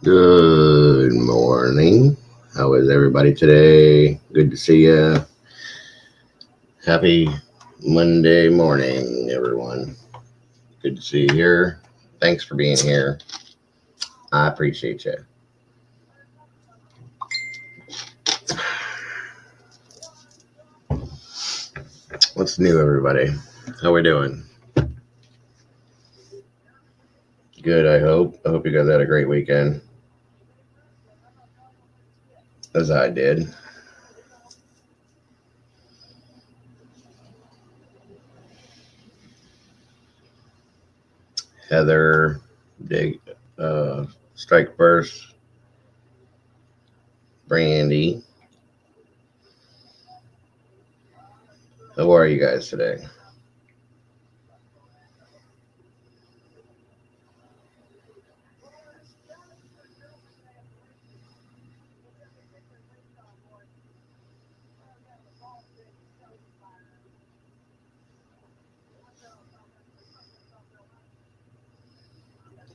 Good morning. How is everybody today? Good to see you. Happy Monday morning, everyone. Good to see you here. Thanks for being here. I appreciate you. What's new, everybody? How we doing? Good, I hope. I hope you guys had a great weekend. As I did. Heather, Dig, Strike Burst, Brandy. How are you guys today?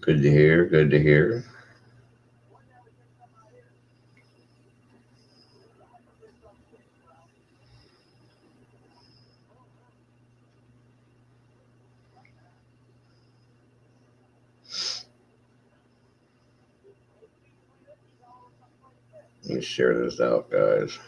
Good to hear. Good to hear. Let me share this out, guys.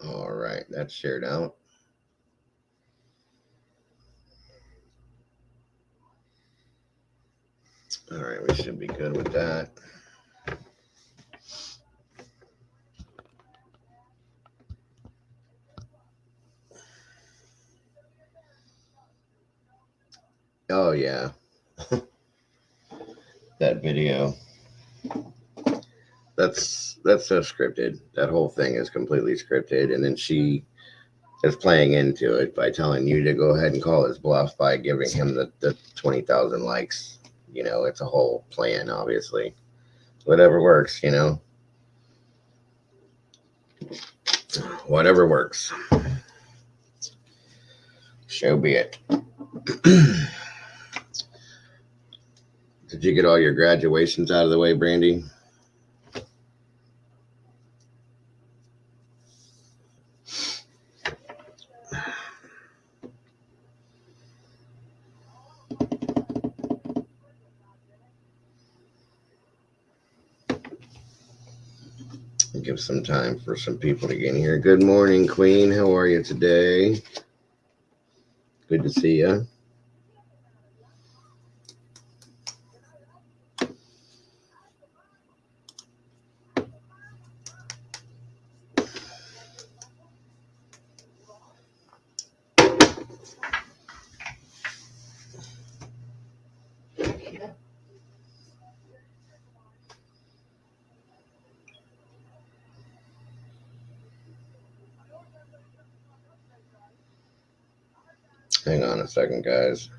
All right, that's shared out. All right, we should be good with that. Oh yeah, that video. That's so scripted. That whole thing is completely scripted, and then she is playing into it by telling you to go ahead and call his bluff by giving him the 20,000 likes. It's a whole plan, obviously. Whatever works, whatever works. So be it. Did you get all your graduations out of the way, Brandy? Give some time for some people to get in here. Good morning, Queen. How are you today? Good to see you. Hang on a second, guys.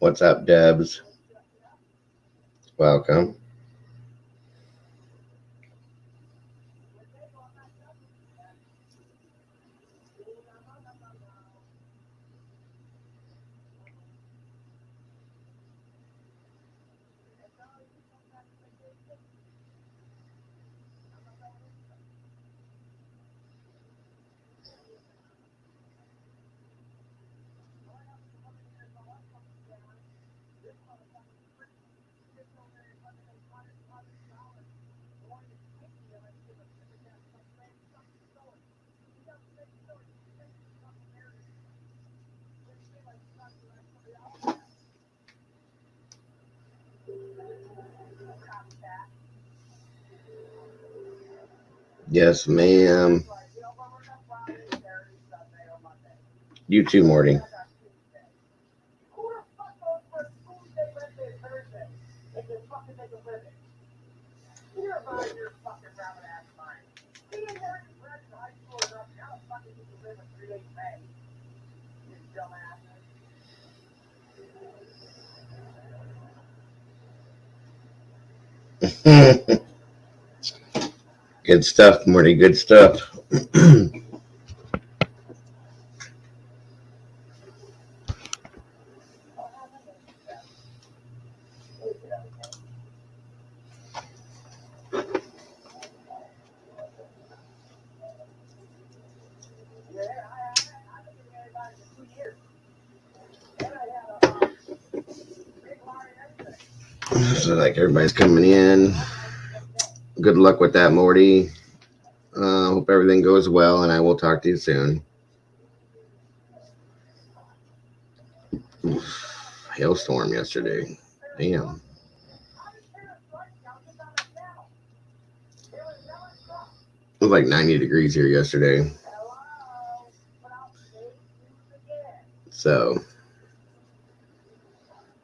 What's up, Debs? Welcome. Yes, ma'am. You too, Morty. Good stuff, Morty. Good stuff. So, like, everybody's coming in. Good luck with that, Morty. Hope everything goes well, and I will talk to you soon. Hailstorm yesterday. Damn. It was like 90 degrees here yesterday. So,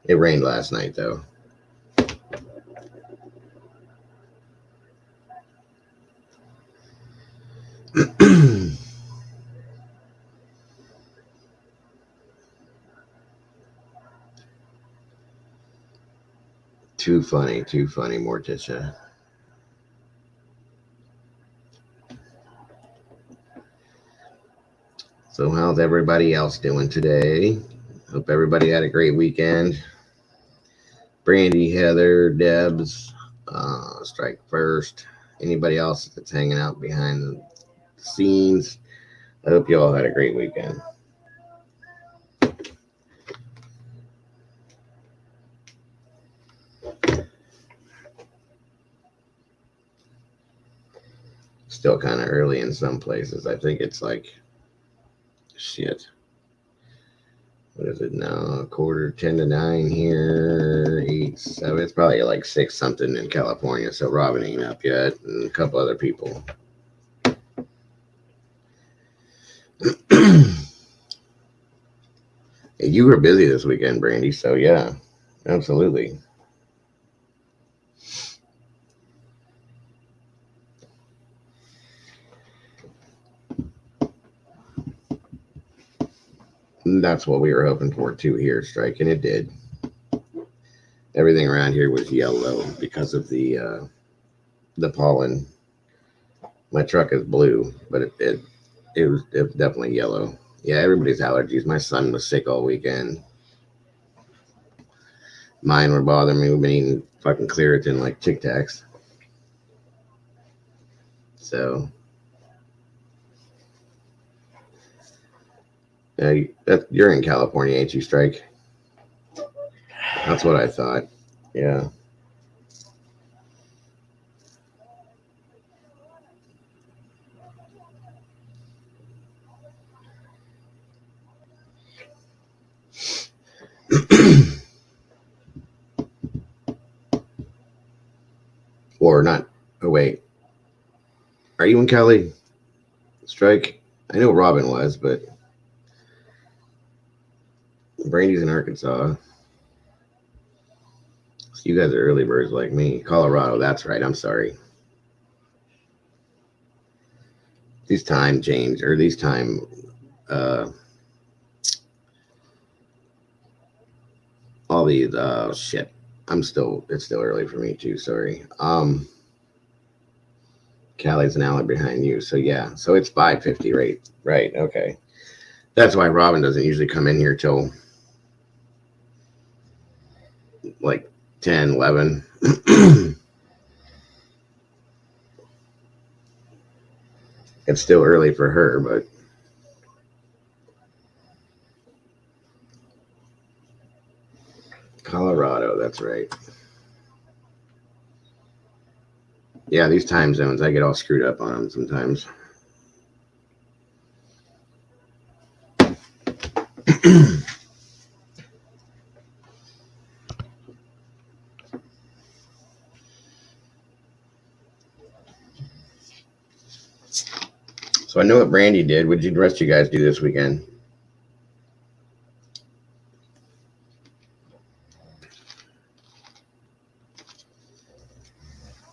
it rained last night, though. Too funny, Morticia. So, how's everybody else doing today? Hope everybody had a great weekend. Brandy, Heather, Debs, Strike First. Anybody else that's hanging out behind the scenes. I hope you all had a great weekend. Still kind of early in some places. I think it's like, shit. What is it now? Quarter 10 to 9 here. 8, 7. It's probably like 6 something in California. So Robin ain't up yet, and a couple other people. You were busy this weekend, Brandy. So yeah, absolutely. That's what we were hoping for too here, Strike, and it did. Everything around here was yellow because of the pollen. My truck is blue, but it was definitely yellow. Yeah, everybody's allergies. My son was sick all weekend. Mine were bothering me. We've been eating fucking Claritin like Tic Tacs. So, you're in California, ain't you, Strike? That's what I thought. Yeah. Or not. Oh, wait. Are you in Cali, Strike? I know Robin was, but Brandy's in Arkansas. So you guys are early birds like me. Colorado, that's right. I'm sorry. These time change, or these time, uh, all these, shit. It's still early for me too. Sorry. Callie's an hour behind you. So yeah. So it's 5:50, right? Right. Okay. That's why Robin doesn't usually come in here till like 10, 11. It's still early for her, but Colorado, that's right. Yeah, these time zones, I get all screwed up on them sometimes. So I know what Brandy did. What did the rest of you guys do this weekend?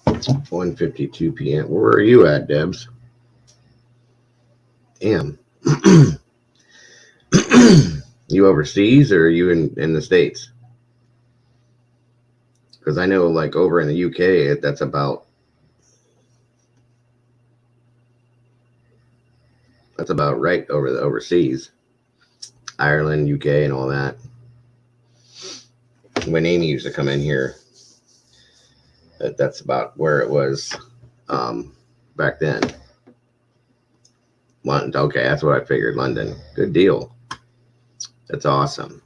It's 1:52 p.m. Where are you at, Debs? Damn. You overseas or are you in the States? Because I know, like, over in the UK, that's about right over the overseas. Ireland, UK, and all that. When Amy used to come in here, that's about where it was back then. London. Okay, that's what I figured. London. Good deal. That's awesome.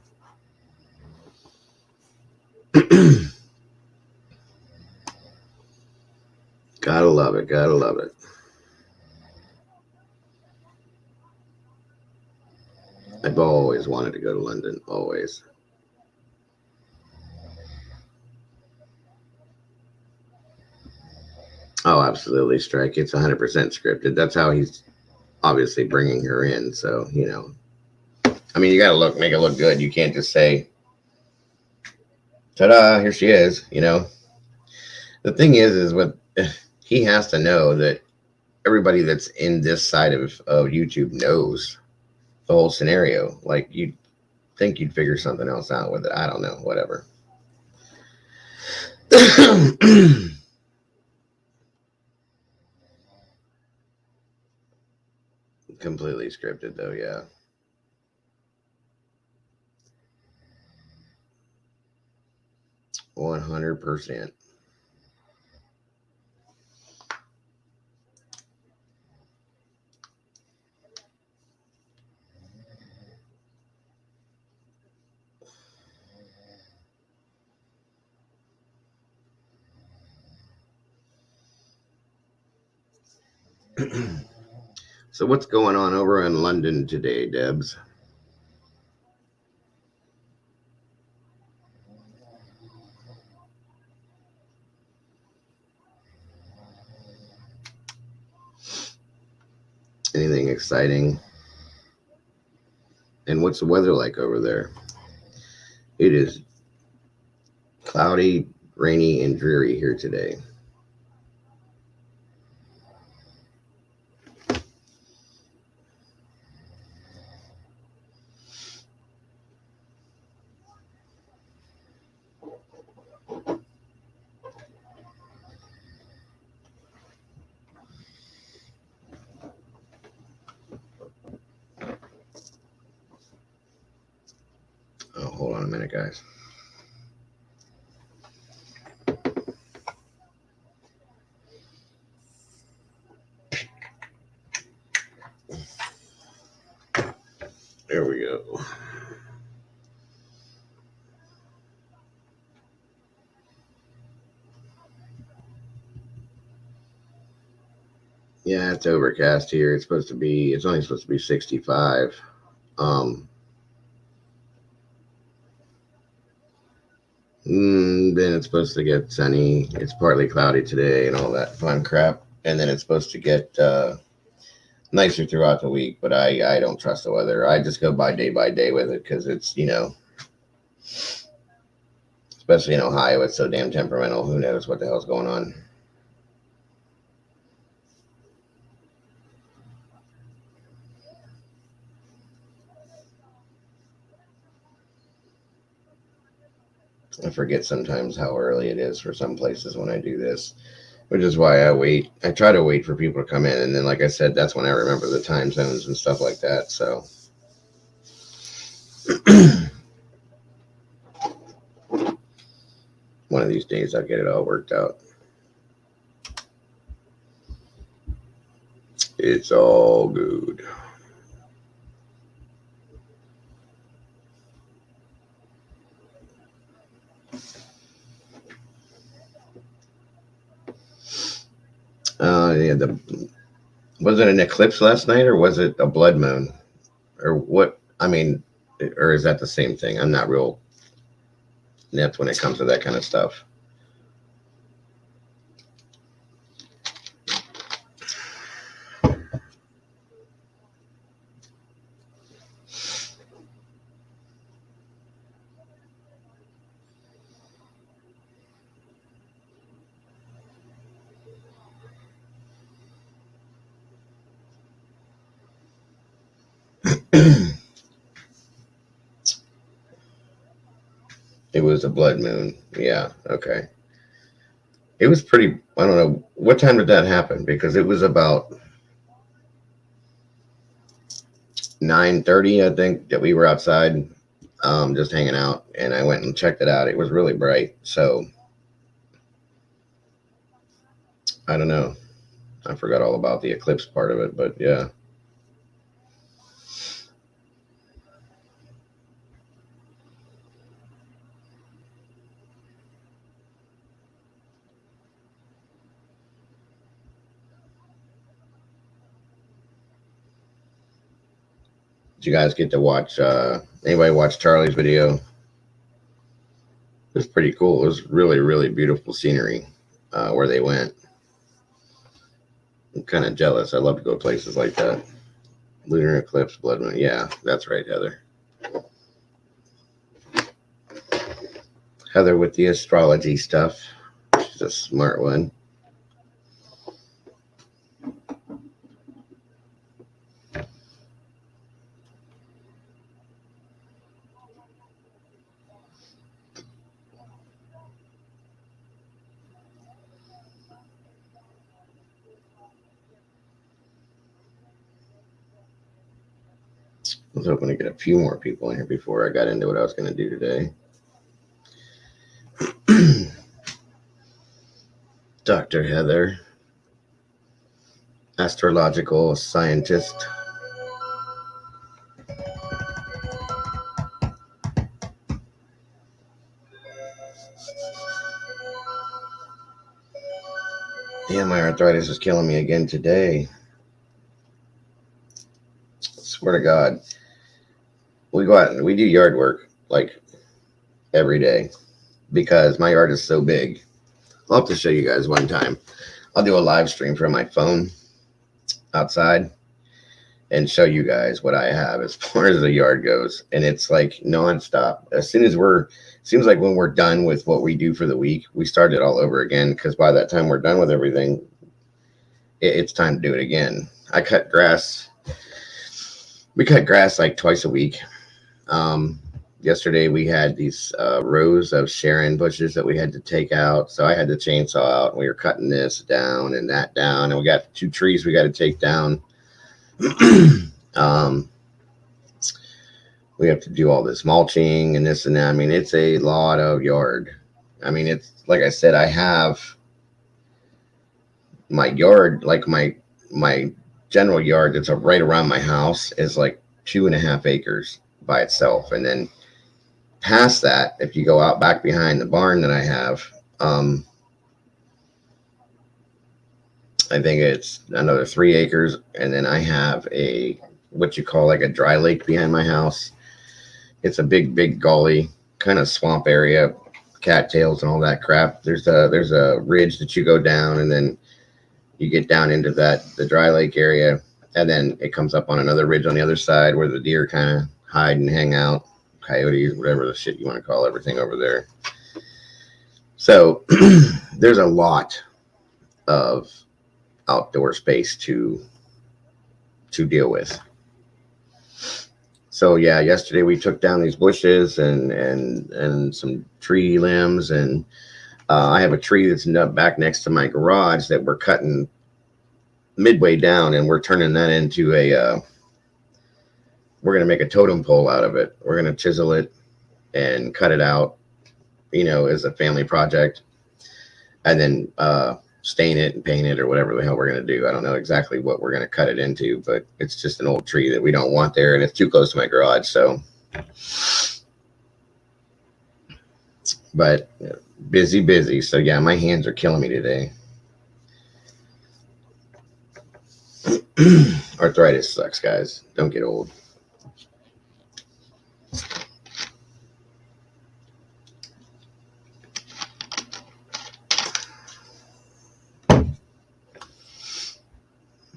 Gotta love it. Gotta love it. I've always wanted to go to London. Always. Oh, absolutely, Strike. It's 100% scripted. That's how he's obviously bringing her in. So, you know, I mean, you got to make it look good. You can't just say, ta-da, here she is, you know. The thing is what he has to know that everybody that's in this side of YouTube knows the whole scenario. Like, you'd think you'd figure something else out with it. I don't know, whatever. Completely scripted, though, yeah. $100%. So what's going on over in London today, Debs? Anything exciting? And what's the weather like over there? It is cloudy, rainy, and dreary here today. Oh, hold on a minute, guys. There we go. Yeah, it's overcast here. It's only supposed to be 65. Then it's supposed to get sunny. It's partly cloudy today and all that fun crap. And then it's supposed to get nicer throughout the week, but I don't trust the weather. I just go by day with it because it's, you know, especially in Ohio, it's so damn temperamental. Who knows what the hell's going on? I forget sometimes how early it is for some places when I do this, which is why I wait. I try to wait for people to come in. And then, like I said, that's when I remember the time zones and stuff like that. So one of these days I'll get it all worked out. It's all good. Yeah, was it an eclipse last night or was it a blood moon? Or what? I mean, or is that the same thing? I'm not real inept when it comes to that kind of stuff. It was a blood moon. Yeah. Okay. It was pretty. I don't know what time did that happen because it was about 9:30, I think, that we were outside, just hanging out, and I went and checked it out. It was really bright. So I don't know. I forgot all about the eclipse part of it, but yeah. Did you guys get to watch? Anybody watch Charlie's video? It was pretty cool. It was really, really beautiful scenery where they went. I'm kind of jealous. I love to go to places like that. Lunar eclipse, blood moon. Yeah, that's right, Heather. Heather with the astrology stuff. She's a smart one. I was hoping to get a few more people in here before I got into what I was going to do today. Dr. Heather, astrological scientist. Yeah, my arthritis is killing me again today. Swear to God. We go out and we do yard work like every day because my yard is so big. I'll have to show you guys one time. I'll do a live stream from my phone outside and show you guys what I have as far as the yard goes. And it's like nonstop. As soon as seems like when we're done with what we do for the week, we start it all over again. Because by that time we're done with everything, it's time to do it again. I cut grass. We cut grass like twice a week. Yesterday we had these rows of Sharon bushes that we had to take out. So I had the chainsaw out and we were cutting this down and that down. And we got 2 trees we got to take down. We have to do all this mulching and this and that. I mean, it's a lot of yard. I mean, it's like I said, I have my yard, like my general yard that's right around my house is like 2.5 acres by itself. And then past that, if you go out back behind the barn that I have, I think it's another 3 acres. And then I have what you call like a dry lake behind my house. It's a big gully, kind of swamp area, cattails and all that crap. There's a ridge that you go down and then you get down into the dry lake area. And then it comes up on another ridge on the other side where the deer kind of hide and hang out, coyotes, whatever the shit you want to call everything over there. So there's a lot of outdoor space to deal with. So yeah, yesterday we took down these bushes and some tree limbs, and I have a tree that's back next to my garage that we're cutting midway down, and we're turning that into we're going to make a totem pole out of it. We're going to chisel it and cut it out, as a family project, and then stain it and paint it or whatever the hell we're going to do. I don't know exactly what we're going to cut it into, but it's just an old tree that we don't want there, and it's too close to my garage. So, but busy. So yeah, my hands are killing me today. Arthritis sucks, guys. Don't get old.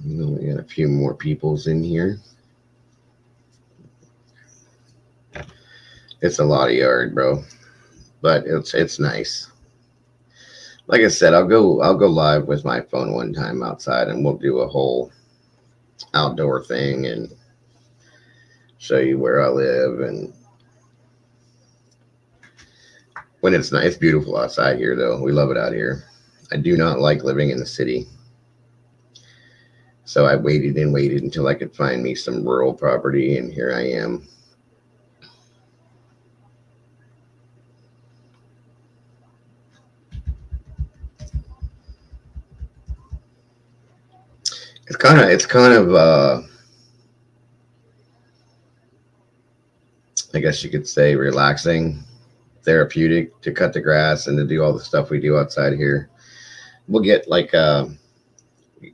We got a few more peoples in here. It's a lot of yard, bro, but it's nice. Like I said, I'll go live with my phone one time outside, and we'll do a whole outdoor thing. And show you where I live. And when it's nice, it's beautiful outside here, though. We love it out here. I do not like living in the city. So I waited and waited until I could find me some rural property, and here I am. It's kind of I guess you could say relaxing, therapeutic to cut the grass and to do all the stuff we do outside here. We'll get like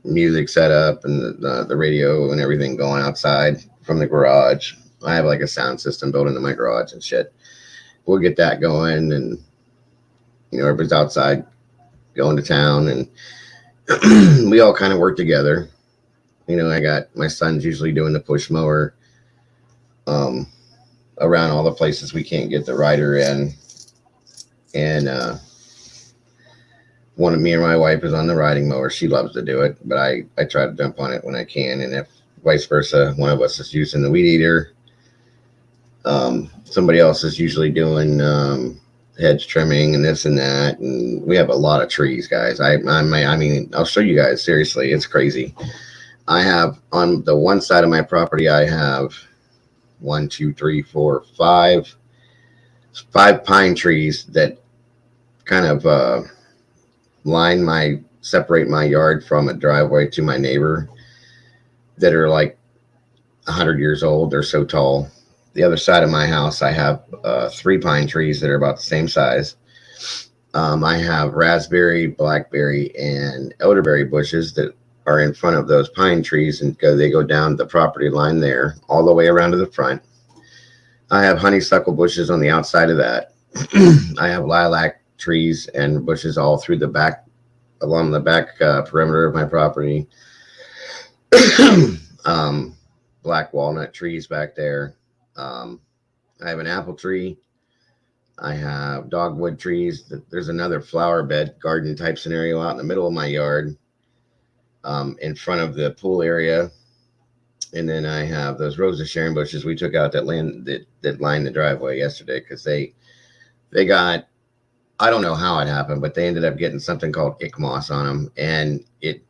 music set up and the radio and everything going outside from the garage. I have like a sound system built into my garage and shit. We'll get that going, and everybody's outside going to town, and we all kind of work together. I got my son's usually doing the push mower um, around all the places we can't get the rider in, and one of me and my wife is on the riding mower. She loves to do it, but I try to jump on it when I can, and if vice versa, one of us is using the weed eater. Somebody else is usually doing hedge trimming and this and that, and we have a lot of trees, guys. I mean, I'll show you guys. Seriously, it's crazy. I have on the one side of my property, I have 1, 2, 3, 4, 5 pine trees that kind of separate my yard from a driveway to my neighbor, that are like 100 years old. They're so tall. The other side of my house, I have 3 pine trees that are about the same size. I have raspberry, blackberry, and elderberry bushes that are in front of those pine trees, and they go down the property line there all the way around to the front. I have honeysuckle bushes on the outside of that. I have lilac trees and bushes all through the back, along the back perimeter of my property. Black walnut trees back there. I have an apple tree. I have dogwood trees. There's another flower bed garden type scenario out in the middle of my yard, in front of the pool area. And then I have those Rose of Sharon bushes we took out that lined the driveway yesterday, because they got, I don't know how it happened, but they ended up getting something called ick moss on them, and it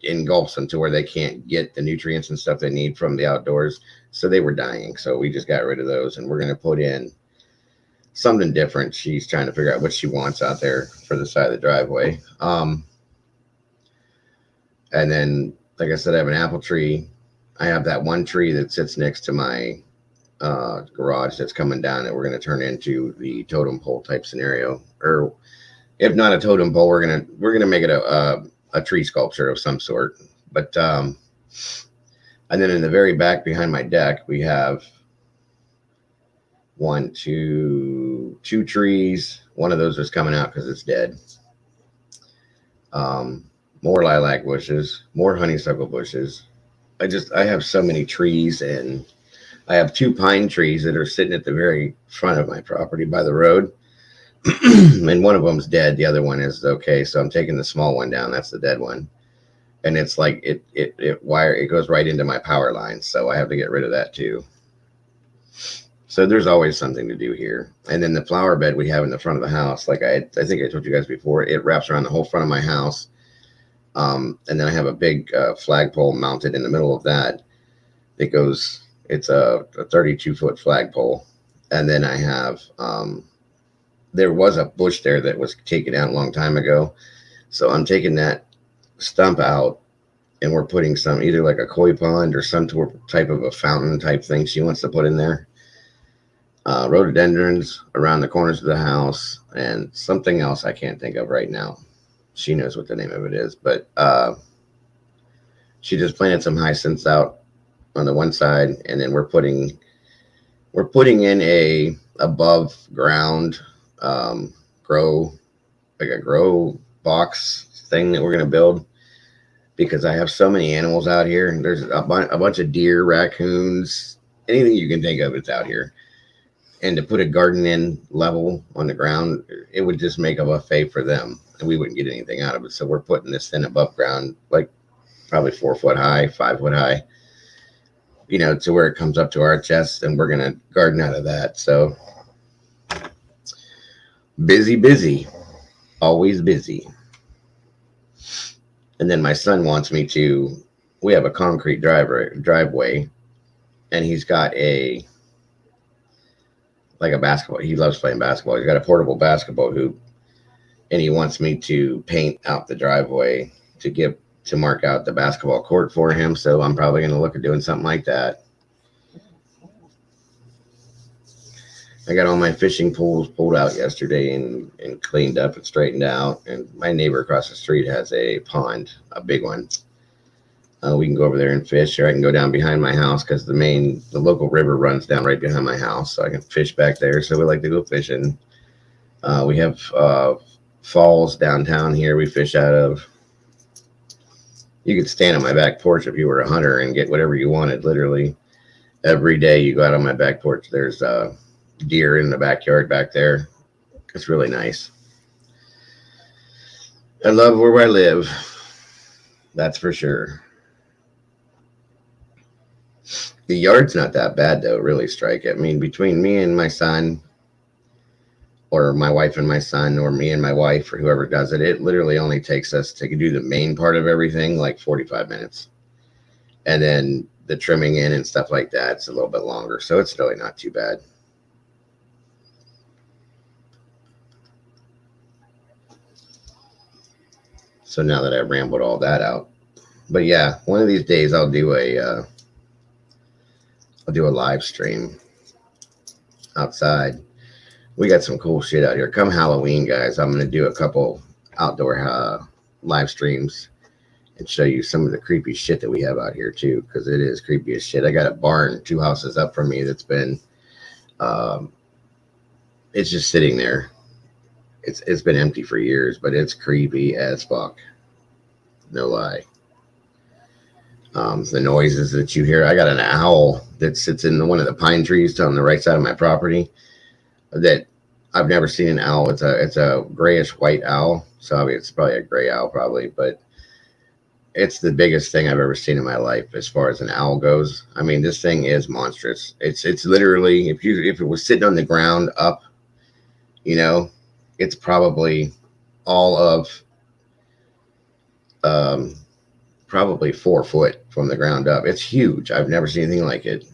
engulfs them to where they can't get the nutrients and stuff they need from the outdoors. So they were dying. So we just got rid of those, and we're going to put in something different. She's trying to figure out what she wants out there for the side of the driveway. And then, like I said, I have an apple tree. I have that one tree that sits next to my garage that's coming down that we're going to turn into the totem pole type scenario, or if not a totem pole, we're gonna make it a tree sculpture of some sort. But and then in the very back behind my deck, we have 2 trees. One of those is coming out because it's dead. More lilac bushes, more honeysuckle bushes. I have so many trees, and I have 2 pine trees that are sitting at the very front of my property by the road. And one of them's dead. The other one is okay. So I'm taking the small one down. That's the dead one. And it's like it goes right into my power line. So I have to get rid of that too. So there's always something to do here. And then the flower bed we have in the front of the house, like I think I told you guys before, it wraps around the whole front of my house. And then I have a big flagpole mounted in the middle of that. It's a 32-foot flagpole. And then I have, there was a bush there that was taken out a long time ago. So I'm taking that stump out, and we're putting some, either like a koi pond or some type of a fountain type thing she wants to put in there. Rhododendrons around the corners of the house, and something else I can't think of right now. She knows what the name of it is, but she just planted some hyacinths out on the one side, and then we're putting in a above ground grow box thing that we're going to build, because I have so many animals out here. There's a bunch of deer, raccoons, anything you can think of, it's out here. And to put a garden in level on the ground, it would just make a buffet for them, and we wouldn't get anything out of it. So we're putting this thing above ground, like probably 4 foot high, 5 foot high. to where it comes up to our chest, and we're going to garden out of that. So busy, always busy. And then my son wants me to, we have a concrete driveway, and he's got like a basketball. He loves playing basketball. He's got a portable basketball hoop, and he wants me to paint out the driveway to mark out the basketball court for him. So I'm probably going to look at doing something like that. I got all my fishing poles pulled out yesterday and cleaned up and straightened out. And my neighbor across the street has a pond, a big one. We can go over there and fish, or I can go down behind my house because the local river runs down right behind my house, so I can fish back there. So we like to go fishing. We have falls downtown here we fish out of. You could stand on my back porch if you were a hunter and get whatever you wanted. Literally every day you go out on my back porch, there's deer in the backyard back there. It's really nice. I love where I live, that's for sure. The yard's not that bad though, really, Strike. I mean, between me and my son, or my wife and my son, or me and my wife, or whoever does it, it literally only takes us to do the main part of everything like 45 minutes. And then the trimming in and stuff like that, it's a little bit longer. So it's really not too bad. So now that I rambled all that out, but yeah, one of these days I'll do a live stream outside. We got some cool shit out here. Come Halloween, guys, I'm going to do a couple outdoor live streams and show you some of the creepy shit that we have out here too, because it is creepy as shit. I got a barn 2 houses up from me that's been it's just sitting there. It's been empty for years, but it's creepy as fuck, no lie. The noises that you hear. I got an owl that sits in one of the pine trees on the right side of my property that I've never seen an owl. It's a grayish white owl. So I mean, it's probably a gray owl probably, but it's the biggest thing I've ever seen in my life as far as an owl goes. I mean, this thing is monstrous. It's literally, if it was sitting on the ground up, it's probably all of probably 4 foot from the ground up. It's huge. I've never seen anything like it.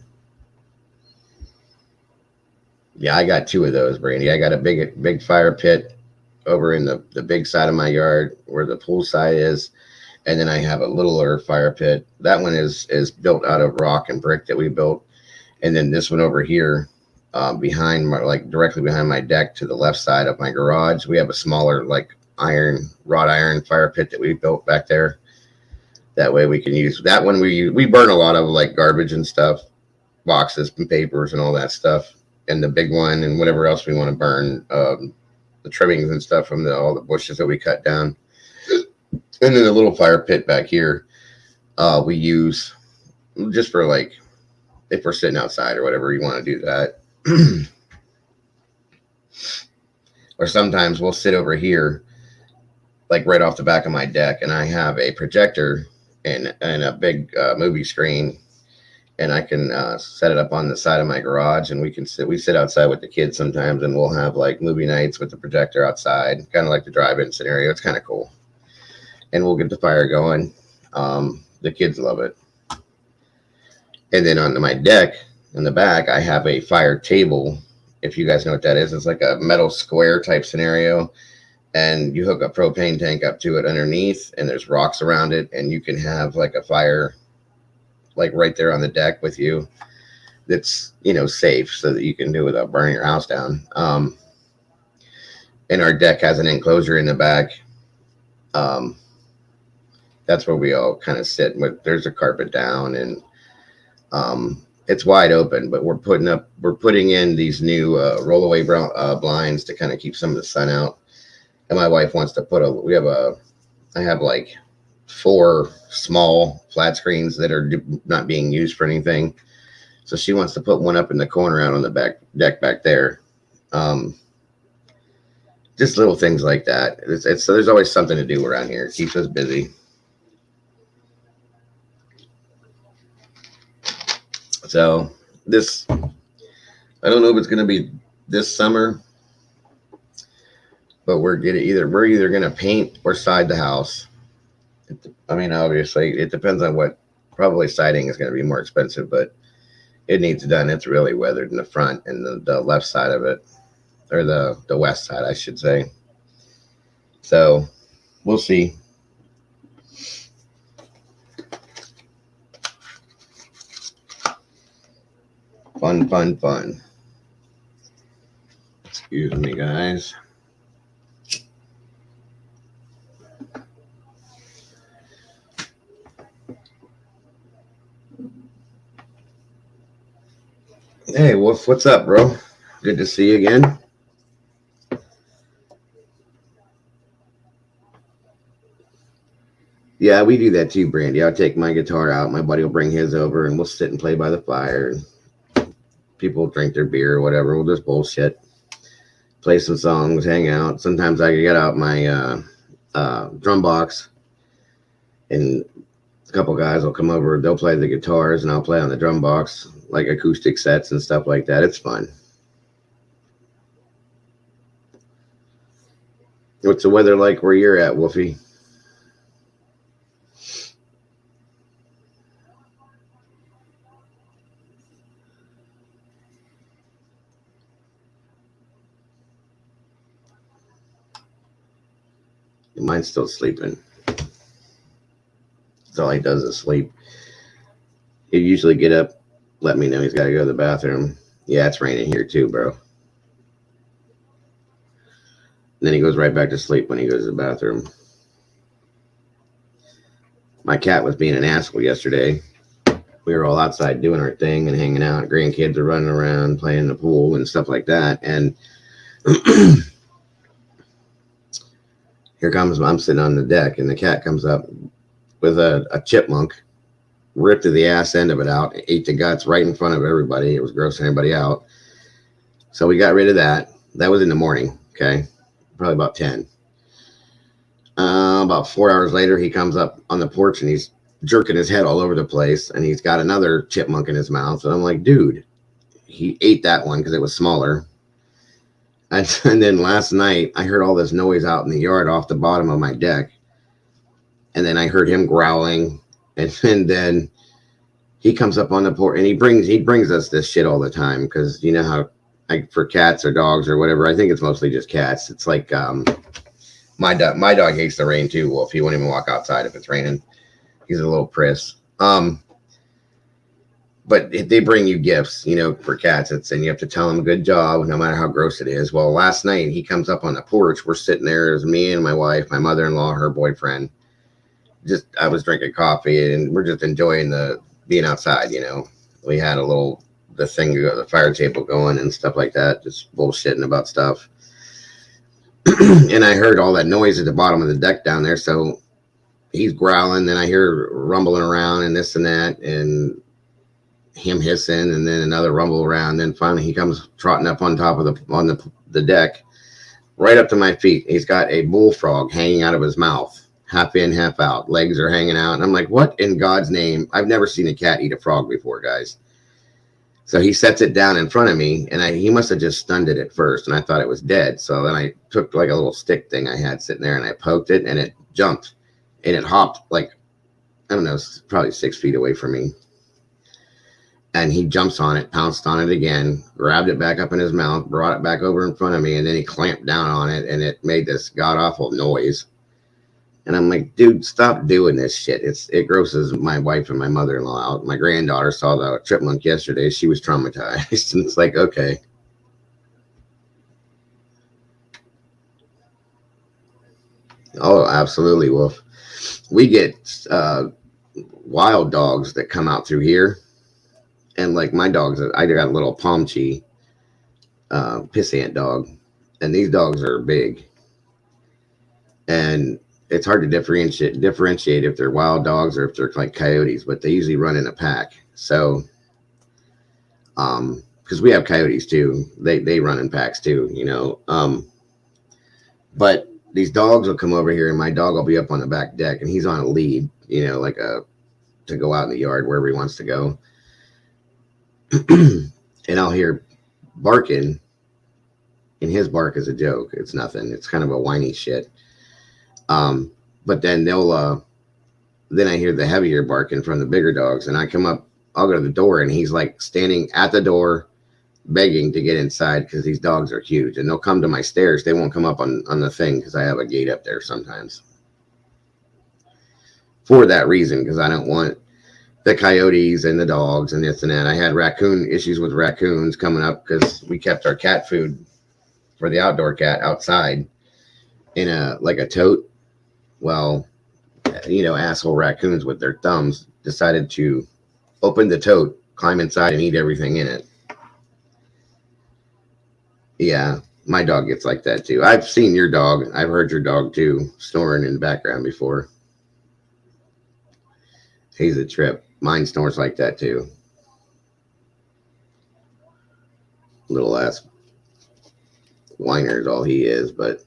Yeah, I got 2 of those, Brandy. I got a big fire pit over in the big side of my yard where the pool side is. And then I have a littler fire pit. That one is built out of rock and brick that we built. And then this one over here, directly behind my deck to the left side of my garage, we have a smaller wrought iron fire pit that we built back there. That way we can use that one. We burn a lot of like garbage and stuff, boxes and papers and all that stuff. And the big one and whatever else we want to burn, the trimmings and stuff from all the bushes that we cut down. And then the little fire pit back here, we use just for like, if we're sitting outside or whatever, you want to do that. Or sometimes we'll sit over here, like right off the back of my deck, and I have a projector and a big movie screen, and I can set it up on the side of my garage, and we sit outside with the kids sometimes, and we'll have like movie nights with the projector outside, kind of like the drive-in scenario. It's kind of cool. And we'll get the fire going. The kids love it. And then on my deck in the back, I have a fire table. If you guys know what that is, it's like a metal square type scenario. And you hook a propane tank up to it underneath, and there's rocks around it. And you can have like a fire, like right there on the deck with you. That's, safe so that you can do it without burning your house down. And our deck has an enclosure in the back. That's where we all kind of sit. There's a carpet down, and it's wide open, but we're putting in these new rollaway blinds to kind of keep some of the sun out. And my wife wants to I have like 4 small flat screens that are not being used for anything. So she wants to put one up in the corner out on the back deck back there. Just little things like that. So there's always something to do around here. It keeps us busy. So this, I don't know if it's going to be this summer, but we're either going to paint or side the house. I mean, obviously, it depends on what. Probably siding is going to be more expensive, but it needs done. It's really weathered in the front and the left side of it, or the west side, I should say. So we'll see. Fun, fun, fun. Excuse me, guys. Hey, Wolf, what's up, bro? Good to see you again. Yeah, we do that too, Brandy. I'll take my guitar out. My buddy will bring his over, and we'll sit and play by the fire. People drink their beer or whatever. We'll just bullshit, play some songs, hang out. Sometimes I get out my drum box, and a couple guys will come over. They'll play the guitars, and I'll play on the drum box, like acoustic sets and stuff like that. It's fun. What's the weather like where you're at, Wolfie? Mine's still sleeping. That's all he does is sleep. He'll usually get up, let me know he's got to go to the bathroom. Yeah, it's raining here too, bro. And then he goes right back to sleep when he goes to the bathroom. My cat was being an asshole yesterday. We were all outside doing our thing and hanging out. Grandkids are running around, playing in the pool and stuff like that. And here comes, I'm sitting on the deck, and the cat comes up with a chipmunk, ripped the ass end of it out, ate the guts right in front of everybody. It was grossing everybody out. So we got rid of that. That was in the morning, okay? Probably about 10. About 4 hours later, he comes up on the porch, and he's jerking his head all over the place, and he's got another chipmunk in his mouth. And I'm like, dude, he ate that one because it was smaller. And then last night, I heard all this noise out in the yard off the bottom of my deck. And then I heard him growling. And then he comes up on the porch, and he brings us this shit all the time, because you know how, like, for cats or dogs or whatever, I think it's mostly just cats. It's like my dog hates the rain too, Wolf. He won't even walk outside if it's raining. He's a little priss. But they bring you gifts, you know, for cats. And you have to tell them good job, no matter how gross it is. Well, last night he comes up on the porch. We're sitting there, as me and my wife, my mother-in-law, her boyfriend. I was drinking coffee, and we're just enjoying being outside, you know. We had the fire table going and stuff like that, just bullshitting about stuff. And I heard all that noise at the bottom of the deck down there. So he's growling, then I hear rumbling around and this and that, and him hissing, and then another rumble around. Then finally he comes trotting up on top of the deck, right up to my feet. He's got a bullfrog hanging out of his mouth, half in, half out. Legs are hanging out. And I'm like, what in God's name? I've never seen a cat eat a frog before, guys. So he sets it down in front of me, and he must have just stunned it at first, and I thought it was dead. So then I took like a little stick thing I had sitting there, and I poked it, and it jumped, and it hopped like, I don't know, probably 6 feet away from me. And he jumps on it, pounced on it again, grabbed it back up in his mouth, brought it back over in front of me, and then he clamped down on it, and it made this god-awful noise. And I'm like, dude, stop doing this shit. It grosses my wife and my mother-in-law out. My granddaughter saw the chipmunk yesterday. She was traumatized. And it's like, okay. Oh, absolutely, Wolf. We get wild dogs that come out through here. And like my dogs, I got a little Pomchi pissant dog. And these dogs are big. And it's hard to differentiate if they're wild dogs or if they're like coyotes, but they usually run in a pack. So, because we have coyotes too, they run in packs too, you know. But these dogs will come over here, and my dog will be up on the back deck, and he's on a lead, you know, to go out in the yard wherever he wants to go. and I'll hear barking, and his bark is a joke. It's nothing. It's kind of a whiny shit. But then then I hear the heavier barking from the bigger dogs, and I come up. I'll go to the door, and he's like standing at the door, begging to get inside because these dogs are huge, and they'll come to my stairs. They won't come up on the thing because I have a gate up there sometimes. For that reason, because I don't want the coyotes and the dogs and this and that. I had raccoon issues with raccoons coming up because we kept our cat food for the outdoor cat outside in a tote. Well, asshole raccoons with their thumbs decided to open the tote, climb inside, and eat everything in it. Yeah, my dog gets like that too. I've seen your dog. I've heard your dog too snoring in the background before. He's a trip. Mine snores like that too. Little ass whiner is all he is. But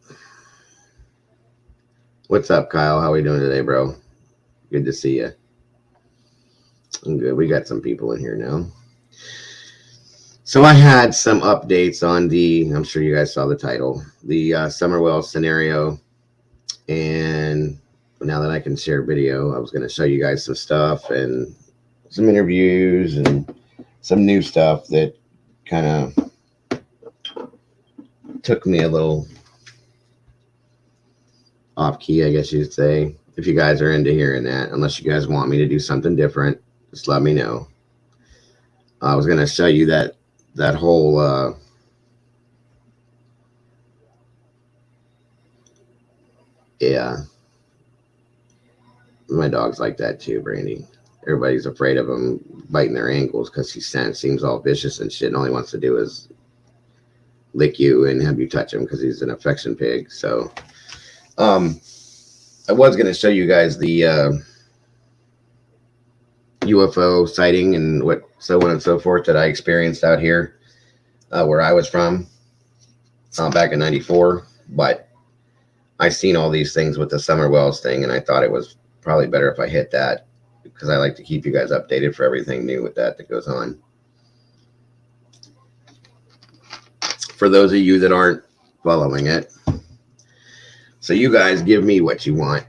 what's up, Kyle? How we doing today, bro? Good to see you. I'm good. We got some people in here now. So I had some updates on I'm sure you guys saw the title, the Summerwell scenario. And now that I can share video, I was going to show you guys some stuff and some interviews and some new stuff that kind of took me a little off key, I guess you'd say. If you guys are into hearing that, unless you guys want me to do something different, just let me know. I was going to show you that whole yeah, my dog's like that too, Brandy. Everybody's afraid of him biting their ankles because he seems all vicious and shit, and all he wants to do is lick you and have you touch him because he's an affection pig. So I was going to show you guys the UFO sighting and what so on and so forth that I experienced out here where I was from back in '94. But I seen all these things with the Summerwells thing, and I thought it was probably better if I hit that because I like to keep you guys updated for everything new with that goes on. For those of you that aren't following it, so you guys give me what you want.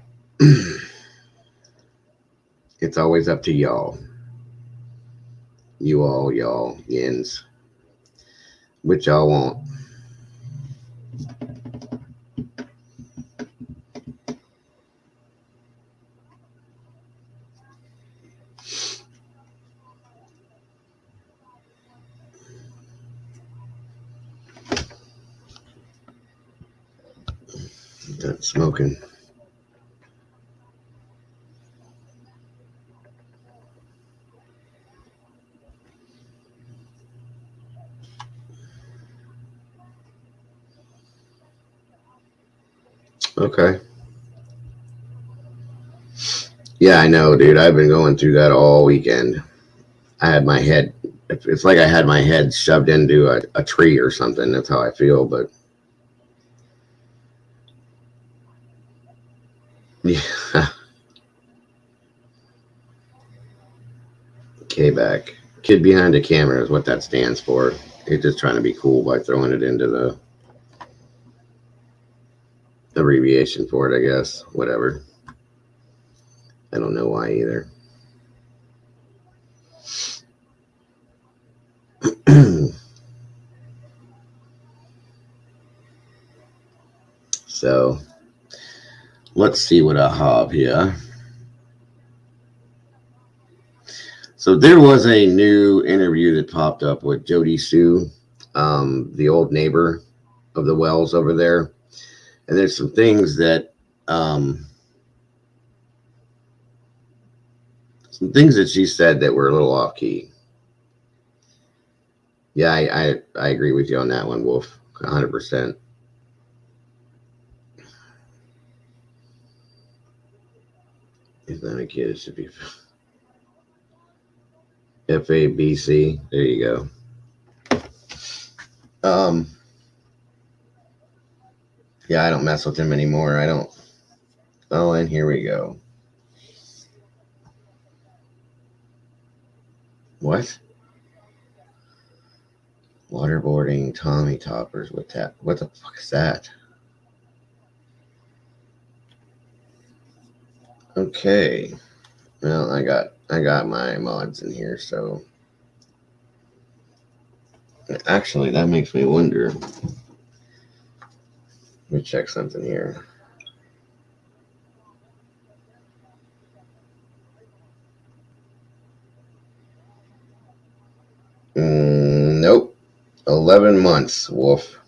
It's always up to y'all. Y'all yins. Which y'all want. Done smoking. Okay. Yeah, I know, dude. I've been going through that all weekend. I had my head, it's like I had my head shoved into a tree or something. That's how I feel. But yeah. K-back. Kid behind the camera is what that stands for. He's just trying to be cool by throwing it into the abbreviation for it, I guess. Whatever. I don't know why either. So let's see what I have here. So there was a new interview that popped up with Jody Sue, the old neighbor of the Wells over there. And there's some things that she said that were a little off key. Yeah, I agree with you on that one, Wolf. 100%. It's not a kid, it should be FABC. There you go. Yeah, I don't mess with him anymore. I don't. Oh, and here we go. What? Waterboarding, Tommy toppers with that. What the fuck is that? Okay. Well, I got my mods in here, so actually that makes me wonder. Let me check something here. Nope. 11 months, Wolf.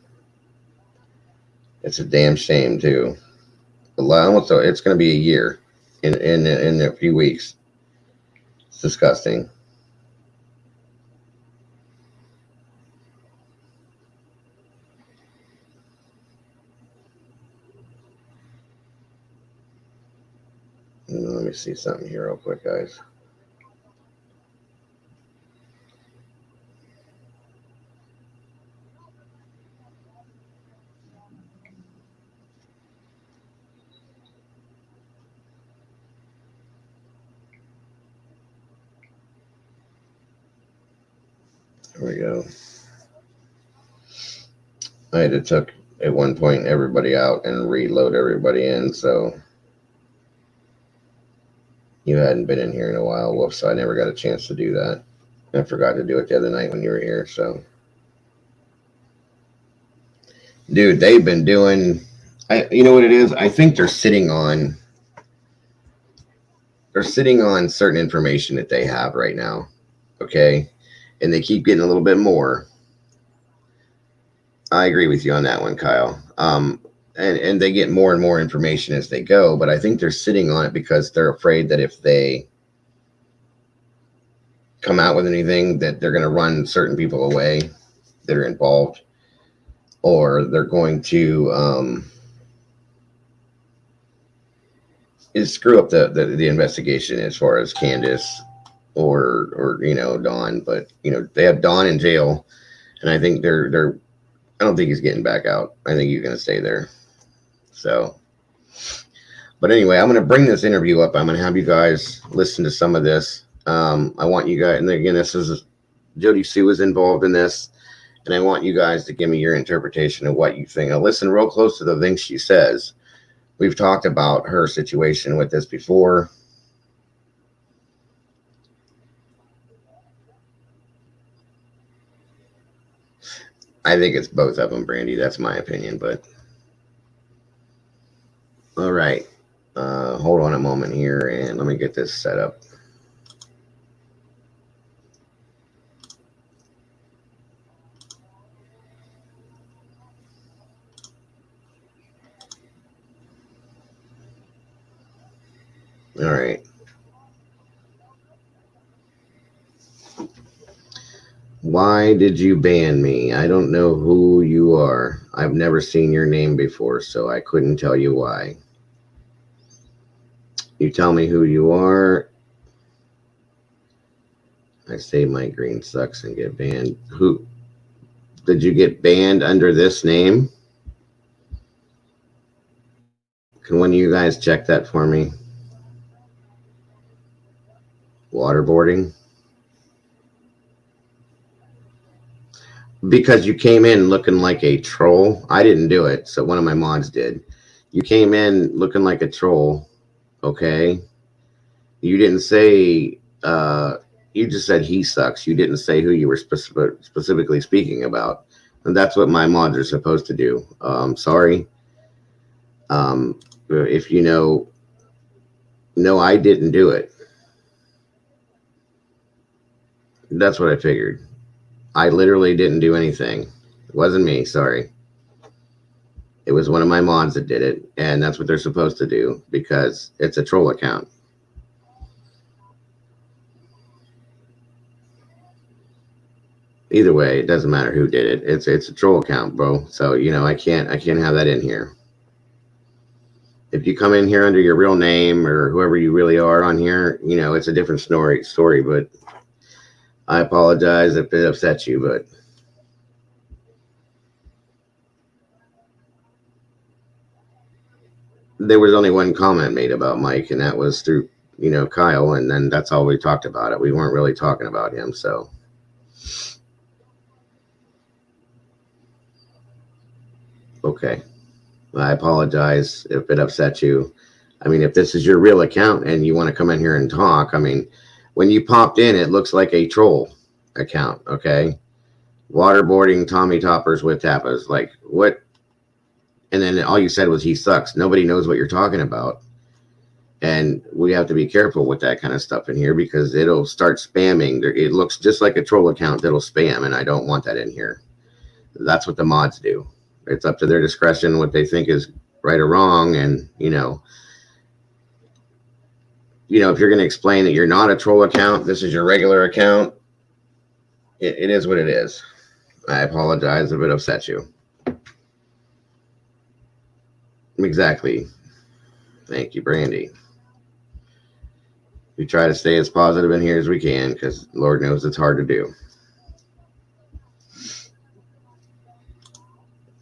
It's a damn shame too. It's going to be a year in a few weeks. It's disgusting. Let me see something here real quick, guys. There we go. I had to took at one point everybody out and reload everybody in, so you hadn't been in here in a while, Wolf, so I never got a chance to do that. I forgot to do it the other night when you were here, so. Dude, they've been doing, you know what it is? I think they're sitting on certain information that they have right now, okay? And they keep getting a little bit more. I agree with you on that one, Kyle. And they get more and more information as they go, but I think they're sitting on it because they're afraid that if they come out with anything, that they're going to run certain people away that are involved, or they're going to screw up the investigation as far as Candace or Dawn. But they have Dawn in jail, and I think they're I don't think he's getting back out. I think he's going to stay there. So, but anyway, I'm going to bring this interview up. I'm going to have you guys listen to some of this. I want you guys, and again, this is Jody Sue is involved in this, and I want you guys to give me your interpretation of what you think. Now, listen real close to the things she says. We've talked about her situation with this before. I think it's both of them, Brandy. That's my opinion, but all right. Hold on a moment here, and let me get this set up. All right. Why did you ban me? I don't know who you are. I've never seen your name before, so I couldn't tell you why. You tell me who you are. I say Mike Green sucks and get banned. Who? Did you get banned under this name? Can one of you guys check that for me? Waterboarding? Because you came in looking like a troll. I didn't do it, so one of my mods did. You came in looking like a troll, okay? You didn't say, you just said he sucks. You didn't say who you were specifically speaking about. And that's what my mods are supposed to do. Sorry. If you know, no, I didn't do it. That's what I figured. I literally didn't do anything. It wasn't me, sorry. It was one of my mods that did it, and that's what they're supposed to do because it's a troll account. Either way, it doesn't matter who did it. It's a troll account, bro. So, I can't have that in here. If you come in here under your real name or whoever you really are on here, it's a different story, but I apologize if it upsets you, but there was only one comment made about Mike, and that was through, Kyle, and then that's all we talked about it. We weren't really talking about him, so. Okay. I apologize if it upset you. I mean, if this is your real account and you want to come in here and talk, I mean, when you popped in, it looks like a troll account. Okay. Waterboarding Tommy Toppers with Tapas. Like, what? And then all you said was he sucks. Nobody knows what you're talking about. And we have to be careful with that kind of stuff in here because it'll start spamming. It looks just like a troll account that'll spam, and I don't want that in here. That's what the mods do. It's up to their discretion what they think is right or wrong. And, if you're going to explain that you're not a troll account, this is your regular account, it is what it is. I apologize if it upset you. Exactly. Thank you, Brandy. We try to stay as positive in here as we can because Lord knows it's hard to do.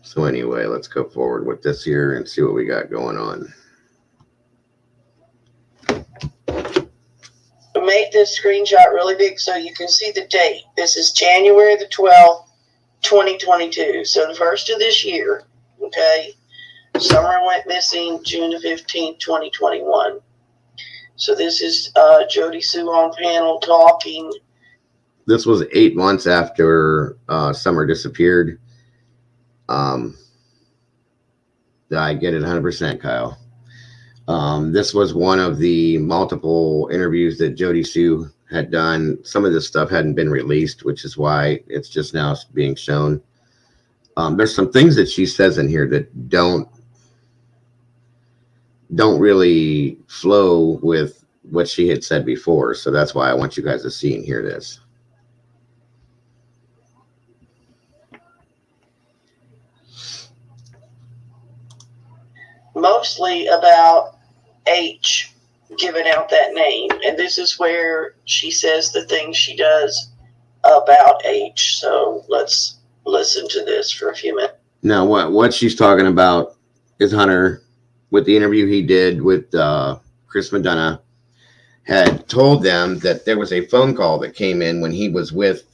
So anyway, let's go forward with this here and see what we got going on. Make this screenshot really big so you can see the date. This is January the 12th, 2022. So the first of this year, okay? Summer went missing June the 15th, 2021. So this is Jody Sue on panel talking. This was 8 months after Summer disappeared. I get it 100%, Kyle. This was one of the multiple interviews that Jody Sue had done. Some of this stuff hadn't been released, which is why it's just now being shown. There's some things that she says in here that don't really flow with what she had said before. So that's why I want you guys to see and hear this. Mostly about H giving out that name. And this is where she says the things she does about H. So let's listen to this for a few minutes. Now, what she's talking about is Hunter, with the interview he did with Chris Madonna, had told them that there was a phone call that came in when he was with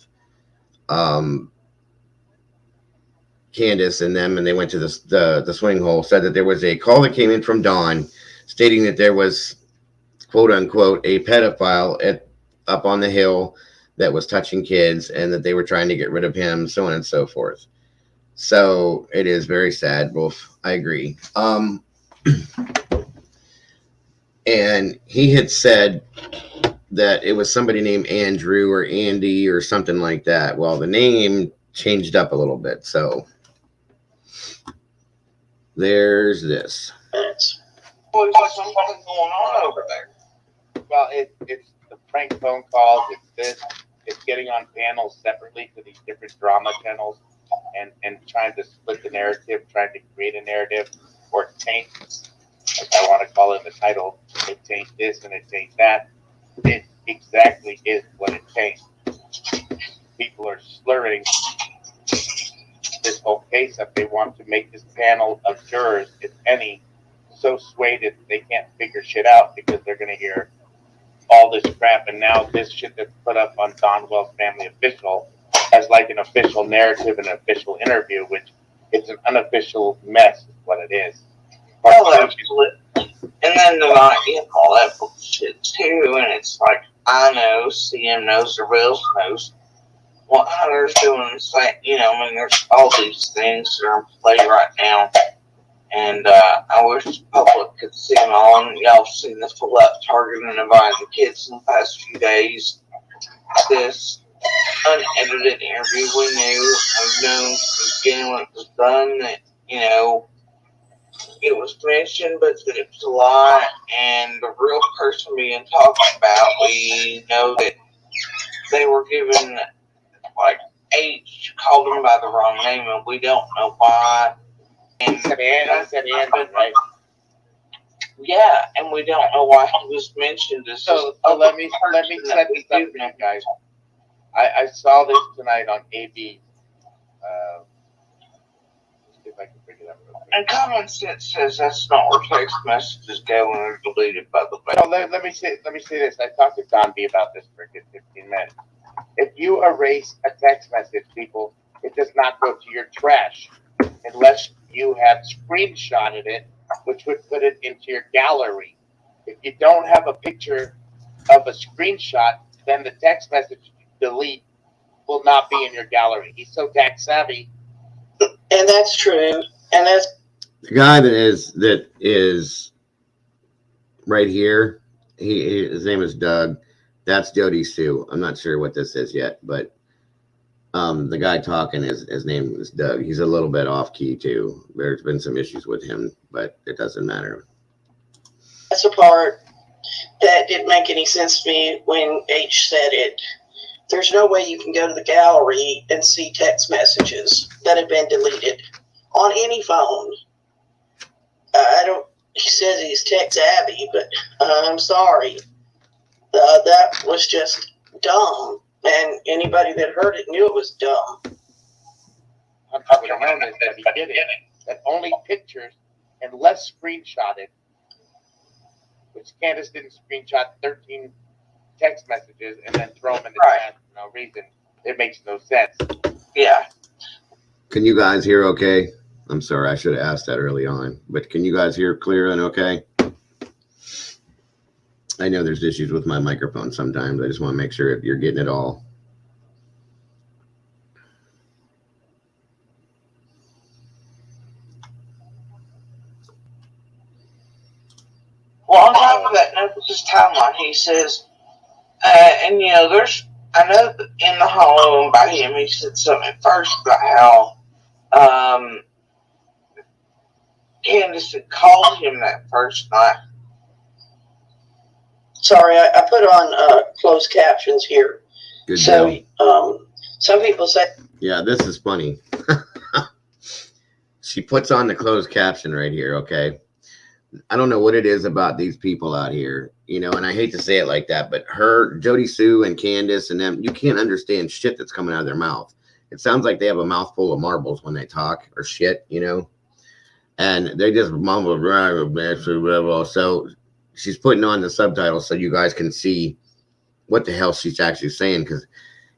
Candace and them, and they went to the swing hole, said that there was a call that came in from Dawn stating that there was, quote unquote, a pedophile up on the hill that was touching kids and that they were trying to get rid of him, so on and so forth. So it is very sad, Wolf. I agree. And he had said that it was somebody named Andrew or Andy or something like that. Well, the name changed up a little bit. So there's this. What's going on over there? Well, it's the prank phone calls. It's this. It's getting on panels separately to these different drama channels and trying to split the narrative, trying to create a narrative or taint, like I want to call it the title, it taint this and it taint that. It exactly is what it taints. People are slurring this whole case up. They want to make this panel of jurors, if any, so swayed that they can't figure shit out because they're going to hear all this crap. And now this shit that's put up on Don Wells Family Official as like an official narrative and an official interview, which it's an unofficial mess, is what it is. Oh, absolutely. And then the all that bullshit too, and it's like, I know, CM knows, the Reels knows what Hunter's doing. It's like, I mean, there's all these things that are in play right now. And I wish the public could see them all. And y'all seen the full up Target and inviting the kids in the past few days. This unedited interview we knew, we've known from the beginning when it was done that, it was mentioned, but that it was a lie. And the real person being talked about, we know that they were given, like, H called them by the wrong name, and we don't know why. And said Andy, right? Yeah, and we don't know why he was mentioned as So let me set this up for you guys. I saw this tonight on AB. Let's see if I can pick it up real quick. And common sense says that's not where text messages go when they're deleted, by the way. No, let me say this. I talked to Don B about this for a good 15 minutes. If you erase a text message, people, it does not go to your trash unless you have screenshotted it, which would put it into your gallery. If you don't have a picture of a screenshot, then the text message you delete will not be in your gallery. He's so tech savvy. And that's true. And that's The guy that is right here, his name is Doug. That's Jody Sue. I'm not sure what this is yet, but the guy talking, his name is Doug. He's a little bit off key too. There's been some issues with him, but it doesn't matter. that's the part that didn't make any sense to me when H said it. There's no way you can go to the gallery and see text messages that have been deleted on any phone. I don't. He says he's tech savvy, but I'm sorry. That was just dumb, and anybody that heard it knew it was dumb. I'm talking around it at the beginning. That only pictures, unless screenshotted, which Candace didn't screenshot 13 text messages and then throw them in the chat for no reason. It makes no sense. Yeah. Can you guys hear okay? I'm sorry, I should have asked that early on, but can you guys hear clear and okay? I know there's issues with my microphone sometimes. I just want to make sure if you're getting it all. Well, on top of that, notice his timeline. He says, and you know, I know that in the home by him, he said something at first about how Candace had called him that first night. Sorry, I put on closed captions here. Good So deal. some people say, Yeah, this is funny. She puts on the closed caption right here, okay? I don't know what it is about these people out here, you know, and I hate to say it like that, but Jody Sue and Candace and them, you can't understand shit that's coming out of their mouth. It sounds like they have a mouthful of marbles when they talk or shit, you know, and they just mumble. So she's putting on the subtitles so you guys can see what the hell she's actually saying, because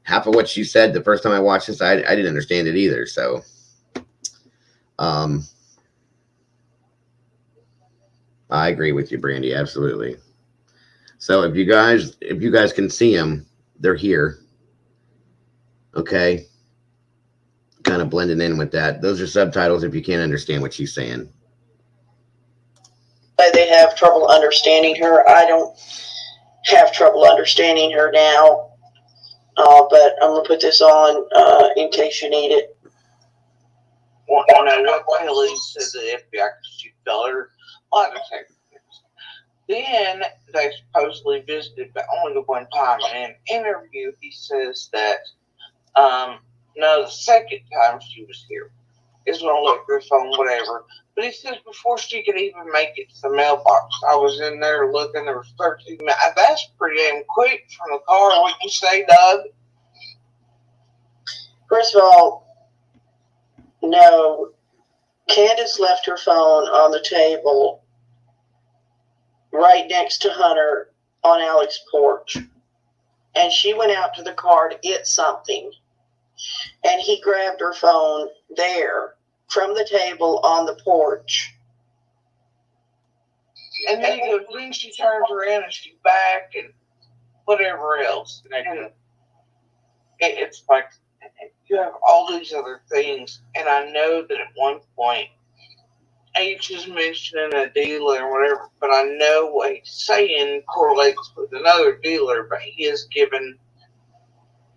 half of what she said the first time I watched this, I didn't understand it either. So, I agree with you, Brandy. Absolutely. So if you guys can see them, they're here. Okay. Kind of blending in with that. Those are subtitles if you can't understand what she's saying. they have trouble understanding her. I don't have trouble understanding her now, but I'm going to put this on in case you need it. Well, no, Kelly said the FBI she fell her lie detector. Then they supposedly visited, but only the one time. In an interview, he says that no, the second time she was here is when I looked at her phone, whatever. But he says before she could even make it to the mailbox, I was in there looking. There was 13 minutes. That's pretty damn quick from the car. What you say, Doug? First of all, no, Candace left her phone on the table right next to Hunter on Alex's porch. And she went out to the car to get something. And he grabbed her phone there from the table on the porch. And then he goes, then she turns around and she's back and whatever else. And it's like, you have all these other things. And I know that at one point, H is mentioning a dealer or whatever, but I know what he's saying correlates with another dealer, but he is given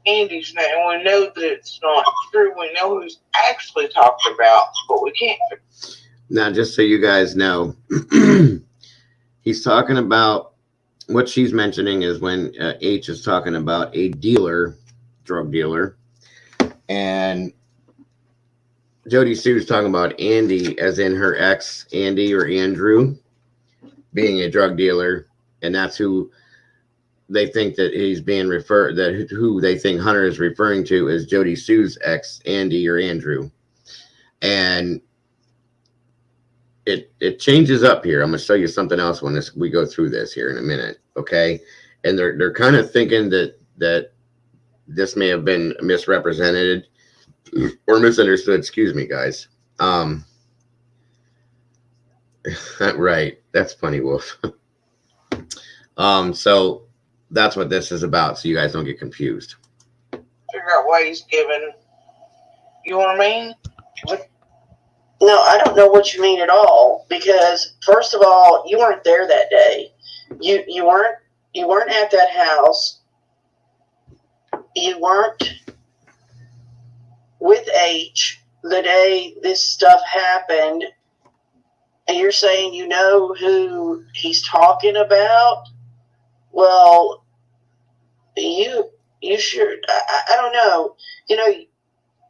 Andy's name. And we know that it's not true. We know who's actually talked about, but we can't. Now, just so you guys know, he's talking about what she's mentioning is when H is talking about a dealer, drug dealer, and Jody Sue's talking about Andy, as in her ex, Andy or Andrew, being a drug dealer, and that's who they think that he's being referred, that who they think Hunter is referring to is Jody Sue's ex, Andy or Andrew. And it changes up here. I'm going to show you something else when we go through this here in a minute, okay? And they're kind of thinking that this may have been misrepresented or misunderstood. Excuse me, guys. Right. That's funny, Wolf. So that's what this is about, so you guys don't get confused. Figure out why he's giving. You know what I mean? No, I don't know what you mean at all, because first of all, you weren't there that day. You weren't at that house. You weren't with H the day this stuff happened. And you're saying you know who he's talking about? Well, you sure? I don't know. You know,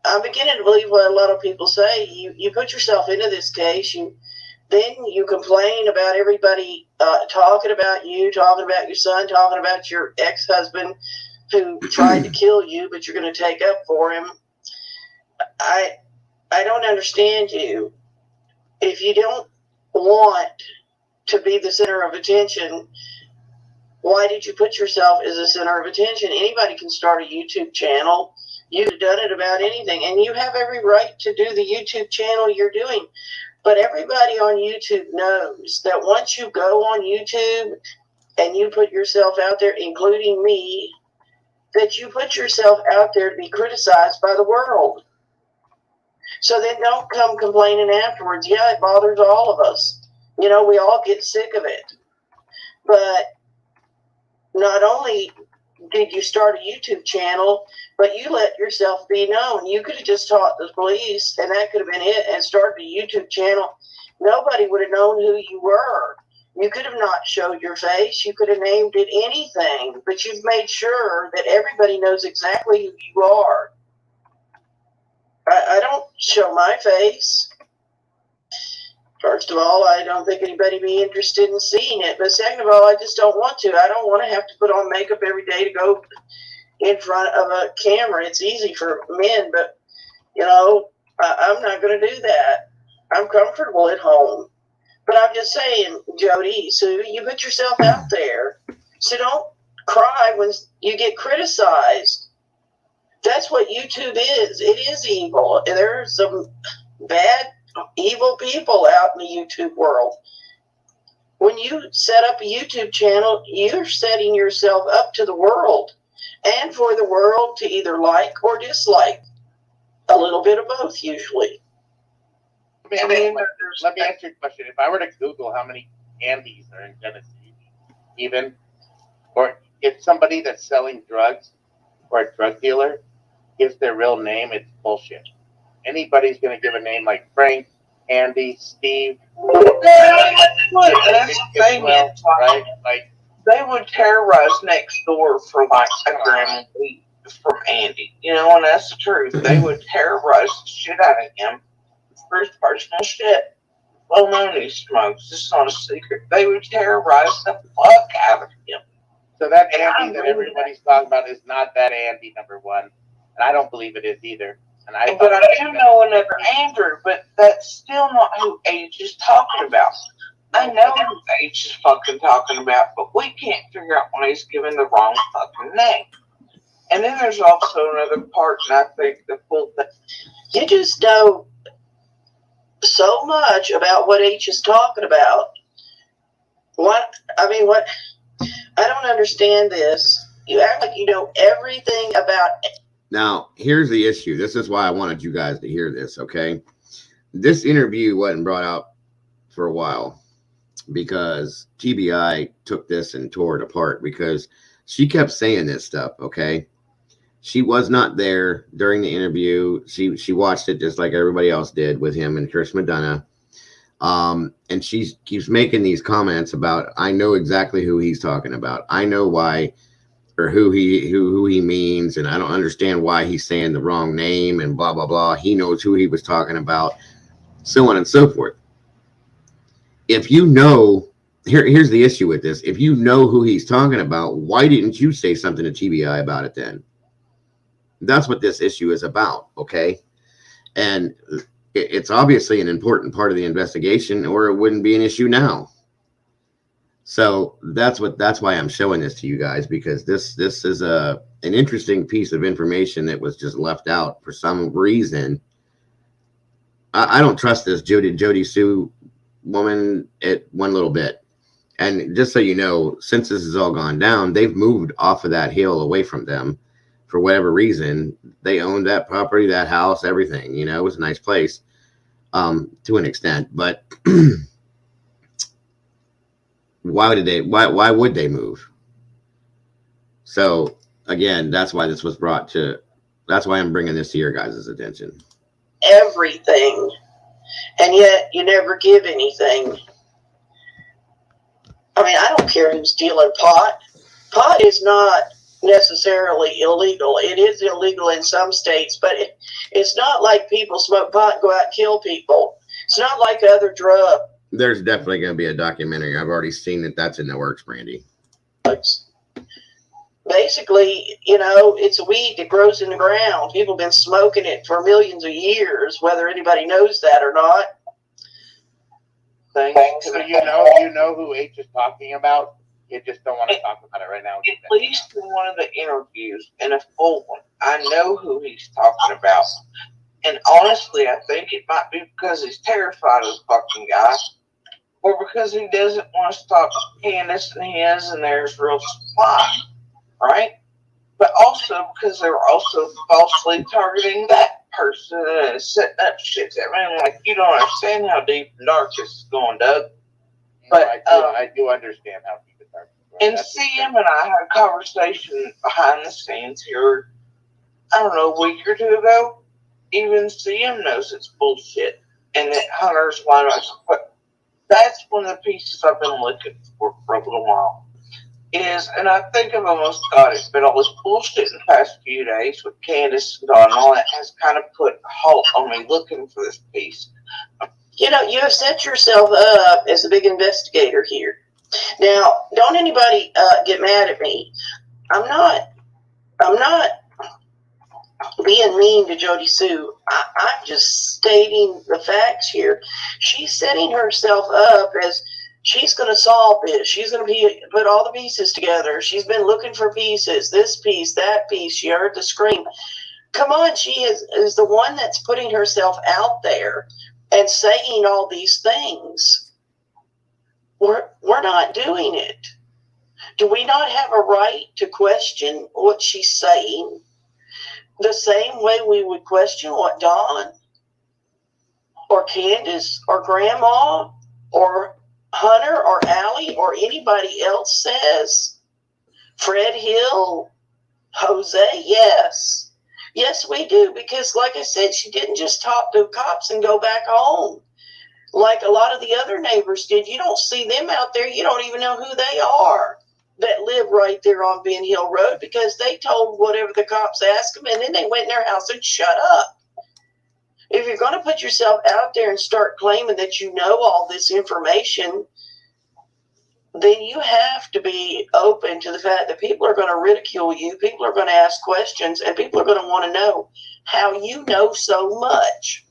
I'm beginning to believe what a lot of people say. You put yourself into this case. Then you complain about everybody talking about you, talking about your son, talking about your ex-husband who tried to kill you, but you're going to take up for him. I don't understand you. If you don't want to be the center of attention, why did you put yourself as a center of attention? Anybody can start a YouTube channel. You've done it about anything, and you have every right to do the YouTube channel you're doing. But everybody on YouTube knows that once you go on YouTube and you put yourself out there, including me, that you put yourself out there to be criticized by the world. So then don't come complaining afterwards. Yeah, it bothers all of us. You know, we all get sick of it. But not only did you start a YouTube channel, but you let yourself be known. You could have just taught the police, and that could have been it, and started a YouTube channel. Nobody would have known who you were. You could have not showed your face. You could have named it anything, but you've made sure that everybody knows exactly who you are. I don't show my face. First of all, I don't think anybody would be interested in seeing it. But second of all, I just don't want to. I don't want to have to put on makeup every day to go in front of a camera. It's easy for men, but, you know, I'm not going to do that. I'm comfortable at home. But I'm just saying, Jody, Sue, you put yourself out there. So don't cry when you get criticized. That's what YouTube is. It is evil. And there are some bad, evil people out in the YouTube world. When you set up a YouTube channel, you're setting yourself up to the world and for the world to either like or dislike. A little bit of both, usually. Let me ask you a question. If I were to Google how many Andys are in Tennessee, even, or if somebody that's selling drugs or a drug dealer gives their real name, it's bullshit. Anybody's going to give a name like Frank, Andy, Steve. That's the thing, right? Like, they would terrorize next door for like a gram from Andy. You know, and that's the truth. They would terrorize the shit out of him for his personal shit. Well known he smokes. It's not a secret. They would terrorize the fuck out of him. So that Andy that everybody's talking about is not that Andy, number one. And I don't believe it is either. But I do know another Andrew, but that's still not who H is talking about. I know who H is fucking talking about, but we can't figure out why he's giving the wrong fucking name. And then there's also another part, and I think the full thing. You just know so much about what H is talking about. I don't understand this. You act like you know everything about it. Now, here's the issue. This is why I wanted you guys to hear this, okay? This interview wasn't brought out for a while because TBI took this and tore it apart because she kept saying this stuff, okay? She was not there during the interview. She watched it just like everybody else did with him and Chris Madonna. And she keeps making these comments about, I know exactly who he's talking about. I know why, or who he means, and I don't understand why he's saying the wrong name and blah, blah, blah. He knows who he was talking about, so on and so forth. If you know, here's the issue with this. If you know who he's talking about, why didn't you say something to TBI about it then? That's what this issue is about, okay? And it's obviously an important part of the investigation, or it wouldn't be an issue now. So that's why I'm showing this to you guys, because this is an interesting piece of information that was just left out for some reason. I don't trust this Jody Sue woman it one little bit. And just so you know, since this has all gone down, they've moved off of that hill away from them for whatever reason. They owned that property, that house, everything. You know, it was a nice place to an extent. But why would they move? So again, that's why this was brought to. That's why I'm bringing this to your guys' attention. Everything, and yet you never give anything. I mean, I don't care who's dealing pot. Pot is not necessarily illegal. It is illegal in some states, but it's not like people smoke pot and go out and kill people. It's not like other drugs. There's definitely going to be a documentary. I've already seen that. That's in the works, Brandy. Basically, you know, it's a weed that grows in the ground. People have been smoking it for millions of years, whether anybody knows that or not. So you know who H is talking about. You just don't want to talk about it right now. At least in one of the interviews, in a full one, I know who he's talking about. And honestly, I think it might be because he's terrified of the fucking guy, or because he doesn't want to stop Candace and his and theirs real supply, right? But also because they were also falsely targeting that person and setting up shit. I mean, like, you don't understand how deep and dark this is going, Doug. But I do understand how deep it's dark. And CM and I had a conversation behind the scenes here, I don't know, a week or two ago. Even CM knows it's bullshit and that Hunter's lying about it. But that's one of the pieces I've been looking for a little while. And I think I've almost got it, but all this bullshit in the past few days with Candace and Dawn and all that has kind of put a halt on me looking for this piece. You know, you have set yourself up as a big investigator here. Now, don't anybody get mad at me. I'm not being mean to Jody Sue. I'm just stating the facts here. She's setting herself up as she's going to solve this. She's going to put all the pieces together. She's been looking for pieces, this piece, that piece. She heard the scream. Come on, she is the one that's putting herself out there and saying all these things. We're not doing it. Do we not have a right to question what she's saying the same way we would question what Dawn or Candace or Grandma or Hunter or Allie or anybody else says? Fred Hill, Jose, yes. Yes, we do, because like I said, she didn't just talk to the cops and go back home like a lot of the other neighbors did. You don't see them out there. You don't even know who they are that live right there on Ben Hill Road, because they told whatever the cops asked them, and then they went in their house and shut up. If you're going to put yourself out there and start claiming that you know all this information, then you have to be open to the fact that people are going to ridicule you, people are going to ask questions, and people are going to want to know how you know so much.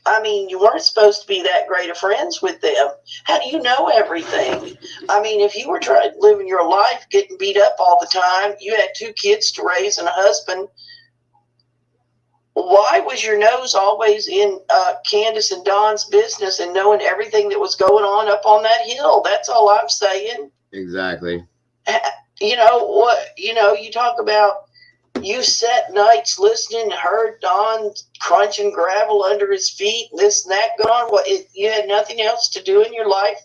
I mean, you weren't supposed to be that great of friends with them. How do you know everything? I mean, if you were trying living your life, getting beat up all the time, you had 2 kids to raise and a husband, why was your nose always in Candace and Dawn's business and knowing everything that was going on up on that hill? That's all I'm saying. Exactly. You know what? You know, you talk about you sat nights listening, heard Don crunching gravel under his feet, this and that going on. You had nothing else to do in your life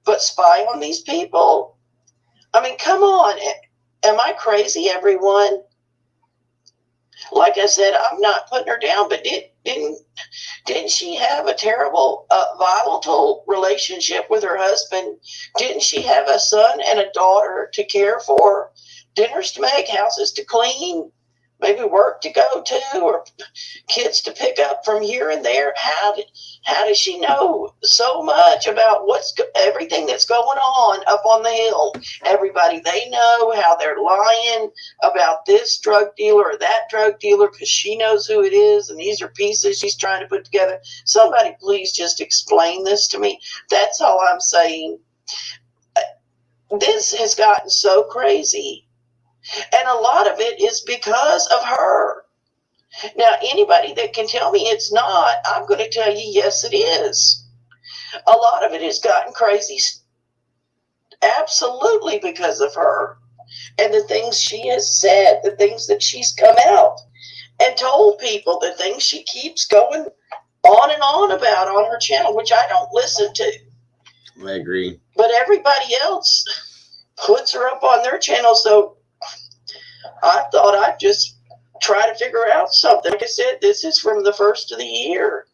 but spy on these people? I mean, come on. Am I crazy, everyone? Like I said, I'm not putting her down, but didn't she have a terrible, volatile relationship with her husband? Didn't she have a son and a daughter to care for? Dinners to make, houses to clean, maybe work to go to, or kids to pick up from here and there? How does she know so much about everything that's going on up on the hill? Everybody they know, how they're lying about this drug dealer or that drug dealer because she knows who it is, and these are pieces she's trying to put together. Somebody please just explain this to me. That's all I'm saying. This has gotten so crazy. And a lot of it is because of her. Now, anybody that can tell me it's not, I'm going to tell you, yes, it is. a lot of it has gotten crazy absolutely because of her and the things she has said, the things that she's come out and told people, the things she keeps going on and on about on her channel, which I don't listen to. I agree. But everybody else puts her up on their channel, so I thought I'd just try to figure out something. Like I said, this is from the first of the year.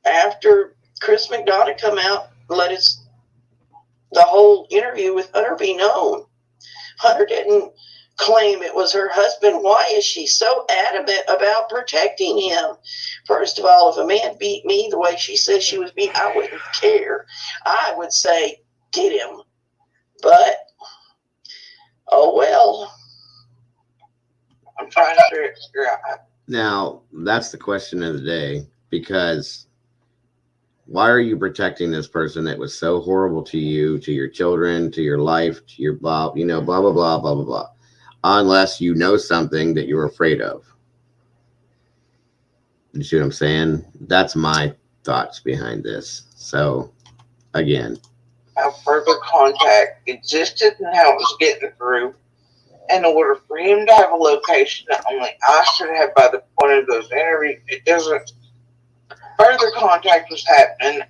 After Chris McDonough come out and let the whole interview with Hunter be known. Hunter didn't claim it was her husband. Why is she so adamant about protecting him? First of all, if a man beat me the way she says she was beat, I wouldn't care. I would say, get him. But, oh well. I'm trying to figure out. Now, that's the question of the day, because why are you protecting this person that was so horrible to you, to your children, to your life, to your blah, blah, blah, blah, blah, blah, unless you know something that you're afraid of? You see what I'm saying? That's my thoughts behind this. So, again. How further contact existed and how it was getting through. In order for him to have a location that only I should have by the point of those interviews, it doesn't. Further contact was happening.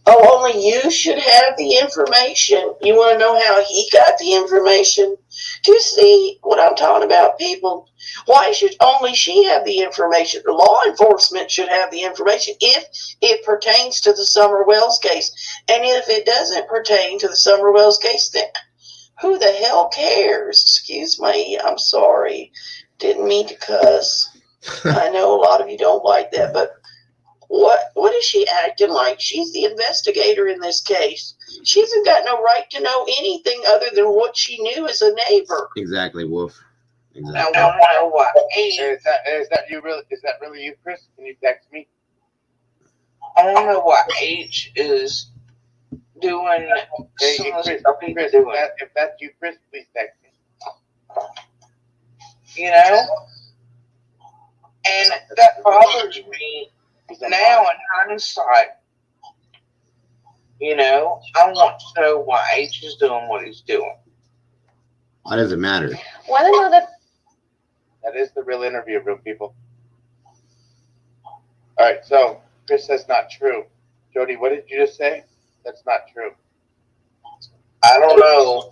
Oh, only you should have the information. You want to know how he got the information? Do you see what I'm talking about, people? Why should only she have the information? The law enforcement should have the information if it pertains to the Summer Wells case. And if it doesn't pertain to the Summer Wells case, then who the hell cares? Excuse me, I'm sorry. Didn't mean to cuss. I know a lot of you don't like that, but what is she acting like? She's the investigator in this case. She hasn't got no right to know anything other than what she knew as a neighbor. Exactly, Wolf. Exactly. I want to know what age. Is that you really? Is that really you, Chris? Can you text me? I want to know what age is doing Hey, some of the Chris, stuff he's Chris, doing. if that's you, Chris, please text me. You know? And that bothers me now in hindsight. You know, I want to know why H is doing what he's doing. Why does it matter? Want to know that? That is the real interview room, people. All right, so Chris, that's not true. Jody, what did you just say? That's not true. I don't know.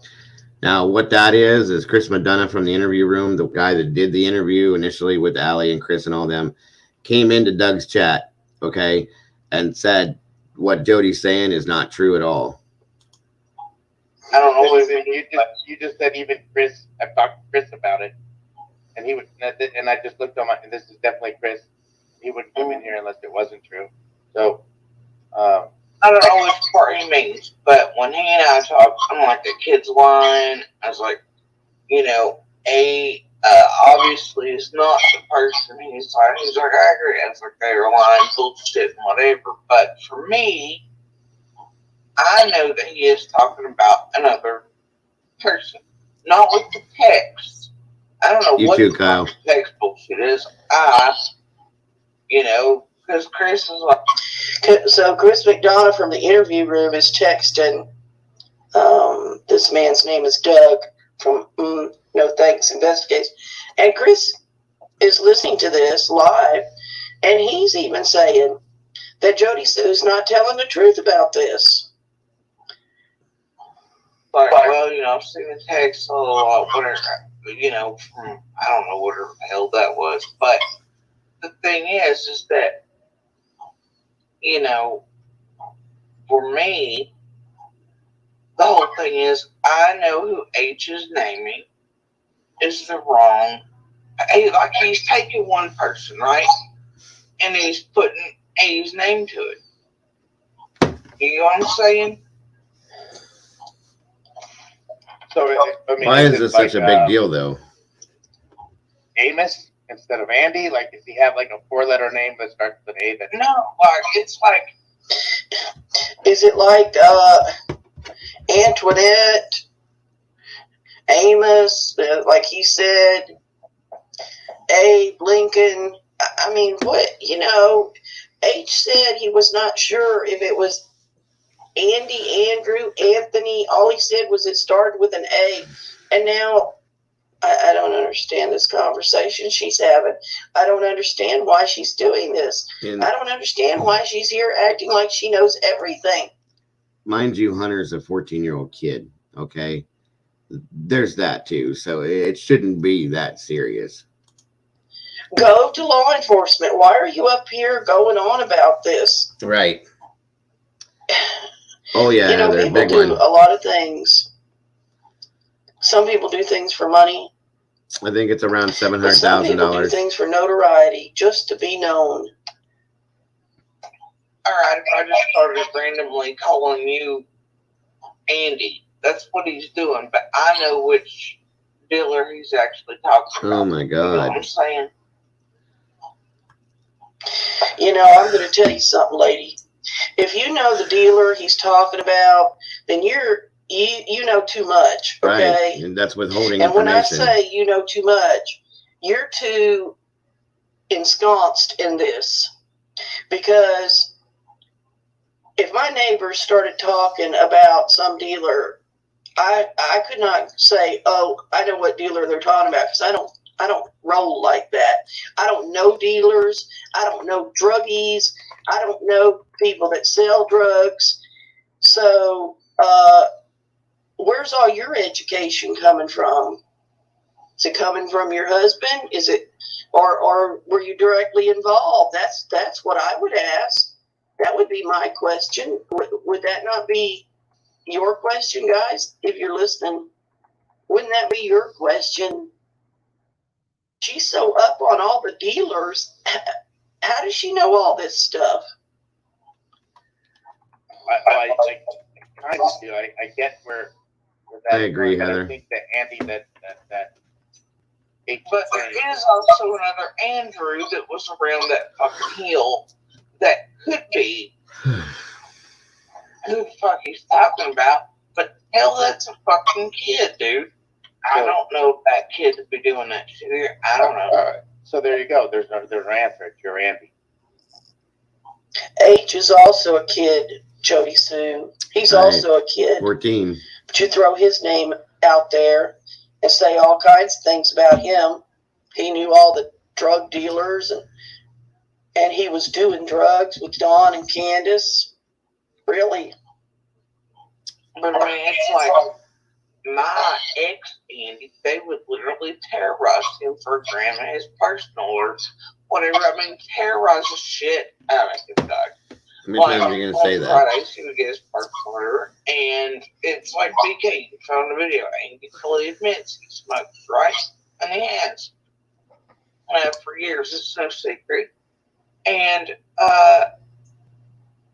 Now, what that is Chris McDonough from the interview room, the guy that did the interview initially with Allie and Chris and all them, came into Doug's chat, okay, and said what Jody's saying is not true at all. I don't know if You just said even Chris. I've talked to Chris about it, and he would. And I just looked on my. And this is definitely Chris. He wouldn't come in here unless it wasn't true. So, I don't know which part he means, but when he and I talked, I'm like the kid's line. I was like, you know, obviously it's not the person. He's like, I agree. I was like, they were lying, bullshit, and whatever. But for me, I know that he is talking about another person, not with the text. I don't know You what too, the Kyle. text bullshit is. You know, because Chris is like, So Chris McDonough from the interview room is texting. This man's name is Doug from No Thanks Investigates. And Chris is listening to this live, and he's even saying that Jody Sue's not telling the truth about this. well, you know, I've seen the text a lot, whatever, you know, from, I don't know whatever the hell that was. But the thing is that, you know, for me, the whole thing is I know who H is naming is the wrong, like he's taking one person, right? And he's putting A's name to it. You know what I'm saying? so I mean, Why is it this like, such a big deal, though? Amos instead of Andy? Like, does he have like a 4-letter name that starts with an A? That No, like it's like Is it like Antoinette, Amos, like he said, Abe Lincoln? I mean, what, you know, H said he was not sure if it was Andy, Andrew, Anthony. All he said was it started with an A. And now I don't understand this conversation she's having. I don't understand why she's doing this. And I don't understand why she's here acting like she knows everything. mind you, Hunter's a 14-year-old kid. Okay. There's that too. So it shouldn't be that serious. Go to law enforcement. Why are you up here going on about this? Right. Oh, yeah. You know, They're a people big do one. a lot of things. Some people do things for money. I think it's around But some people do $700,000. things for notoriety, just to be known. Alright, I just started randomly calling you Andy. That's what he's doing, but I know which dealer he's actually talking about. Oh, my You know what God. I'm saying? You know, I'm going to tell you something, lady. If you know the dealer he's talking about, then you know too much, okay? Right. And that's withholding And when I information. say you know too much, you're too ensconced in this. Because if my neighbors started talking about some dealer, I could not say, oh, I know what dealer they're talking about, because I don't roll like that. I don't know dealers. I don't know druggies. I don't know people that sell drugs. So, where's all your education coming from? Is it coming from your husband? Is it, or were you directly involved? That's what I would ask. That would be my question. Would that not be your question, guys? If you're listening, wouldn't that be your question? She's so up on all the dealers. How does she know all this stuff? I kind of do. I get where that's I agree, going, but Heather. I think that Andy, that But there is also another Andrew that was around that fucking hill that could be who the fuck he's talking about. But hell, that's a fucking kid, dude. I don't know if that kid would be doing that shit here. I don't know. All right. So there you go. There's an answer. It's your Andy. H is also a kid, Jody Sue. He's Right. also a kid. 14. But you throw his name out there and say all kinds of things about him. He knew all the drug dealers and he was doing drugs with Dawn and Candace. Really? But I mean, it's like my ex Andy, they would literally terrorize him for grabbing his personal or whatever. I mean, terrorize the shit out of him, dog. How many times are you going to say on that? Fridays, he would get his personal order, and it's like BK, you found the video, and he fully admits he smokes, right? And he has. For years, it's no secret. And,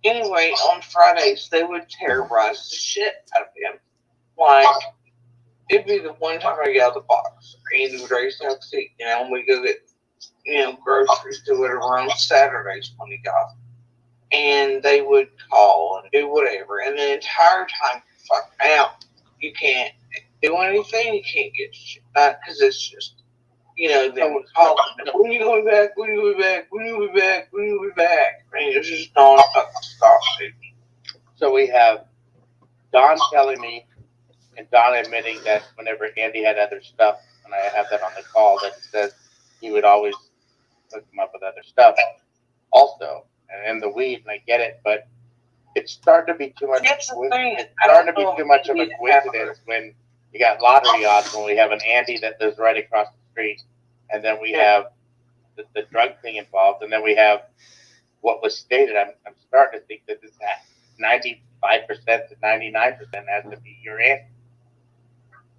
anyway, on Fridays, they would terrorize the shit out of him. Like, it'd be the one time I get out of the box. Andy would raise the seat, and we go get, groceries to whatever on Saturdays when he got. And they would call and do whatever. And the entire time, fuck out. You can't do anything. You can't get shit back because it's just, they would call. When you going back? When you going back? When you going back? When you going back? I mean, it's just non-fucking stop, dude. So we have Don telling me, and Don admitting that whenever Andy had other stuff, and I have that on the call, that says he would always hook him up with other stuff. Also, and the weed, and I get it, but it's starting to be too much. That's the thing. It's starting to be too much of a coincidence when you got lottery odds, when we have an Andy that lives right across the street, and then we have the drug thing involved, and then we have what was stated. I'm starting to think that this 95% to 99% has to be your Andy.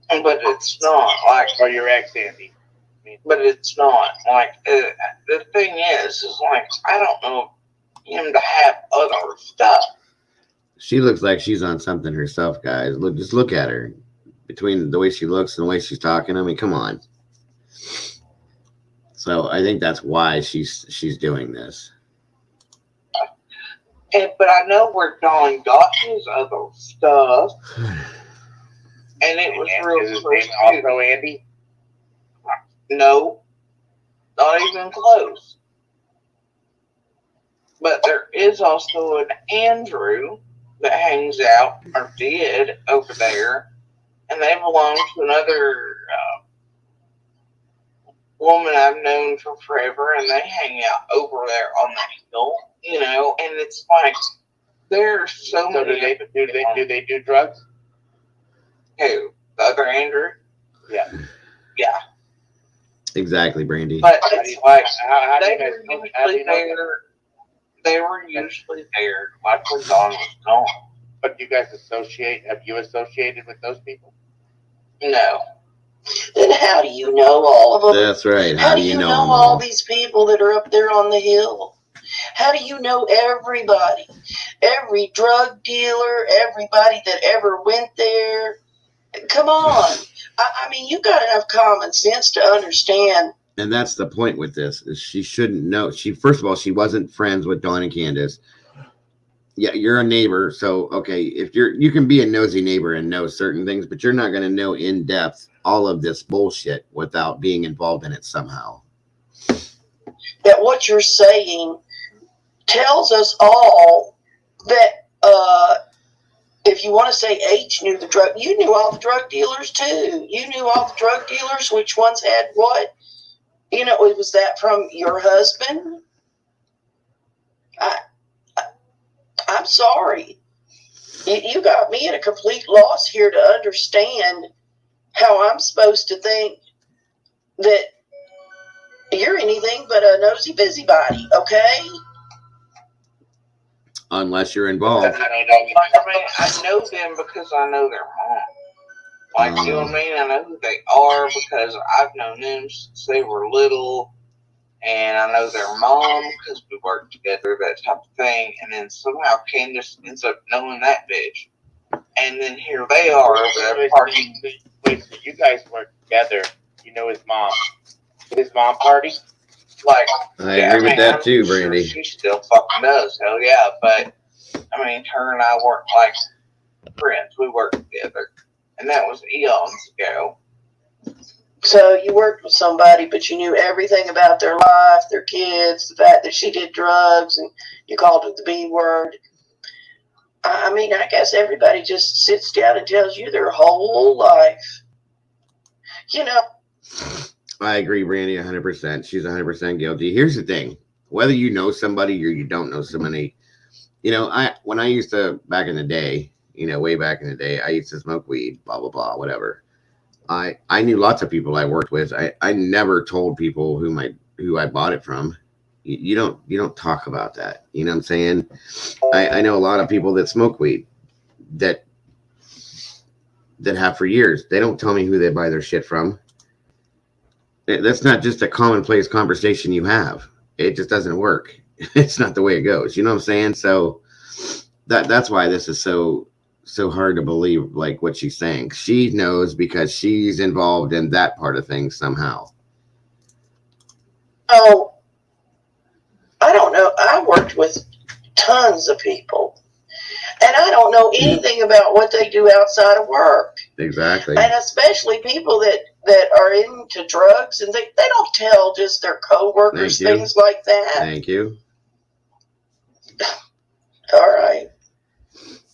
But it's not. Like, Or your ex Andy. but it's not. Like, the thing is like, I don't know him to have other stuff. She looks like she's on something herself, guys. Just look at her. Between the way she looks and the way she's talking, I mean, come on. So I think that's why she's doing this. But I know where Don got his other stuff, and it was And real is his close name too. also Andy? No, not even close. But there is also an Andrew that hangs out or did over there, and they belong to another woman I've known for forever, and they hang out over there on the hill, you know. And it's like there's so So many. do they do drugs? Who? The other Andrew? Yeah. Yeah, Exactly, Brandy. but How do it's you, like how do they you guys were know? How do usually you know that? there. They were usually there, like when Dawn was gone. But you guys associate? Have you associated with those people? No. Then how do you know all of them? That's right. How do you know them all these people that are up there on the hill? How do you know everybody? Every drug dealer, everybody that ever went there? Come on. I mean, you got enough common sense to understand. And that's the point with this, is she shouldn't know. She, first of all, she wasn't friends with Dawn and Candace. Yeah, you're a neighbor, so okay, if you can be a nosy neighbor and know certain things, but you're not going to know in depth all of this bullshit without being involved in it somehow. That what you're saying tells us all that if you want to say H knew the drug, you knew all the drug dealers too. You knew all the drug dealers, which ones had what. You know, was that from your husband? I'm sorry. You got me at a complete loss here to understand how I'm supposed to think that you're anything but a nosy busybody, okay? Unless you're involved. I know them because I know their mom. Like, you know what I mean? I know who they are because I've known them since they were little. And I know their mom because we worked together, that type of thing. And then somehow Candace ends up knowing that bitch. And then here they are over there partying. Wait, so you guys work together? You know his mom. His mom party? Like, I agree with that too, I'm sure Brandy. she still fucking does. Hell yeah. But, I mean, her and I weren't like friends. We worked together. And that was eons ago. So you worked with somebody, but you knew everything about their life, their kids, the fact that she did drugs, and you called it the B word. I mean, I guess everybody just sits down and tells you their whole life. You know. I agree, Brandy, 100%. She's 100% guilty. Here's the thing. Whether you know somebody or you don't know somebody, you know, when I used to, back in the day, you know, way back in the day, I used to smoke weed, blah, blah, blah, whatever. I knew lots of people I worked with. I never told people who I bought it from. You don't talk about that. You know what I'm saying? I know a lot of people that smoke weed that have for years. They don't tell me who they buy their shit from. That's not just a commonplace conversation you have. It just doesn't work. It's not the way it goes. You know what I'm saying? So that's why this is so hard to believe, like what she's saying. She knows because she's involved in that part of things somehow. Oh, I don't know. I worked with tons of people, and I don't know anything about what they do outside of work. Exactly. And especially people that are into drugs, and they don't tell just their coworkers things like that. Thank you. All right.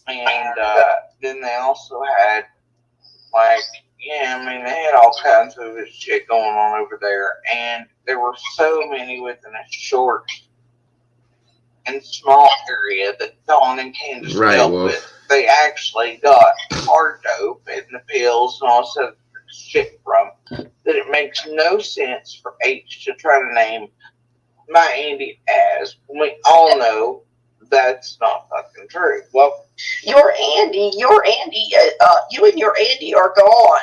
And then they also had, like, yeah, I mean, they had all kinds of shit going on over there. And there were so many within a short and small area that Dawn and Candace dealt with. They actually got hard dope and the pills and all this other shit from. That it makes no sense for H to try to name my Andy as. We all know that's not fucking true. Well, your Andy, you and your Andy are gone.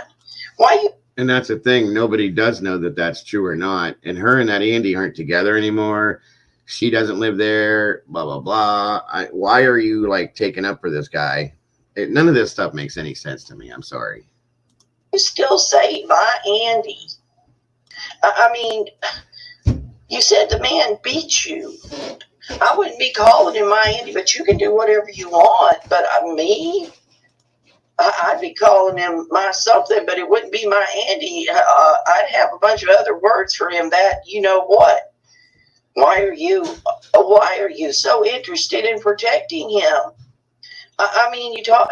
Why you? And that's the thing. Nobody does know that that's true or not. And her and that Andy aren't together anymore. She doesn't live there. Blah blah blah. Why are you like taking up for this guy? None of this stuff makes any sense to me. I'm sorry. You still say my Andy? I mean, you said the man beat you. I wouldn't be calling him my Andy, but you can do whatever you want. But me, I'd be calling him my something, but it wouldn't be my Andy. I'd have a bunch of other words for him that, you know what? why are you so interested in protecting him? I mean, you talk,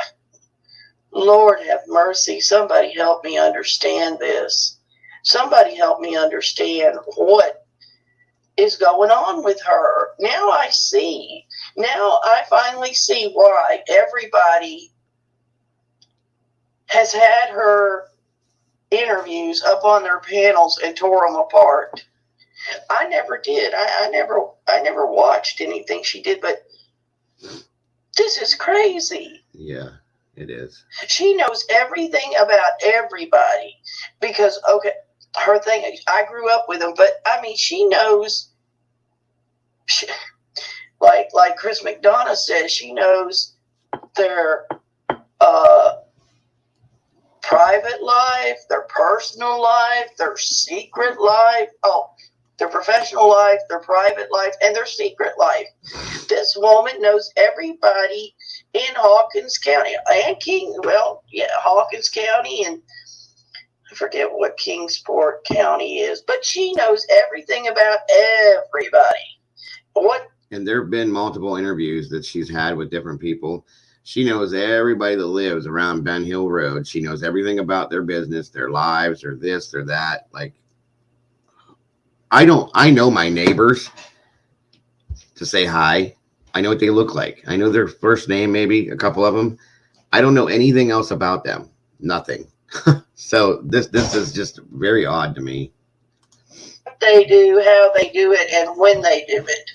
Lord have mercy. Somebody help me understand this. Somebody help me understand what is going on with her. Now I see. Now I finally see why everybody has had her interviews up on their panels and tore them apart. I never did. I never watched anything she did, but this is crazy. Yeah, it is. She knows everything about everybody because, okay, her thing, I grew up with them, but I mean, she knows, like Chris McDonough says, she knows their private life, their personal life, their secret life. Oh, their professional life, their private life, and their secret life. This woman knows everybody in Hawkins County and Hawkins County, and I forget what Kingsport County is, but she knows everything about everybody. And there have been multiple interviews that she's had with different people. She knows everybody that lives around Ben Hill Road. She knows everything about their business, their lives, or this or that. Like, I know my neighbors to say hi. I know what they look like. I know their first name, maybe a couple of them. I don't know anything else about them. Nothing. So this is just very odd to me. What they do, how they do it, and when they do it.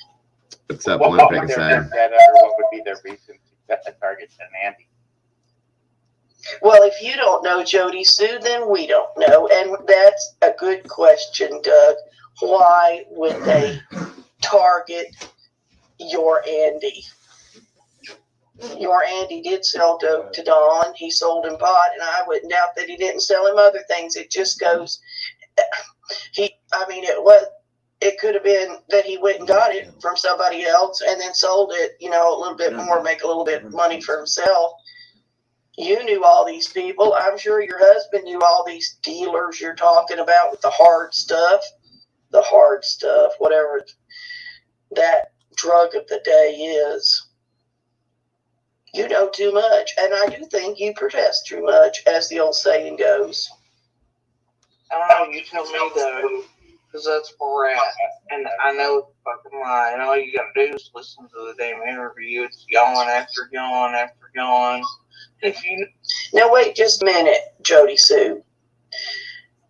What's up, What one would pick be their aside? vendetta, or what would be their reason to target Andy? Well, if you don't know Jody Sue, then we don't know. And that's a good question, Doug. Why would they target your Andy? Your Andy did sell dope to Don. He sold him pot, and I wouldn't doubt that he didn't sell him other things. It just goes, it could have been that he went and got it from somebody else and then sold it, a little bit more, make a little bit of money for himself. You knew all these people. I'm sure your husband knew all these dealers you're talking about with the hard stuff, whatever that drug of the day is. You know too much, and I do think you protest too much, as the old saying goes. I don't know, you tell me though, because that's where we're at. And I know it's fucking lie, and all you gotta do is listen to the damn interview. It's yawn after yawn after yawn. Now wait just a minute, Jody Sue.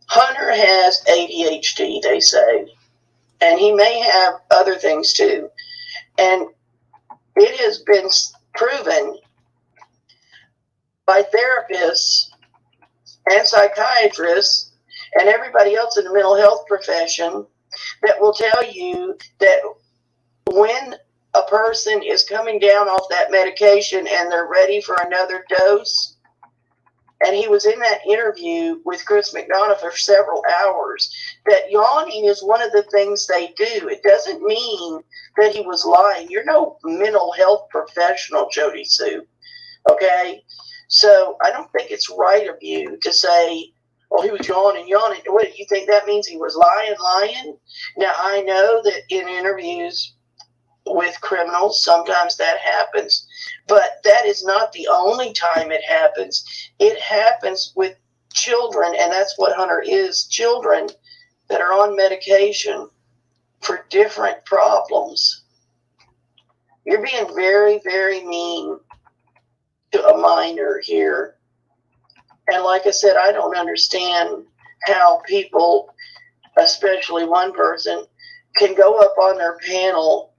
Hunter has ADHD, they say, and he may have other things too. And it has been proven by therapists and psychiatrists and everybody else in the mental health profession that will tell you that when a person is coming down off that medication and they're ready for another dose, and he was in that interview with Chris McDonough for several hours, that yawning is one of the things they do. It doesn't mean that he was lying. You're no mental health professional, Jody Sue, okay? So I don't think it's right of you to say, well, he was yawning. What, you think that means he was lying? Now, I know that in interviews with criminals, sometimes that happens, but that is not the only time it happens. It happens with children, and that's what Hunter is, children that are on medication for different problems. You're being very, very mean to a minor here. And like I said, I don't understand how people, especially one person, can go up on their panel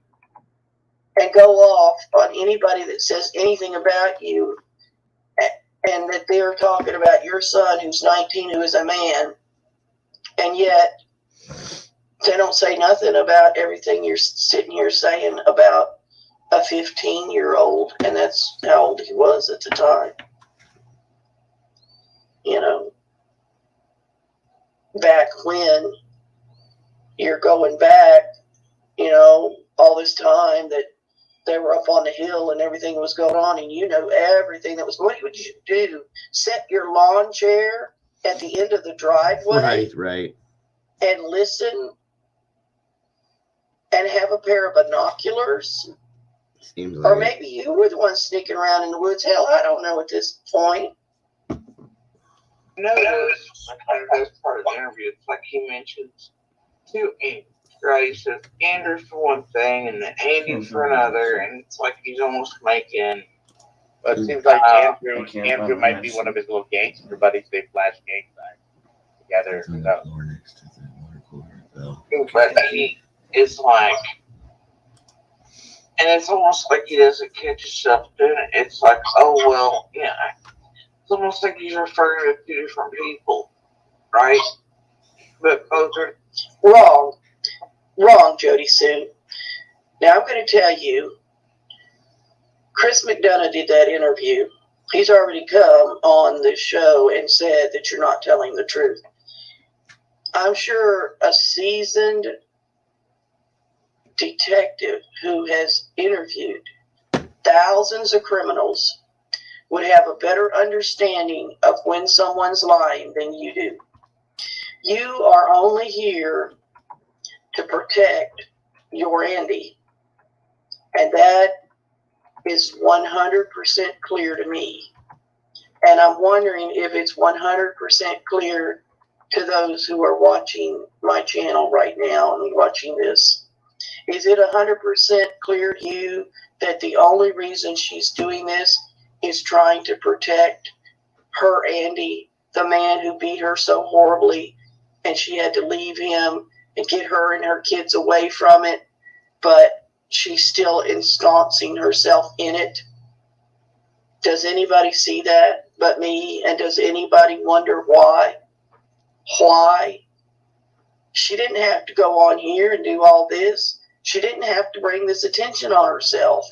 and go off on anybody that says anything about you, and that they're talking about your son who's 19, who is a man, and yet they don't say nothing about everything you're sitting here saying about a 15-year-old, and that's how old he was at the time. Back when you're going back, all this time that they were up on the hill and everything was going on, and everything that was. What would you do? Set your lawn chair at the end of the driveway, Right, and listen and have a pair of binoculars? Seems Or like it. maybe you were the one sneaking around in the woods. Hell, I don't know at this point. Notice, like that's part of the interview. It's like he mentions two Andrews, right? He says Andrews for one thing and then Andy for another, and it's like he's almost making. But it seems like I Andrew can't Andrew find might the be match. one of his little gangster buddies. They flash gang signs together. On So, the floor next to the water cooler, though. But he is like, and it's almost like he doesn't catch himself doing it. It's like, oh well, yeah. It's almost like he's referring to two different people, right? But both are. Wrong, Jody Sue. Now I'm going to tell you, Chris McDonough did that interview. He's already come on the show and said that you're not telling the truth. I'm sure a seasoned detective who has interviewed thousands of criminals would have a better understanding of when someone's lying than you do. You are only here to protect your Andy. And that is 100% clear to me. And I'm wondering if it's 100% clear to those who are watching my channel right now and watching this. Is it 100% clear to you that the only reason she's doing this is trying to protect her Andy, the man who beat her so horribly, and she had to leave him and get her and her kids away from it, but she's still ensconcing herself in it? Does anybody see that but me? And does anybody wonder why? Why? She didn't have to go on here and do all this. She didn't have to bring this attention on herself.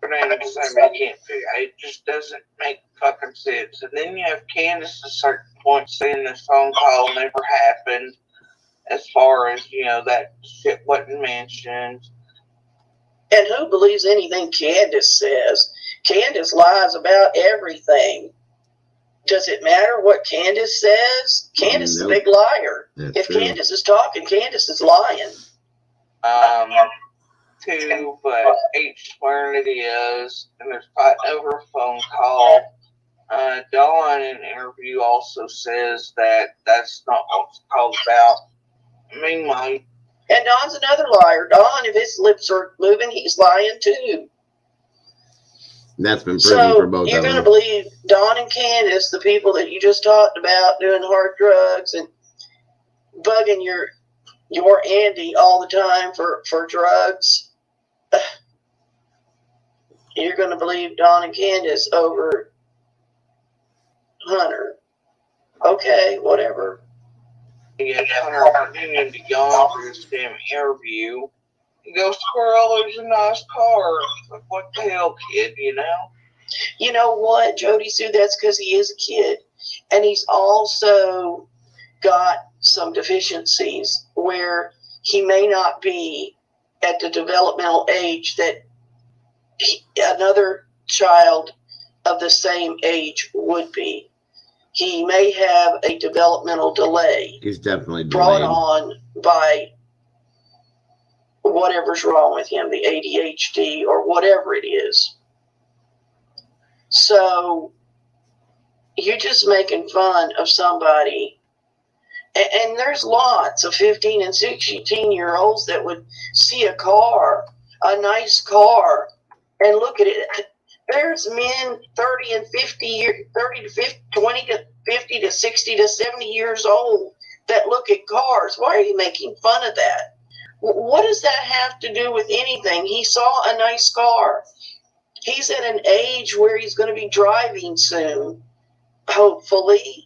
But I can't figure. It just doesn't make fucking sense. And then you have Candace at a certain point saying this phone call never happened, as far as, you know, that shit wasn't mentioned. And who believes anything Candace says? Candace lies about everything. Does it matter what Candace says? Candace is a big liar. That's If true. Candace is talking, Candace is lying. Too, but H swearing it is, and there's fighting over a phone call. Dawn in an interview also says that that's not what it's called about. Meanwhile, And Don's another liar. Don, if his lips are moving, he's lying too. That's been proven for So both you're of going to them. believe Don and Candace, the people that you just talked about doing hard drugs and bugging your Andy all the time for drugs. You're going to believe Don and Candace over Hunter. Okay, whatever. he had Hunter Union to go for this damn interview. He goes, Squirrel, there's a nice car. Like, what the hell, kid, you know? You know what, Jody Sue? That's because he is a kid. And he's also got some deficiencies where he may not be at the developmental age that another child of the same age would be. He may have a developmental delay He's definitely brought delayed. on by whatever's wrong with him, the ADHD or whatever it is. So you're just making fun of somebody. And there's lots of 15 and 16-year-olds that would see a car, a nice car, and look at it. There's men 30 and 50, 30 to 50, 20 to 50 to 60 to 70 years old that look at cars. Why are you making fun of that? What does that have to do with anything? He saw a nice car. He's at an age where he's going to be driving soon, hopefully.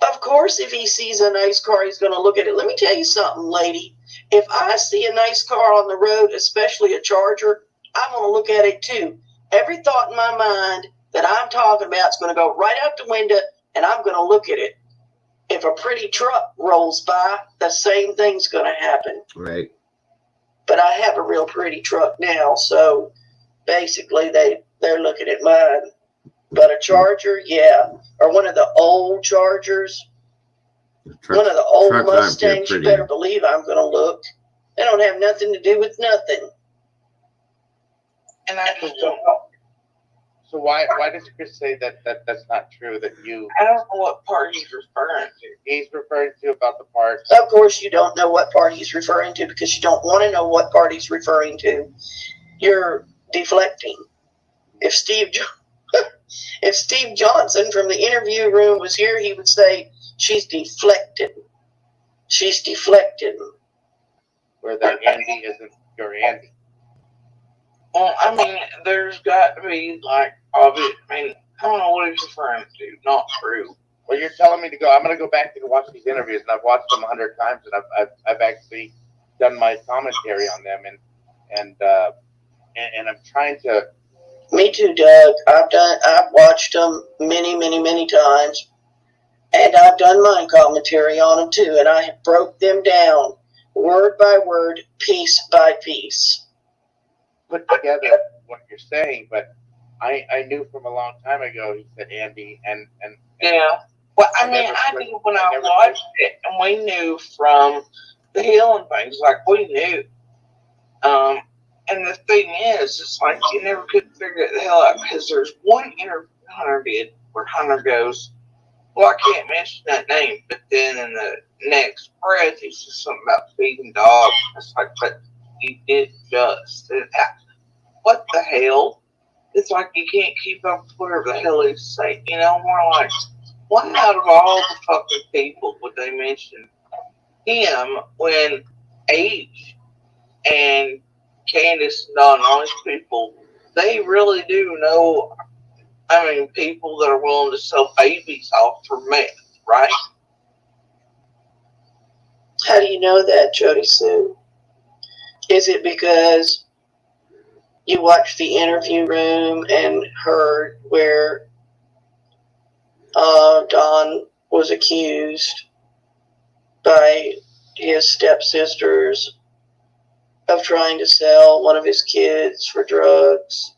Of course, if he sees a nice car, he's going to look at it. Let me tell you something, lady. If I see a nice car on the road, especially a Charger, I'm going to look at it too. Every thought in my mind that I'm talking about is going to go right out the window, and I'm going to look at it. If a pretty truck rolls by, the same thing's going to happen. Right. But I have a real pretty truck now, so basically they're looking at mine. But a Charger, yeah, or one of the old Chargers, one of the old trucks aren't Mustangs, you pretty. better believe I'm going to look. They don't have nothing to do with nothing. And I just don't know. So why does Chris say that that's not true? That you I don't know what part he's referring to. he's referring to about the part. Of course, you don't know what part he's referring to because you don't want to know what part he's referring to. You're deflecting. If Steve Johnson from the interview room was here, he would say, she's deflected. She's deflected. Where that Andy isn't your Andy. Well, I mean, there's got to be, like, obvious. I mean, I don't know what he's referring to. Not true. Well, you're telling me to go. I'm going to go back and watch these interviews, and I've watched them 100 times, and I've actually done my commentary on them, and I'm trying to. Me too, Doug. I've watched them many, many, many times, and I've done my commentary on them too, and I broke them down word by word, piece by piece. Put together what you're saying, but I knew from a long time ago he said Andy and Yeah. Well, I I mean, never I clicked- knew when I I never watched it, and we knew from the healing things, like, we knew. And the thing is, it's like you never could figure it the hell out because there's one interview Hunter did where Hunter goes, well, I can't mention that name, but then in the next breath, he says something about feeding dogs. It's like, but you did just. What the hell? It's like you can't keep up with whatever the hell he's saying. You know, more like, why out of all the fucking people would they mention him when H and Candace and Don, all these people, they really do know, I mean, people that are willing to sell babies off for meth, right? How do you know that, Jody Sue? Is it because you watched the interview room and heard where Don was accused by his stepsisters of trying to sell one of his kids for drugs?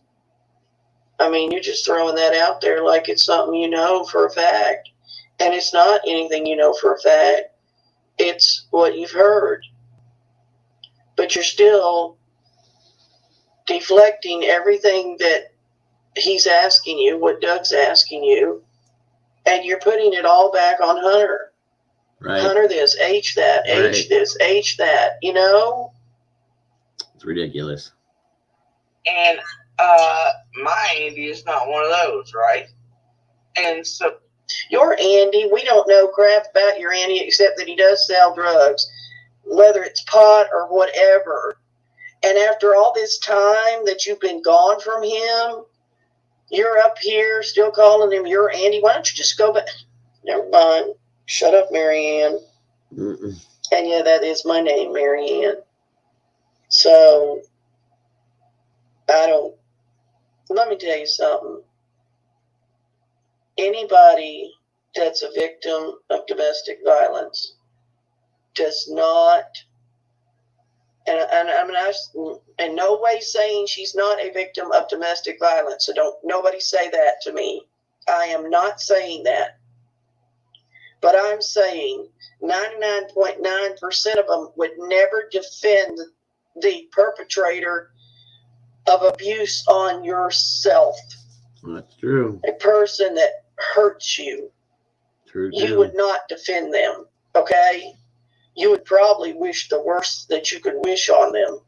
I mean, you're just throwing that out there like it's something you know for a fact. And it's not anything you know for a fact. It's what you've heard. But you're still deflecting everything that he's asking you, what Doug's asking you, and you're putting it all back on Hunter. Right. Hunter this, H that, H Right. this, H that, you know? It's ridiculous. And my Andy is not one of those, right? And so, Your Andy, we don't know crap about your Andy except that he does sell drugs, whether it's pot or whatever. And after all this time that you've been gone from him, you're up here still calling him your Andy. Why don't you just go back? Never mind. Shut up, Marianne. Mm-mm. And yeah, that is my name, Marianne. So, let me tell you something. Anybody that's a victim of domestic violence does not, and I'm not in no way saying she's not a victim of domestic violence, so don't nobody say that to me. I am not saying that. But I'm saying 99.9% of them would never defend the perpetrator of abuse on yourself. That's true. A person that hurts you. True. You would not defend them, okay? You would probably wish the worst that you could wish on them.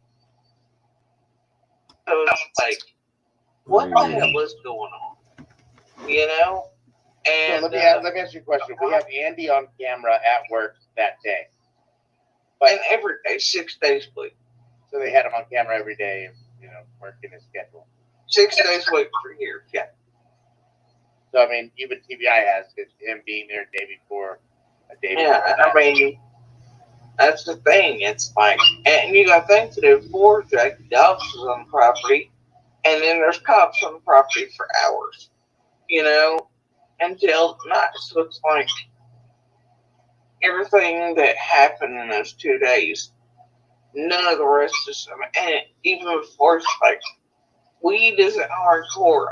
so it's like, what the hell is going on? You know? So And let me ask you a question. We have Andy on camera at work that day. But and every day, 6 days a week. so they had him on camera every day, working his schedule. 6 days a week for years, yeah. So I mean, even TBI has him being there a day before, a day before. Yeah, I mean, that's the thing. It's like, and you got things to do before Jackie Dobbs is on the property, and then there's cops on the property for hours, until night. So it's like everything that happened in those 2 days, none of the rest of them, and even before it's like, weed isn't hardcore.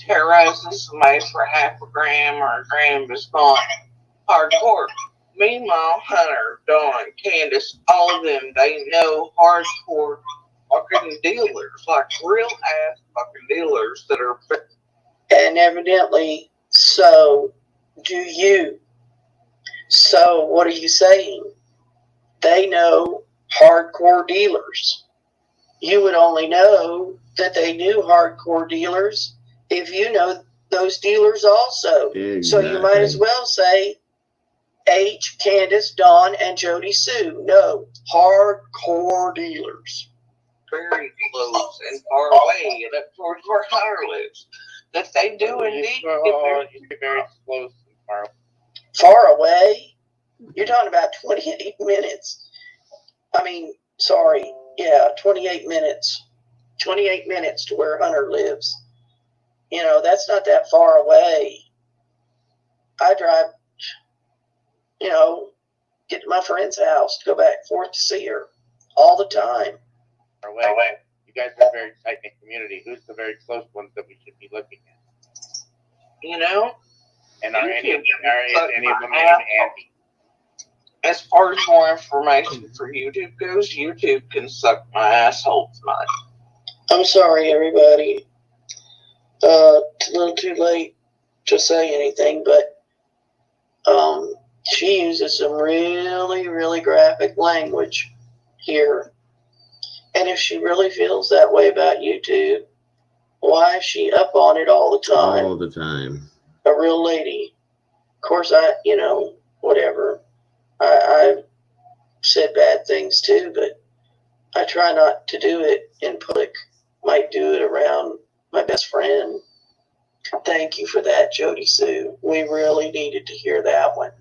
Terrorizing somebody for half a gram or a gram is not hardcore. Meanwhile, Hunter, Dawn, Candace, all of them, they know hardcore fucking dealers, like real ass fucking dealers that are. And evidently, so do you. So what are you saying? They know hardcore dealers. You would only know that they knew hardcore dealers if you know those dealers also. Exactly. So you might as well say H, Candace, Dawn, and Jody Sue. No, hardcore dealers. Very close and far away, and up towards where Hunter lives. That they do indeed You're very close and far. Far away? You're talking about 28 minutes. I mean, sorry. Yeah, 28 minutes. 28 minutes to where Hunter lives. You know, that's not that far away. I drive, you know, get to my friend's house to go back and forth to see her all the time. Far away. You guys are a very tight-knit community. Who's the very close ones that we should be looking at? You know? And are any of them named Andy? As far as more information for YouTube goes, YouTube can suck my asshole tonight. I'm sorry, everybody. It's a little too late to say anything, but she uses some really, really graphic language here. And if she really feels that way about YouTube, why is she up on it all the time? All the time. A real lady. Of course, whatever. I've said bad things too, but I try not to do it in public. Might do it around my best friend. Thank you for that, Jody Sue. We really needed to hear that one.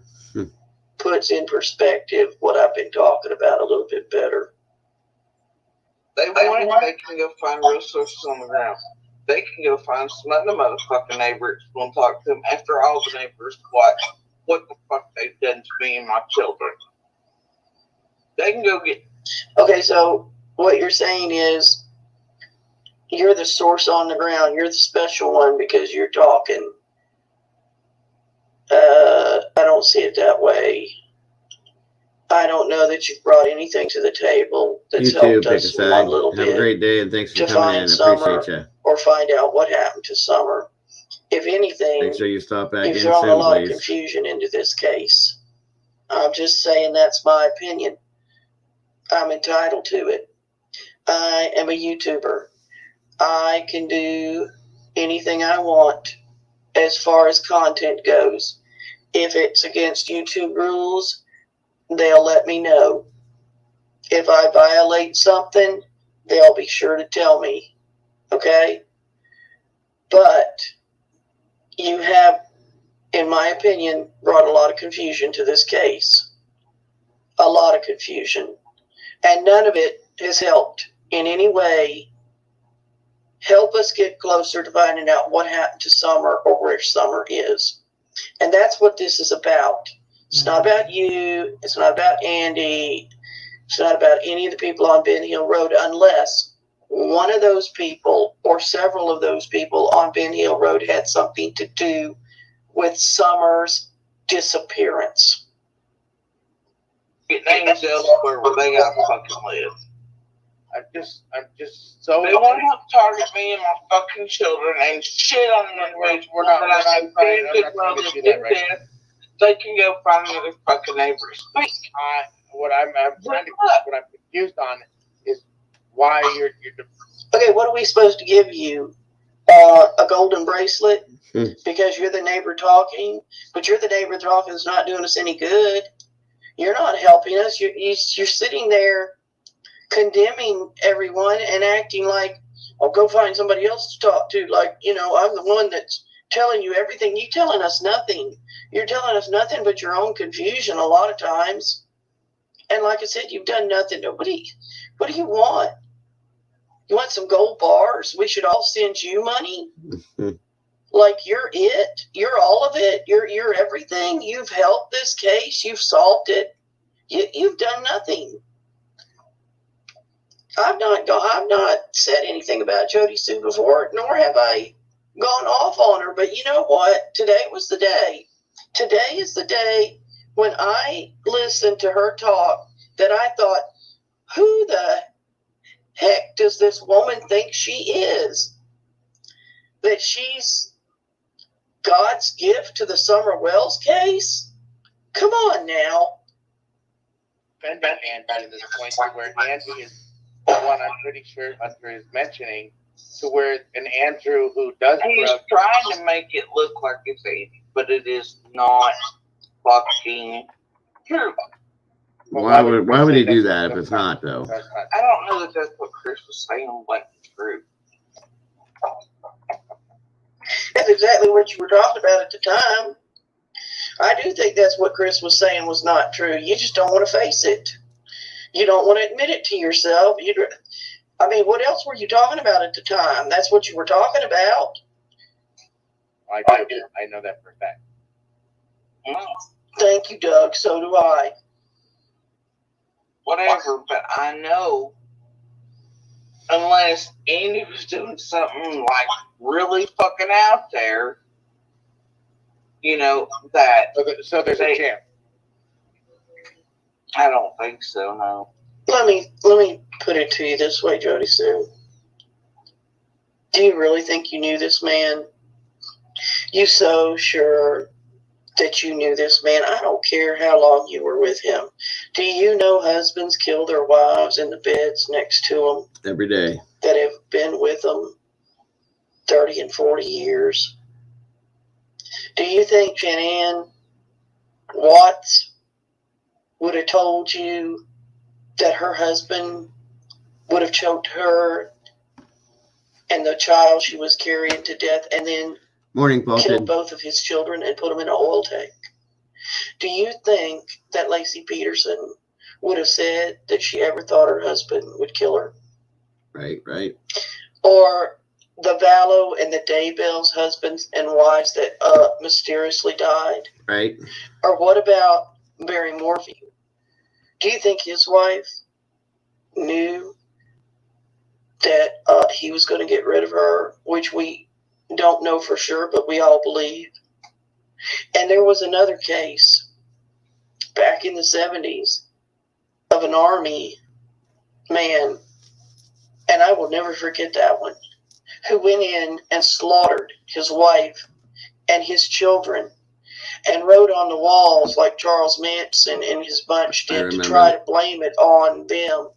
Puts in perspective what I've been talking about a little bit better. They can go find real sources on the ground. They can go find some other motherfucking neighbors who will talk to them after all the neighbors watch what the fuck they've done to me and my children. They can go get. Okay, so what you're saying is you're the source on the ground. You're the special one because you're talking. I don't see it that way. I don't know that you've brought anything to the table that's You too, helped pick a us side. one little Have bit. a great day, and thanks for to coming find in. I Summer. appreciate you. Or find out what happened to Summer. If anything, Make sure you stop back you've in thrown a soon, lot of please. confusion into this case. I'm just saying that's my opinion. I'm entitled to it. I am a YouTuber. I can do anything I want as far as content goes. If it's against YouTube rules, they'll let me know. If I violate something, they'll be sure to tell me. Okay? But you have, in my opinion, brought a lot of confusion to this case. A lot of confusion. And none of it has helped in any way help us get closer to finding out what happened to Summer or where Summer is. And that's what this is about. It's not about you. It's not about Andy. It's not about any of the people on Ben Hill Road unless one of those people or several of those people on Ben Hill Road had something to do with Summer's disappearance. Get names elsewhere where they got fucking live. I'm just so. They want to target me and my fucking children and shit on them. We're not trying to do that right now. They can go find other fucking neighbors. What I'm confused on is why you're. Okay, what are we supposed to give you? A golden bracelet? Because you're the neighbor talking? But you're the neighbor talking that's not doing us any good. You're not helping us. You're sitting there condemning everyone and acting like, oh, go find somebody else to talk to. Like, I'm the one that's telling you everything. You're telling us nothing. You're telling us nothing but your own confusion a lot of times. And like I said, you've done nothing. What do you want? You want some gold bars? We should all send you money? Like you're it. You're all of it. You're everything. You've helped this case. You've solved it. You've done nothing. I've not said anything about Jody Sue before, nor have I gone off on her. But you know what? Today was the day. Today is the day when I listened to her talk that I thought, who the heck does this woman think she is? That she's God's gift to the Summer Wells case? Come on now. Defending Andrew to the point to where Andrew is the one I'm pretty sure Hunter is mentioning, to where an Andrew who does He's drugs. trying to make it look like it's 80, but it is not fucking true. Why would he do that if it's not, though? That's not. I don't know that that's what Chris was saying wasn't true. That's exactly what you were talking about at the time. I do think that's what Chris was saying was not true. You just don't want to face it. You don't want to admit it to yourself. I mean, what else were you talking about at the time? That's what you were talking about. I do. I know that for a fact. Thank you, Doug. So do I. Whatever, but I know unless Andy was doing something like really fucking out there, you know, that So there's a chance. I don't think so, no. Let me put it to you this way, Jody Sue. Do you really think you knew this man? You so sure that you knew this man? I don't care how long you were with him. Do you know husbands kill their wives in the beds next to them Every day. that have been with them 30 and 40 years? Do you think Jan Watts would have told you that her husband would have choked her and the child she was carrying to death and then Morning, killed Paulton. both of his children and put them in an oil tank? Do you think that Lacey Peterson would have said that she ever thought her husband would kill her? Right. Or the Vallow and the Daybell's husbands and wives that mysteriously died? Right. Or what about Barry Morphy? Do you think his wife knew that he was going to get rid of her, which we don't know for sure, but we all believe? And there was another case back in the 70s of an Army man, and I will never forget that one, who went in and slaughtered his wife and his children and wrote on the walls like Charles Manson and his bunch did to try to blame it on them.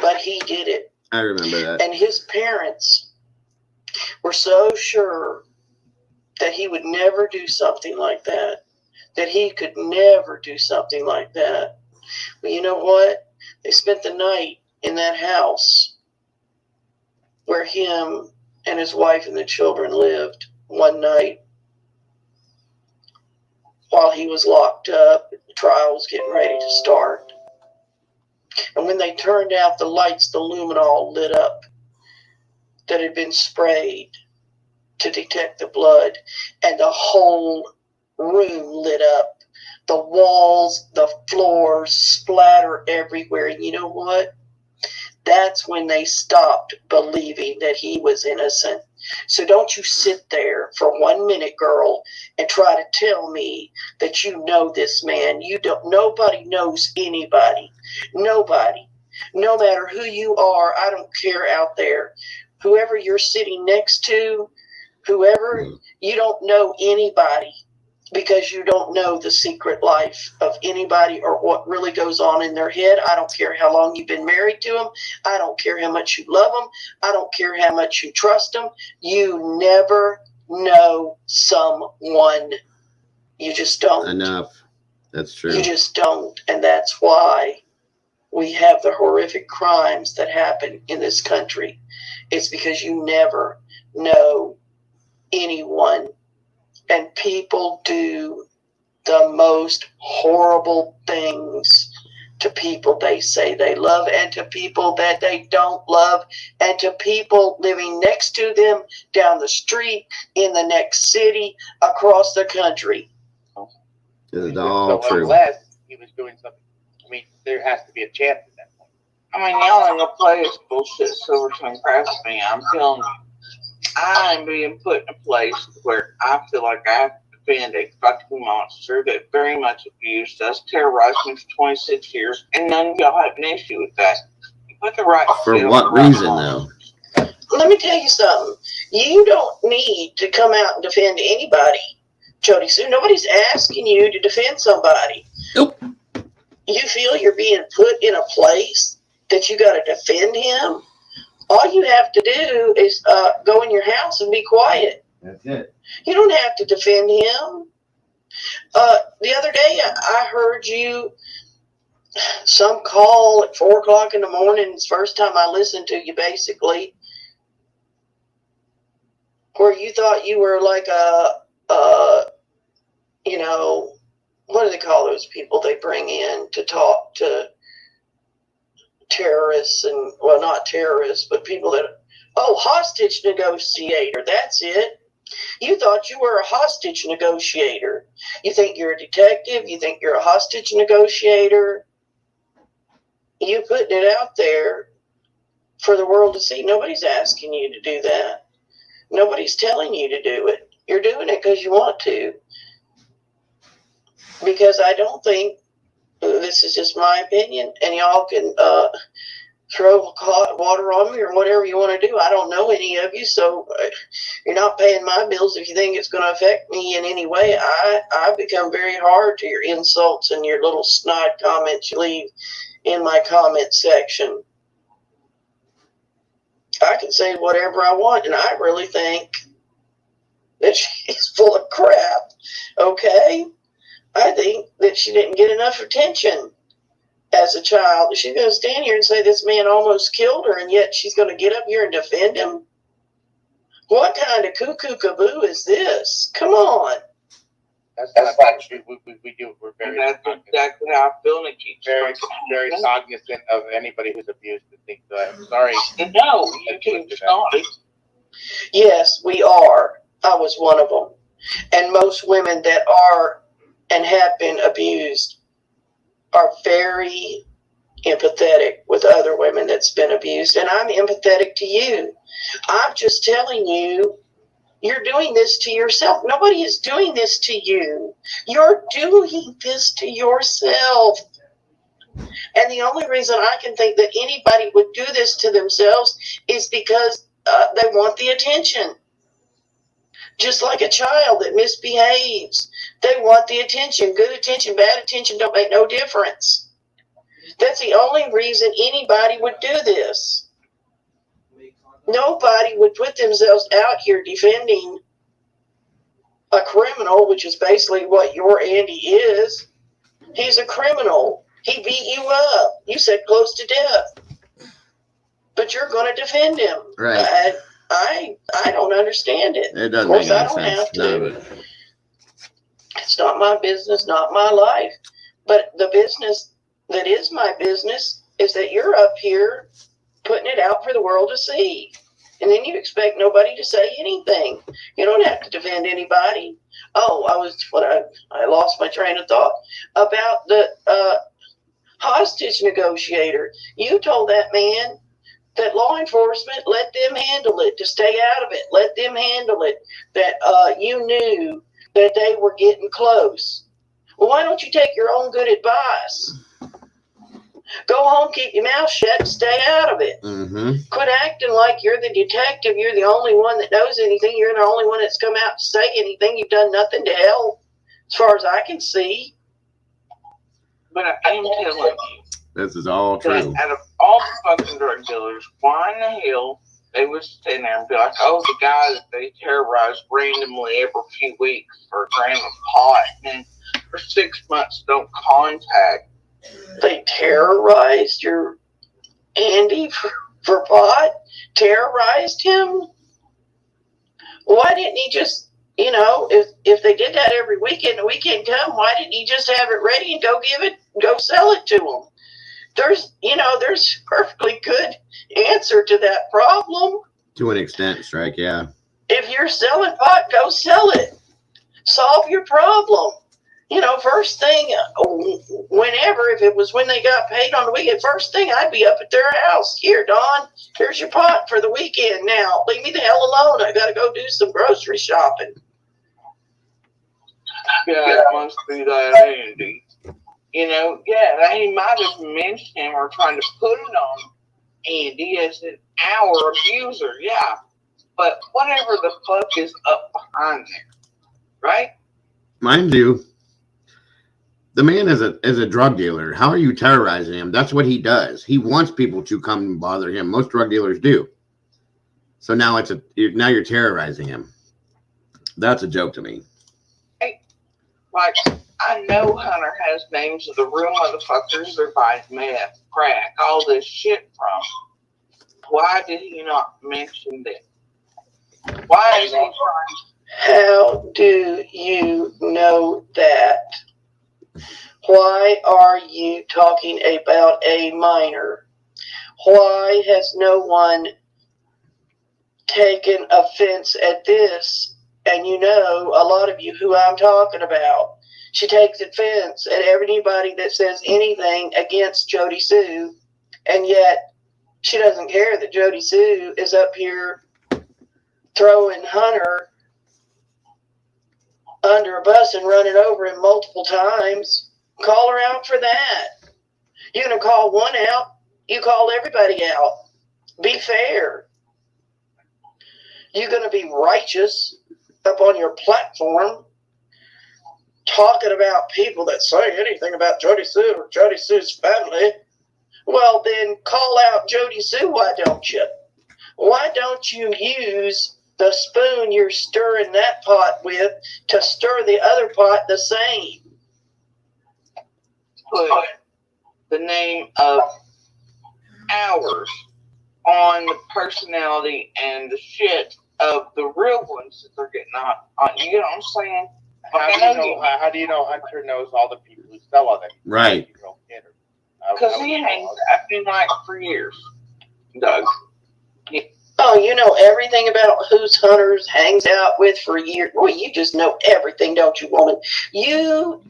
But he did it. I remember that. And his parents were so sure that he would never do something like that, that he could never do something like that. But you know what? They spent the night in that house where him and his wife and the children lived one night while he was locked up. The trial was getting ready to start. And when they turned out the lights, the luminol lit up that had been sprayed to detect the blood, and the whole room lit up. The walls, the floors, splatter everywhere. And you know what? That's when they stopped believing that he was innocent. So don't you sit there for 1 minute, girl, and try to tell me that you know this man. You don't. Nobody knows anybody. Nobody. No matter who you are, I don't care out there. Whoever you're sitting next to, whoever, you don't know anybody because you don't know the secret life of anybody or what really goes on in their head. I don't care how long you've been married to them. I don't care how much you love them. I don't care how much you trust them. You never know someone. You just don't. Enough. That's true. You just don't. And that's why we have the horrific crimes that happen in this country. It's because you never know anyone. And people do the most horrible things to people they say they love and to people that they don't love and to people living next to them, down the street, in the next city, across the country. It's all So true. unless he was doing something, I mean, there has to be a chance at that point. I mean, y'all ain't gonna play this bullshit Silverton crap with me. I'm telling you, I'm being put in a place where I feel like I have to defend a fucking monster that very much abused us, terrorized me for 26 years, and none of y'all have an issue with that. You put the right For skill, what the right reason, mind. though? Let me tell you something. You don't need to come out and defend anybody, Jody Sue. Nobody's asking you to defend somebody. Nope. You feel you're being put in a place that you got to defend him? All you have to do is go in your house and be quiet. That's it. You don't have to defend him. The other day, I heard you, some call at 4 o'clock in the morning. It's the first time I listened to you, basically, where you thought you were like you know, what do they call those people they bring in to talk to terrorists and, well, not terrorists, but people that, hostage negotiator. That's it. You thought you were a hostage negotiator. You think you're a detective. You think you're a hostage negotiator. You putting it out there for the world to see. Nobody's asking you to do that. Nobody's telling you to do it. You're doing it because you want to. Because I don't think, this is just my opinion, and y'all can throw hot water on me or whatever you want to do. I don't know any of you, so you're not paying my bills if you think it's going to affect me in any way. I become very hard to your insults and your little snide comments you leave in my comment section. I can say whatever I want, and I really think that she's full of crap, okay? I think that she didn't get enough attention as a child. She's going to stand here and say this man almost killed her, and yet she's going to get up here and defend him? What kind of cuckoo caboo is this? Come on. That's not true. We do. We're And very that's cognizant, exactly how I feel, and it keeps very cognizant of anybody who's abused and things like that. I'm sorry. No, you keep starting. Yes, we are. I was one of them. And most women that are and have been abused are very empathetic with other women that's been abused. And I'm empathetic to you. I'm just telling you, you're doing this to yourself. Nobody is doing this to you. You're doing this to yourself. And the only reason I can think that anybody would do this to themselves is because they want the attention. Just like a child that misbehaves. They want the attention. Good attention, bad attention don't make no difference. That's the only reason anybody would do this. Nobody would put themselves out here defending a criminal, which is basically what your Andy is. He's a criminal. He beat you up. You said close to death. But you're going to defend him. Right. I don't understand it. It doesn't Of course, make any I don't sense. have to. None of it. It's not my business, not my life. But the business that is my business is that you're up here putting it out for the world to see. And then you expect nobody to say anything. You don't have to defend anybody. I lost my train of thought about the hostage negotiator. You told that man that law enforcement, let them handle it, to stay out of it, let them handle it, that you knew that they were getting close. Well, why don't you take your own good advice? Go home, keep your mouth shut, stay out of it. Mm-hmm. Quit acting like you're the detective, you're the only one that knows anything, you're the only one that's come out to say anything, you've done nothing to help, as far as I can see. But I am telling you, This is all that true. out of all the fucking drug dealers, why in the hell they would stand there and be like, oh, the guy that they terrorize randomly every few weeks for a gram of pot and for 6 months don't contact. They terrorized your Andy for pot? Terrorized him? Why didn't he just, if they did that every weekend, the weekend come, why didn't he just have it ready and go sell it to them? There's a perfectly good answer to that problem. To an extent, Strike, yeah. If you're selling pot, go sell it. Solve your problem. First thing, whenever, if it was when they got paid on the weekend, first thing I'd be up at their house. Here, Don, here's your pot for the weekend now. Leave me the hell alone. I got to go do some grocery shopping. Yeah, it must be that Andy. You know, yeah, they might have mentioned him or trying to put it on Andy as an our abuser, yeah. But whatever the fuck is up behind there, right? Mind you, the man is a drug dealer. How are you terrorizing him? That's what he does. He wants people to come and bother him. Most drug dealers do. So now now you're terrorizing him. That's a joke to me. Like, I know Hunter has names of the real motherfuckers that buys meth, crack, all this shit from. Why did he not mention them? Why is he trying? How do you know that? Why are you talking about a minor? Why has no one taken offense at this? And you know, a lot of you who I'm talking about, she takes offense at anybody that says anything against Jody Sue, and yet she doesn't care that Jody Sue is up here throwing Hunter under a bus and running over him multiple times. Call her out for that. You're going to call one out, you call everybody out. Be fair. You're going to be righteous up on your platform talking about people that say anything about Jody Sue or Jody Sue's family. Well, then call out Jody Sue, why don't you? Why don't you use the spoon you're stirring that pot with to stir the other pot the same? Put the name of ours on the personality and the shit of the real ones that they're getting on. You know what I'm saying? How do you know Hunter knows all the people who sell all that? Right. Because he hangs acting like for years, Doug. Oh, you know everything about who's Hunter's hangs out with for years. Well, you just know everything, don't you, woman? No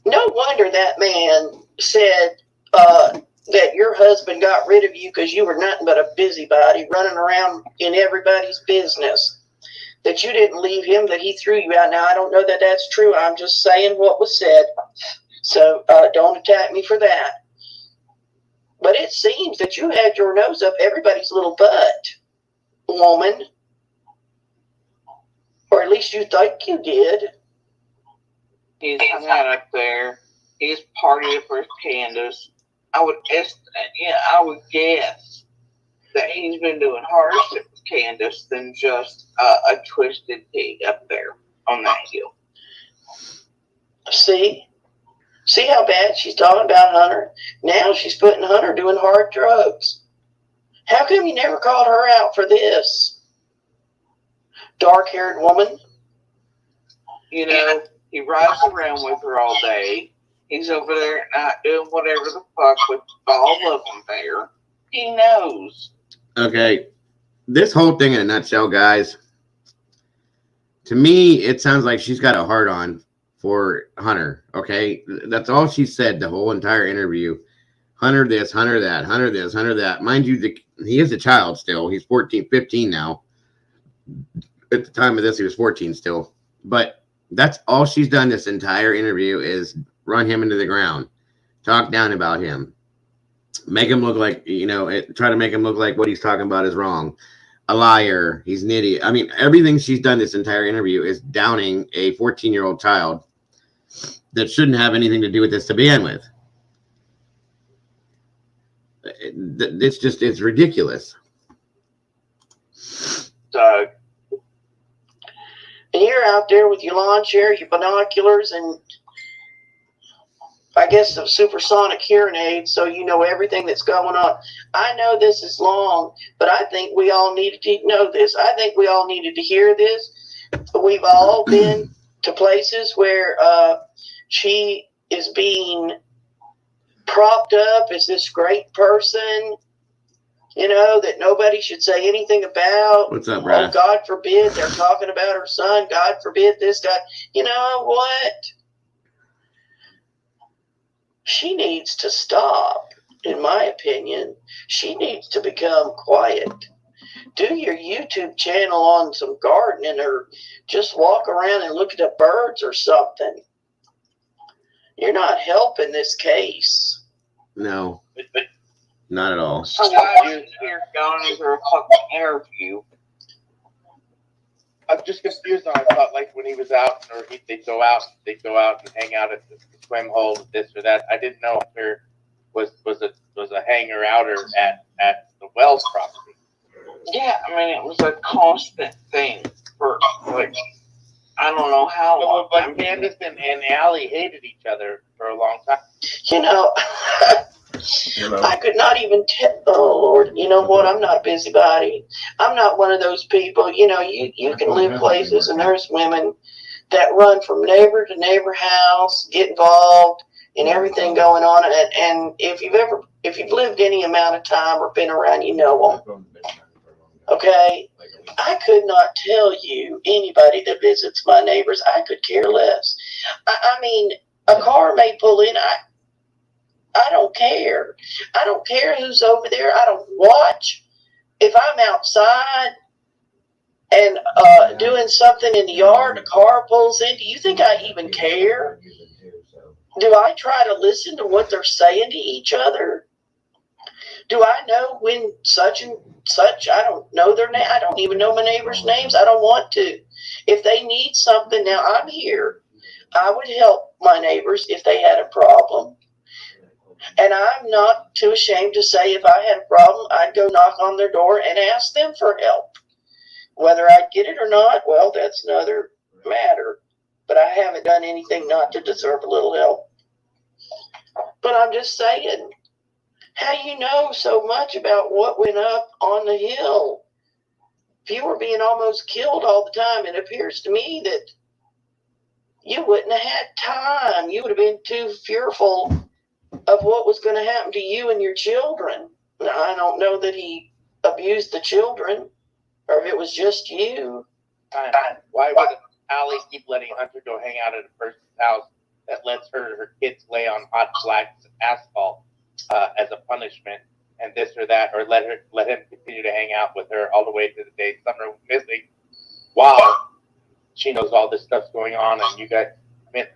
wonder that man said that your husband got rid of you because you were nothing but a busybody running around in everybody's business. That you didn't leave him, that he threw you out. Now, I don't know that that's true. I'm just saying what was said. So don't attack me for that. But it seems that you had your nose up everybody's little butt, woman. Or at least you think you did. He's hung out up there. He's partied with Candace. I would guess that he's been doing harder shit with Candace than just a twisted pig up there on that hill. See how bad she's talking about Hunter? Now she's putting Hunter doing hard drugs. How come you never called her out for this? Dark-haired woman. You know, he rides around with her all day. He's over there at night doing whatever the fuck with all of them there. He knows. Okay. This whole thing in a nutshell, guys. To me, it sounds like she's got a hard on for Hunter. Okay. That's all she said the whole entire interview. Hunter this, Hunter that, Hunter this, Hunter that. Mind you, he is a child still. He's 15 now. At the time of this, he was 14 still. But that's all she's done this entire interview is run him into the ground. Talk down about him. Make him look like, try to make him look like what he's talking about is wrong. A liar. He's an idiot. I mean, everything she's done this entire interview is downing a 14-year-old child that shouldn't have anything to do with this to begin with. It's ridiculous. Doug. And you're out there with your lawn chair, your binoculars, and I guess some supersonic hearing aids, so you know everything that's going on. I know this is long, but I think we all needed to know this. I think we all needed to hear this. We've all been to places where she is being propped up as this great person, that nobody should say anything about. What's up, Brad? Oh, God forbid they're talking about her son. God forbid this, God. You know what? She needs to stop, in my opinion. She needs to become quiet. do your YouTube channel on some gardening, or just walk around and look at the birds or something. You're not helping this case. No, not at all. So why are you here going for a fucking interview? I'm just confused on. I thought like when he was out, or they'd go out and hang out at the swim hole, this or that. I didn't know if there was a hanger outer at the Wells property. Yeah, I mean, it was a constant thing for, like, I don't know how long. But Candace and Allie hated each other for a long time. You know, I could not even tell. Oh, Lord, you know what? I'm not a busybody. I'm not one of those people. You know, you can live places, and there's women that run from neighbor to neighbor house, get involved in everything going on. And if you've lived any amount of time or been around, you know them. Okay? I could not tell you anybody that visits my neighbors. I could care less. I mean, a car may pull in. I don't care. I don't care who's over there. I don't watch. If I'm outside and doing something in the yard, a car pulls in, do you think I even care? Do I try to listen to what they're saying to each other? Do I know when such and such, I don't know their name. I don't even know my neighbors' names. I don't want to. If they need something, now I'm here. I would help my neighbors if they had a problem. And I'm not too ashamed to say if I had a problem, I'd go knock on their door and ask them for help. Whether I'd get it or not, well, that's another matter. But I haven't done anything not to deserve a little help. But I'm just saying, how do you know so much about what went up on the hill? If you were being almost killed all the time, it appears to me that you wouldn't have had time. You would have been too fearful of what was going to happen to you and your children. Now, I don't know that he abused the children, or if it was just you. Why would Allie keep letting Hunter go hang out at a person's house that lets her kids lay on hot black asphalt as a punishment, and this or that, or let him continue to hang out with her all the way to the day Summer was missing, while she knows all this stuff's going on, and you guys, I mean,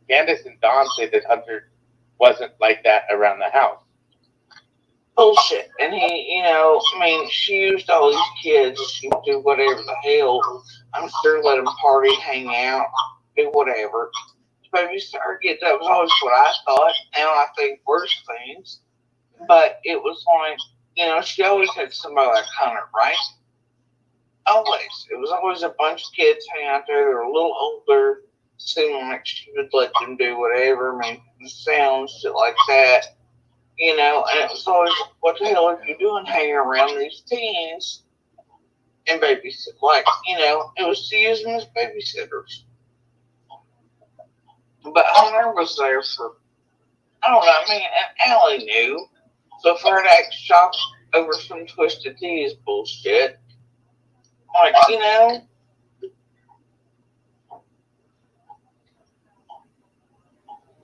Candace and Dawn say that Hunter wasn't like that around the house. Bullshit. And he, you know, I mean, she used all these kids. She would do whatever the hell. I'm sure let them party, hang out, do whatever. Baby started getting, that was always what I thought. Now I think worse things. But it was like, you know, she always had somebody like Hunter, right? Always. It was always a bunch of kids hanging out there. They were a little older. Seemed like she would let them do whatever. I mean, sounds, shit like that. You know, and it was always, what the hell are you doing hanging around these teens and babysit? Like, you know, it was to use them as babysitters. But Hunter was there for, I don't know, I mean, and Allie knew. So for her to act shocked over some Twisted Tea is bullshit. Like, you know.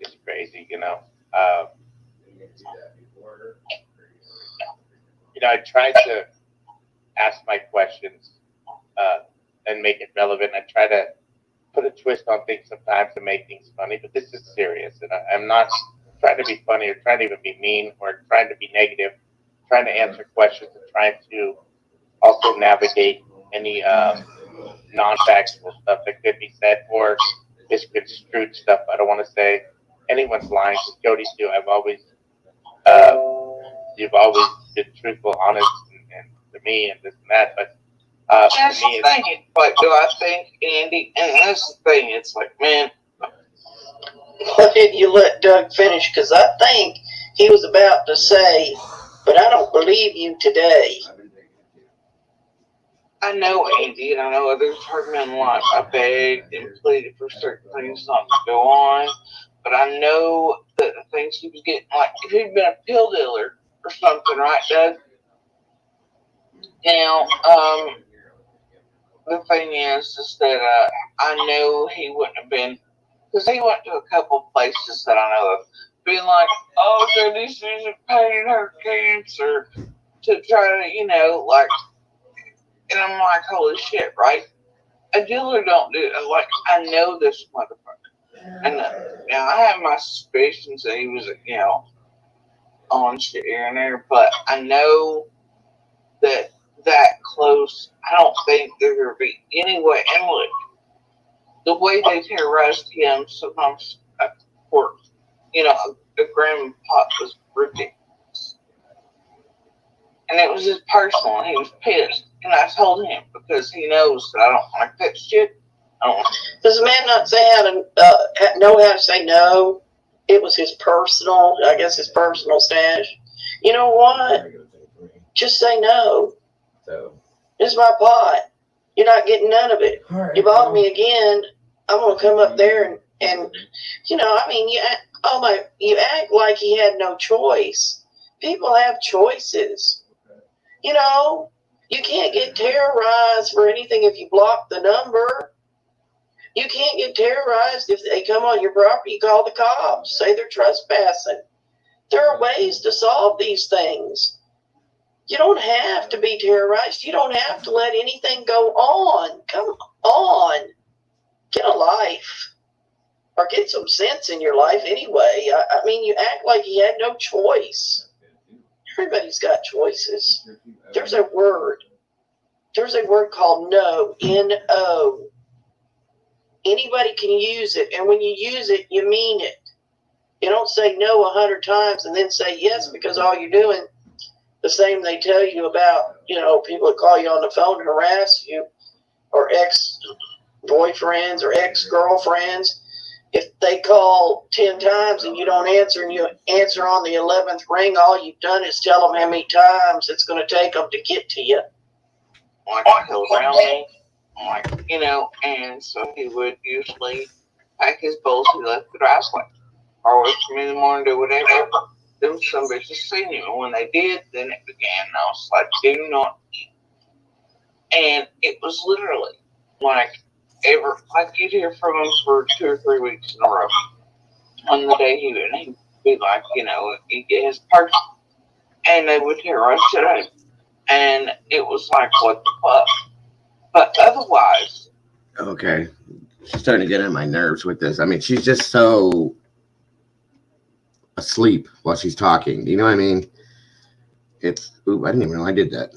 It's crazy, you know. You know, I tried to ask my questions and make it relevant. I try to put a twist on things sometimes to make things funny, but this is serious, and I'm not trying to be funny or trying to even be mean or trying to be negative. I'm trying to answer questions and trying to also navigate any non-factual stuff that could be said or misconstrued stuff. I don't want to say anyone's lying. With Jody too, you've always been truthful, honest, and to me and this and that. But That's to me, the thing. It's like, do I think, Andy? And that's the thing. It's like, man. Why didn't you let Doug finish? Because I think he was about to say, but I don't believe you today. I know Andy, and I know others heard me in life. I begged and pleaded for certain things not to go on. But I know that the things he was getting, like, if he'd been a pill dealer or something, right, Doug? Now, the thing is that I know he wouldn't have been, because he went to a couple places that I know of, being like, oh, so this isn't paying her cancer, to try to, you know, like, And I'm like, holy shit, right? A dealer don't do it. Like, I know this motherfucker. And now I have my suspicions that he was, on shit here and there, but I know that close, I don't think there would be any way. And look, the way they terrorized him sometimes for, a grandpa was ridiculous. And it was his personal, and he was pissed. And I told him, because he knows that I don't like that shit. I don't like Does a man not say how to know how to say no? It was his personal stash. You know what? Just say no. So, This is my pot. You're not getting none of it. You bother me again, I'm gonna come up there and you act like he had no choice. People have choices. You can't get terrorized for anything if you block the number. You can't get terrorized if they come on your property. You call the cops, say they're trespassing. There are ways to solve these things. You don't have to be terrorized. You don't have to let anything go on. Come on. Get a life. Or get some sense in your life anyway. You act like you had no choice. Everybody's got choices. There's a word. There's a word called no. N-O. Anybody can use it. And when you use it, you mean it. You don't say no 100 times and then say yes, because all you're doing, the same they tell you about, people that call you on the phone and harass you, or ex-boyfriends or ex-girlfriends. If they call 10 times and you don't answer, and you answer on the 11th ring, all you've done is tell them how many times it's going to take them to get to you. like he'll around me. And so he would usually pack his bowls. He left the driveway, or wait for me in the morning, do whatever. Them some bitches seen him, and when they did, then it began. And I was like, do not eat. And it was literally like you'd hear from him for 2 or 3 weeks in a row. On the day he'd be like, he'd get his purse, and they would terrorize today. And it was like, what the fuck? But otherwise, okay. She's starting to get on my nerves with this. She's just so asleep while she's talking. You know what I mean? I didn't even know I did that.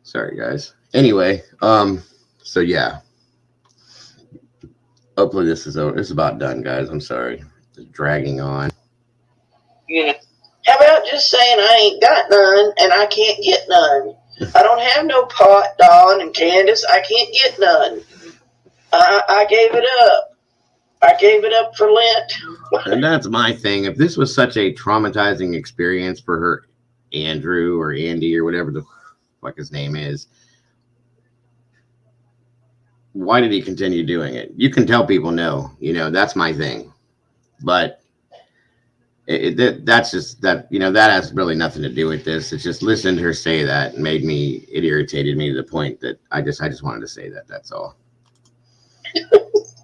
Sorry, guys. Anyway, so yeah. Hopefully this is over. It's about done, guys. I'm sorry. It's dragging on. How about just saying I ain't got none and I can't get none? I don't have no pot, Don and Candace. I can't get none. I gave it up. I gave it up for Lent. And that's my thing. If this was such a traumatizing experience for her, Andrew or Andy or whatever the fuck his name is, why did he continue doing it? You can tell people no. That's my thing. But that's just that. That has really nothing to do with this. It's just listening to her say that it irritated me to the point that I just wanted to say that. That's all.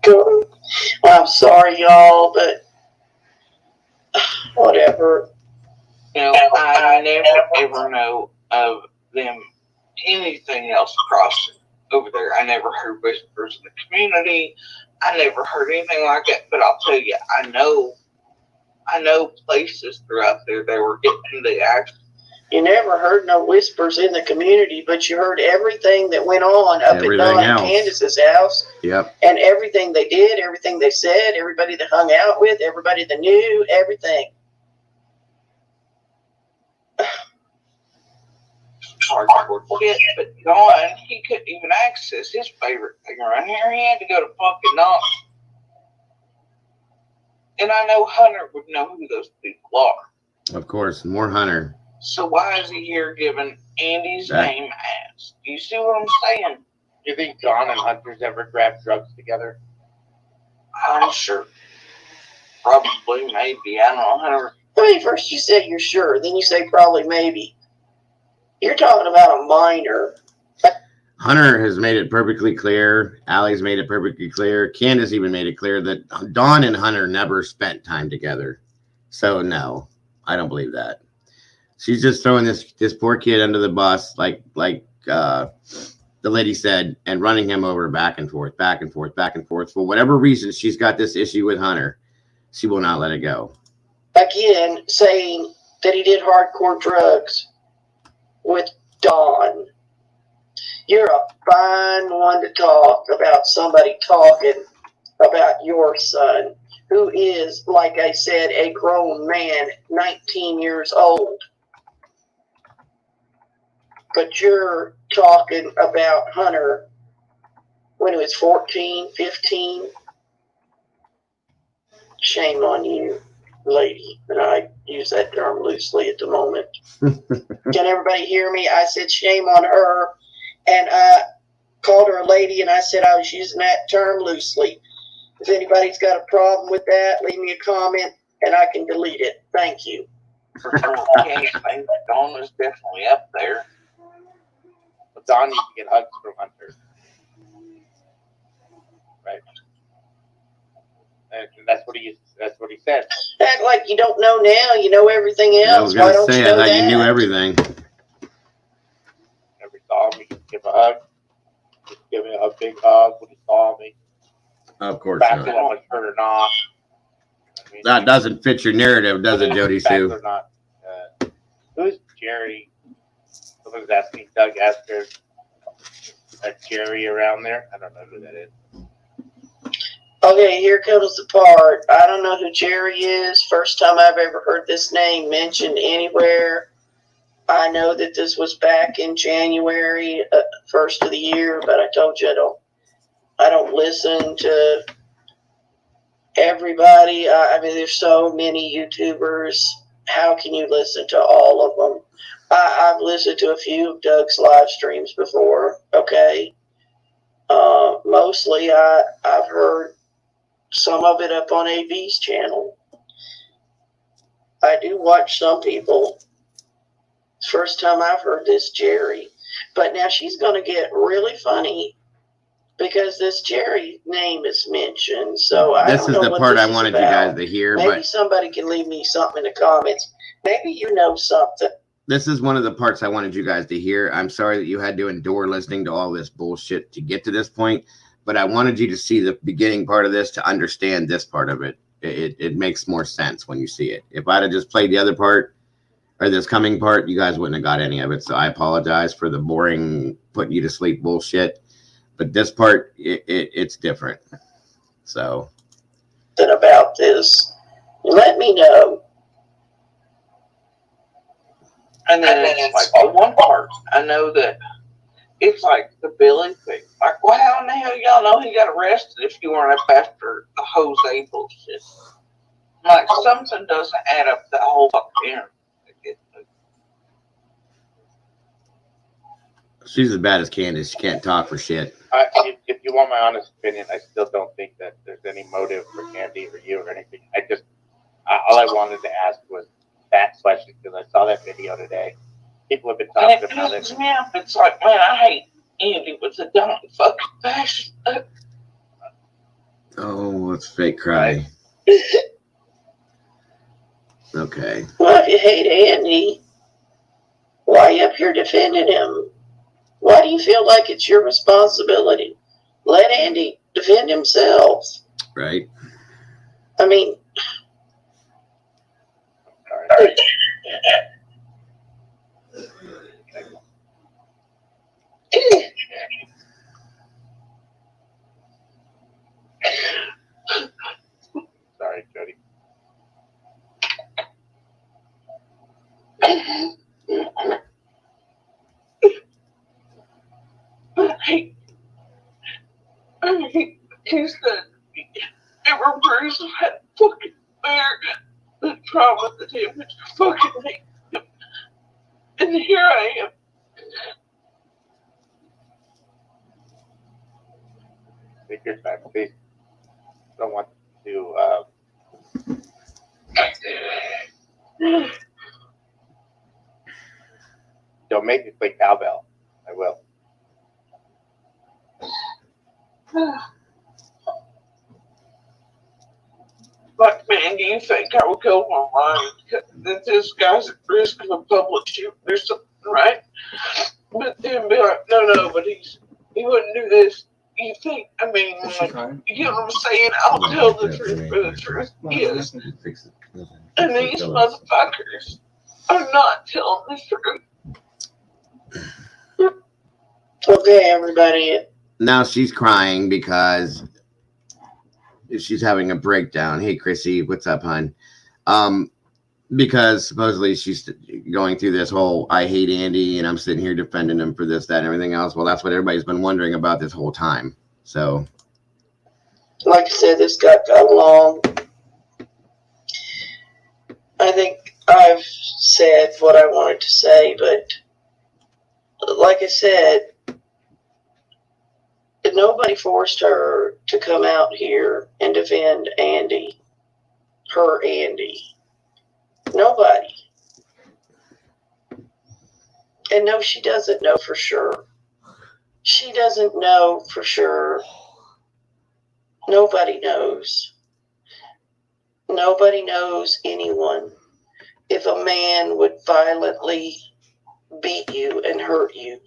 Well, I'm sorry, y'all, but whatever. I never ever know of them anything else crossing over there. I never heard whispers in the community. I never heard anything like that. But I'll tell you, I know places throughout there they were getting the action. You never heard no whispers in the community, but you heard everything that went on up at Don and Candace's house. Yep. And everything they did, everything they said, everybody they hung out with, everybody they knew, everything. Hardcore shit, but Don, he couldn't even access his favorite thing around here. He had to go to fucking Knox. And I know Hunter would know who those people are. Of course, more Hunter. So why is he here giving Andy's name as? Do you see what I'm saying? You think Don and Hunter's ever grabbed drugs together? I'm sure. Probably, maybe. I don't know. Hunter. First you said you're sure, then you say probably, maybe. You're talking about a minor. Hunter has made it perfectly clear. Allie's made it perfectly clear. Candace even made it clear that Dawn and Hunter never spent time together. So no, I don't believe that. She's just throwing this poor kid under the bus, like the lady said, and running him over back and forth, back and forth, back and forth. For whatever reason, she's got this issue with Hunter. She will not let it go. Again, saying that he did hardcore drugs with Dawn. You're a fine one to talk about somebody talking about your son, who is, like I said, a grown man, 19 years old. But you're talking about Hunter when he was 14, 15. Shame on you, lady. And I use that term loosely at the moment. Can everybody hear me? I said shame on her, and I called her a lady, and I said I was using that term loosely. If anybody's got a problem with that, leave me a comment, and I can delete it. Thank you. For sure. Dawn was definitely up there. But Don needs to get hugs from Hunter. Right. And that's what he said. Act like you don't know now. You know everything else. I was Why gonna don't say, you I know thought that? you knew everything. Never saw me. Give a hug. Just give me a big hug when he saw me. Of course Back not. on shirt or not. I mean, That doesn't fit your narrative, does it, Jody back Sue? or not. Who's Jerry? Someone's asking Doug Asker. Jerry around there? I don't know who that is. Okay, here comes the part. I don't know who Jerry is. First time I've ever heard this name mentioned anywhere. I know that this was back in January, first of the year, but I told you I don't listen to everybody. I mean, there's so many YouTubers. How can you listen to all of them? I've listened to a few of Doug's live streams before. Okay, mostly I've heard some of it up on AB's channel. I do watch some people. First time I've heard this Jerry. But now she's going to get really funny because this Jerry name is mentioned. So I This don't is know the what part this I is wanted you about. guys to hear, Maybe but somebody can leave me something in the comments. Maybe you know something. this is one of the parts I wanted you guys to hear. I'm sorry that you had to endure listening to all this bullshit to get to this point, but I wanted you to see the beginning part of this to understand this part of it. It makes more sense when you see it. If I'd have just played the other part or this coming part, you guys wouldn't have got any of it. So I apologize for the boring, putting you to sleep bullshit. But this part, it's different. So. About this. Let me know. And then it's like the one part, I know that it's like the Billy thing. Like, well, how in the hell y'all know he got arrested if you weren't up after the Jose bullshit? Like, something doesn't add up the whole fucking internet. She's as bad as Candace. She can't talk for shit. If you want my honest opinion, I still don't think that there's any motive for Candy or you or anything. All I wanted to ask was that question because I saw that video today. People have been talking about it. Yeah, it's like, man, I hate Andy with a dumb fucking passion. Oh, it's fake cry. Okay. Well, if you hate Andy, why are you up here defending him? Why do you feel like it's your responsibility? Let Andy defend himself. Right. I mean, Sorry. Sorry, Jody. I hate he said ever person had fucking fear, the trauma, the damage, fucking hate him. And here I am. Take your time, please. Don't want to. Don't make me play cowbell. I will. Like, man, do you think I would go online that this guy's at risk of a public shooting or something, right? But then be like, no, but he wouldn't do this. You think, I mean, like, you know what I'm saying? I'll tell the truth, for the truth is, and these motherfuckers are not telling the truth. Okay, everybody. Now she's crying because she's having a breakdown. Hey, Chrissy, what's up, hon? Because supposedly she's going through this whole I hate Andy and I'm sitting here defending him for this, that, and everything else. Well, that's what everybody's been wondering about this whole time. So, Like I said, this got long. I think I've said what I wanted to say, but like I said, nobody forced her to come out here and defend Andy. Her Andy. Nobody. And no, she doesn't know for sure. She doesn't know for sure. Nobody knows. Nobody knows anyone. If a man would violently beat you and hurt you,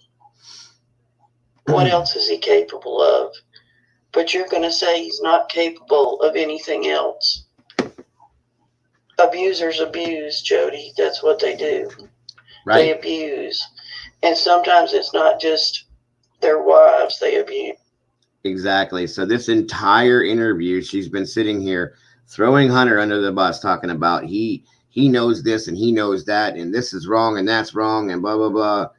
what else is he capable of? But you're going to say he's not capable of anything else. Abusers abuse, Jody. That's what they do. right. They abuse. And sometimes it's not just their wives they abuse. Exactly. So this entire interview, she's been sitting here throwing Hunter under the bus, talking about he knows this and he knows that, and this is wrong and that's wrong and blah, blah,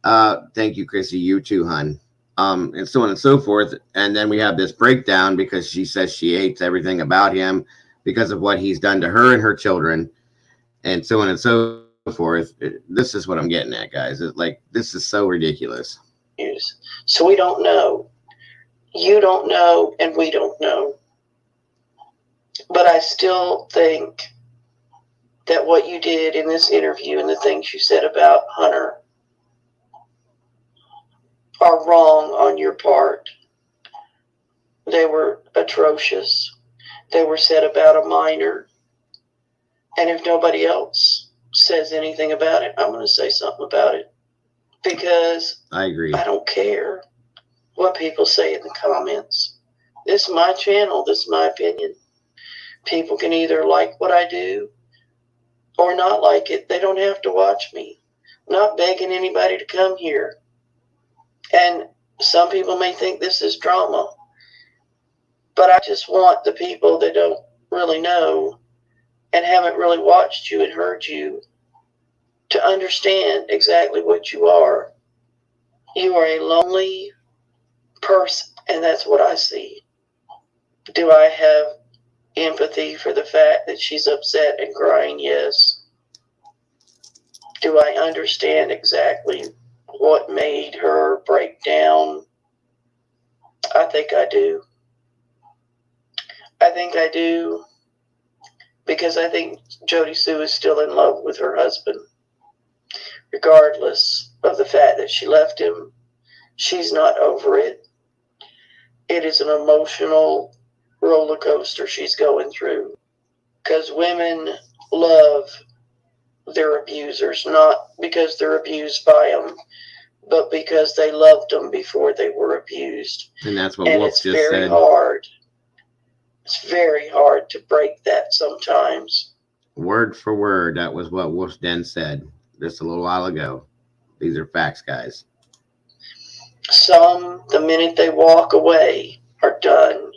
blah. Thank you, Chrissy. You too, hun. And so on and so forth. And then we have this breakdown because she says she hates everything about him because of what he's done to her and her children, and so on and so forth. This is what I'm getting at, guys. It's like, this is so ridiculous. So we don't know. You don't know, and we don't know. But I still think that what you did in this interview and the things you said about Hunter are wrong on your part. They were atrocious. They were said about a minor. And if nobody else says anything about it, I'm going to say something about it. Because I agree. I don't care what people say in the comments. This is my channel. This is my opinion. People can either like what I do or not like it. They don't have to watch me. I'm not begging anybody to come here. And some people may think this is drama. But I just want the people that don't really know and haven't really watched you and heard you to understand exactly what you are. You are a lonely person, and that's what I see. Do I have empathy for the fact that she's upset and crying? Yes. Do I understand exactly what made her break down? I think I do. I think I do, because I think Jody Sue is still in love with her husband. Regardless of the fact that she left him, she's not over it. It is an emotional roller coaster she's going through. Because women love their abusers, not because they're abused by them, but because they loved them before they were abused. And that's what And Wolf it's just very said. hard. It's very hard to break that sometimes. Word for word, that was what Wolf's Den said just a little while ago. These are facts, guys. Some, the minute they walk away, are done.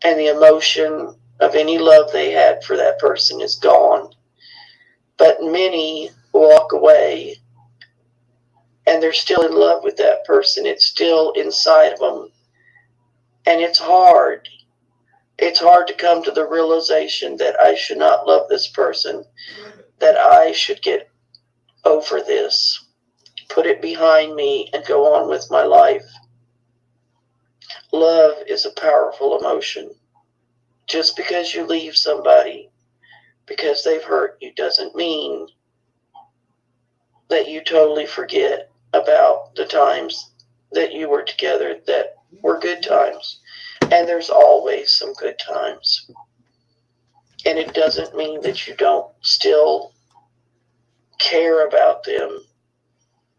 And the emotion of any love they had for that person is gone. But many walk away and they're still in love with that person. It's still inside of them. And it's hard. It's hard to come to the realization that I should not love this person, that I should get over this, put it behind me, and go on with my life. Love is a powerful emotion. Just because you leave somebody because they've hurt you doesn't mean that you totally forget about the times that you were together that were good times. And there's always some good times. And it doesn't mean that you don't still care about them,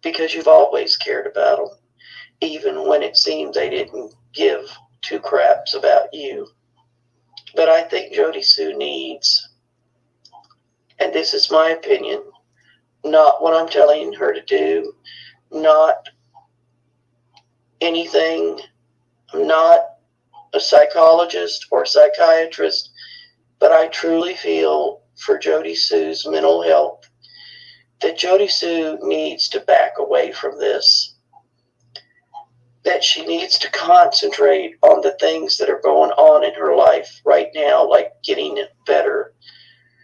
because you've always cared about them, even when it seemed they didn't give two craps about you. But I think Jody Sue needs, and this is my opinion, not what I'm telling her to do, not anything. I'm not a psychologist or psychiatrist, but I truly feel for Jody Sue's mental health that Jody Sue needs to back away from this, that she needs to concentrate on the things that are going on in her life right now, like getting better.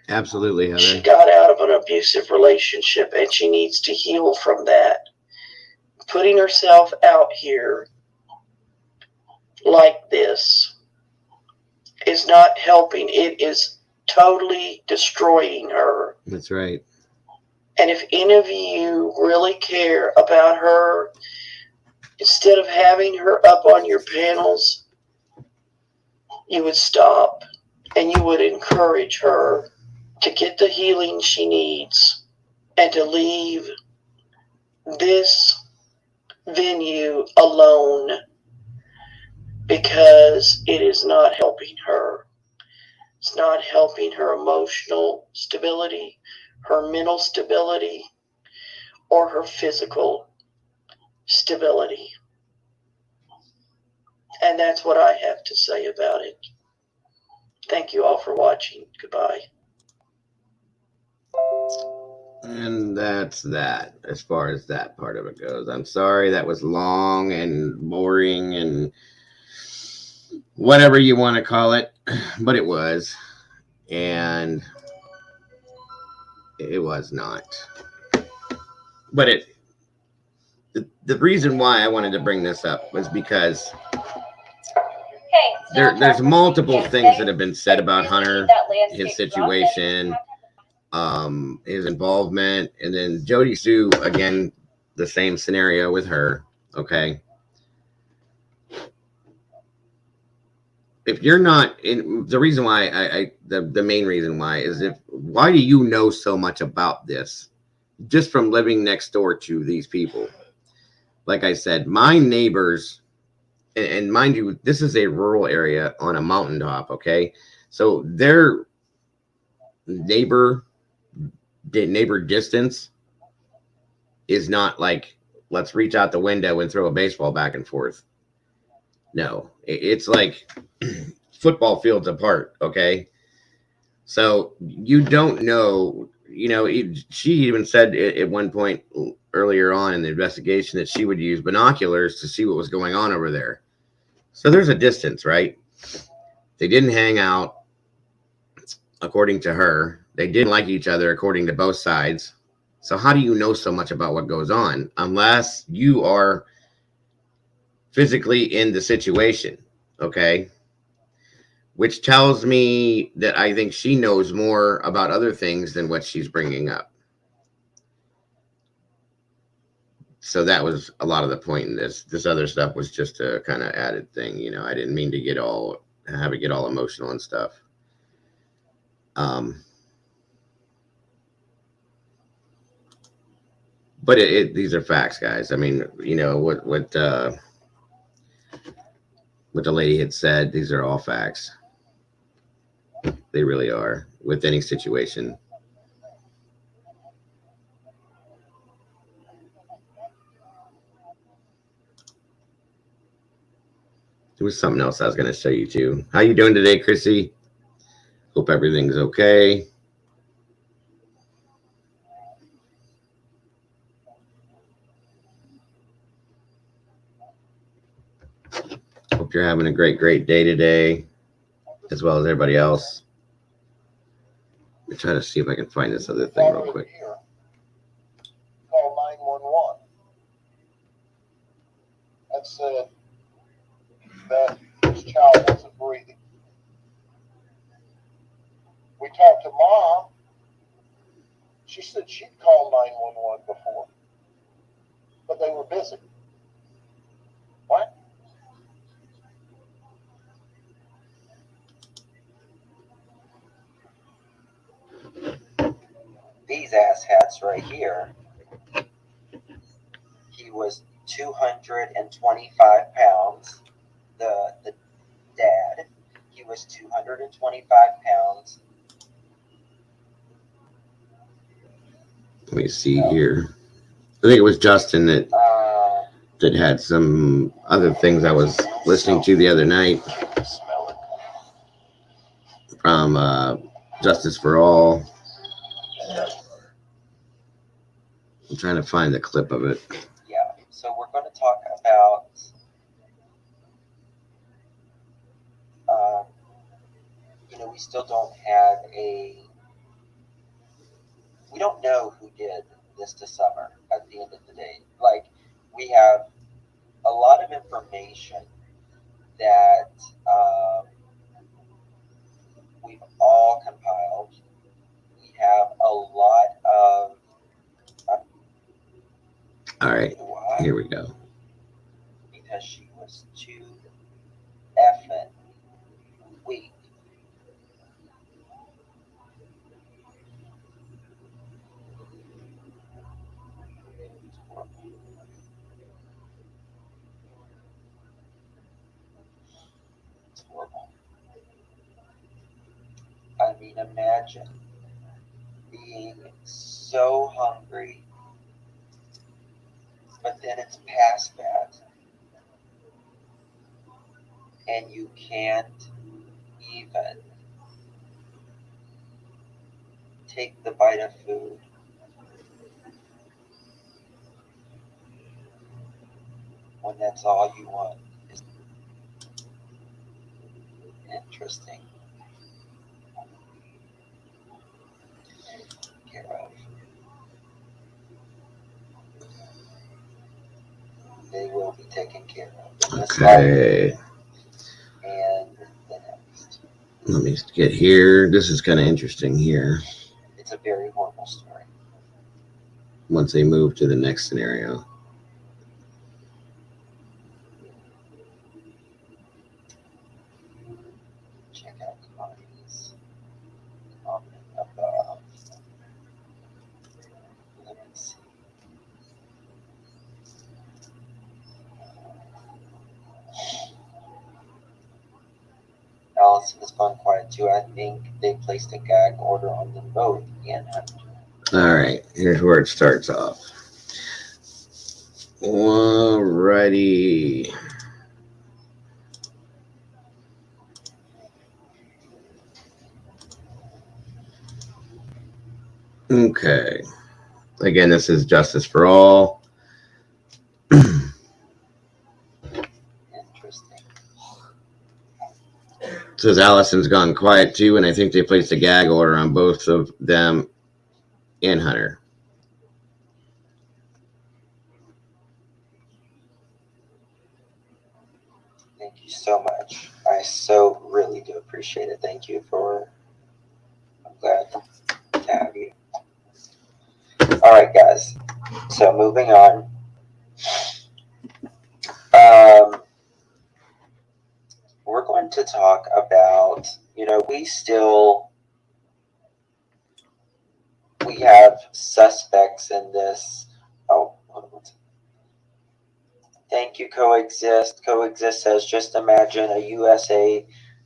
Absolutely, Heather. She got out of an abusive relationship and she needs to heal from that. Putting herself out here like this is not helping. It is totally destroying her. That's right. And if any of you really care about her, instead of having her up on your panels, you would stop and you would encourage her to get the healing she needs and to leave this venue alone, because it is not helping her. It's not helping her emotional stability, her mental stability, or her physical stability. And that's what I have to say about it. Thank you all for watching. Goodbye. And that's that, as far as that part of it goes. I'm sorry that was long and boring and whatever you want to call it, but it was. And it was not. But the reason why I wanted to bring this up was because there's multiple things that have been said about Hunter, his situation, his involvement, and then Jody Sue, again, the same scenario with her. Okay. If you're not in, the reason why the main reason why is, why do you know so much about this just from living next door to these people? Like I said, my neighbors, and mind you, this is a rural area on a mountaintop. Okay. So their neighbor distance is not like, let's reach out the window and throw a baseball back and forth. No, it's like football fields apart. Okay. So you don't know, she even said at one point earlier on in the investigation that she would use binoculars to see what was going on over there. So there's a distance, right? They didn't hang out, according to her. They didn't like each other, according to both sides. So how do you know so much about what goes on unless you are physically in the situation? Okay. Which tells me that I think she knows more about other things than what she's bringing up. So that was a lot of the point in this. This other stuff was just a kind of added thing. I didn't mean to have it get all emotional and stuff. But these are facts, guys. I mean, what the lady had said, these are all facts. They really are, with any situation. There was something else I was going to show you too. How you doing today, Chrissy? Hope everything's okay. Hope you're having a great day today, as well as everybody else. Let me try to see if I can find this other thing real quick. Call 911. That said that this child wasn't breathing. We talked to Mom. She said she'd called 911 before, but they were busy. What? these asshats right here, he was 225 pounds. The dad, he was 225 pounds. Let me see here. I think it was Justin that had some other things I was listening to the other night Smell it. from Justice for All. I'm trying to find the clip of it. Yeah, so we're going to talk about we still don't have we don't know who did this to Summer at the end of the day. Like, we have a lot of information that we've all compiled. We have a lot of All right, why? here we go. Because she was too effing weak. It's horrible. I mean, imagine being so hungry, but then it's past that, and you can't even take the bite of food. When that's all you want is interesting. Care of. They will be taken care of in this life Okay, and the next. let me get here. This is kind of interesting here. It's a very horrible story. Once they move to the next scenario. Check out commodities. Comment above. Let me see. Allison has gone quiet too. I think they placed a gag order on them both and Hunter. All right, here's where it starts off. Alrighty. Okay. Again, this is Justice for All. Interesting. Says Allison's gone quiet too, and I think they placed a gag order on both of them and Hunter. Thank you so much. I so really do appreciate it. Thank you I'm glad to have you. All right, guys. So moving on. We're going to talk about, we have suspects in this. Oh, hold on. Thank you, Coexist. Coexist says, just imagine a USA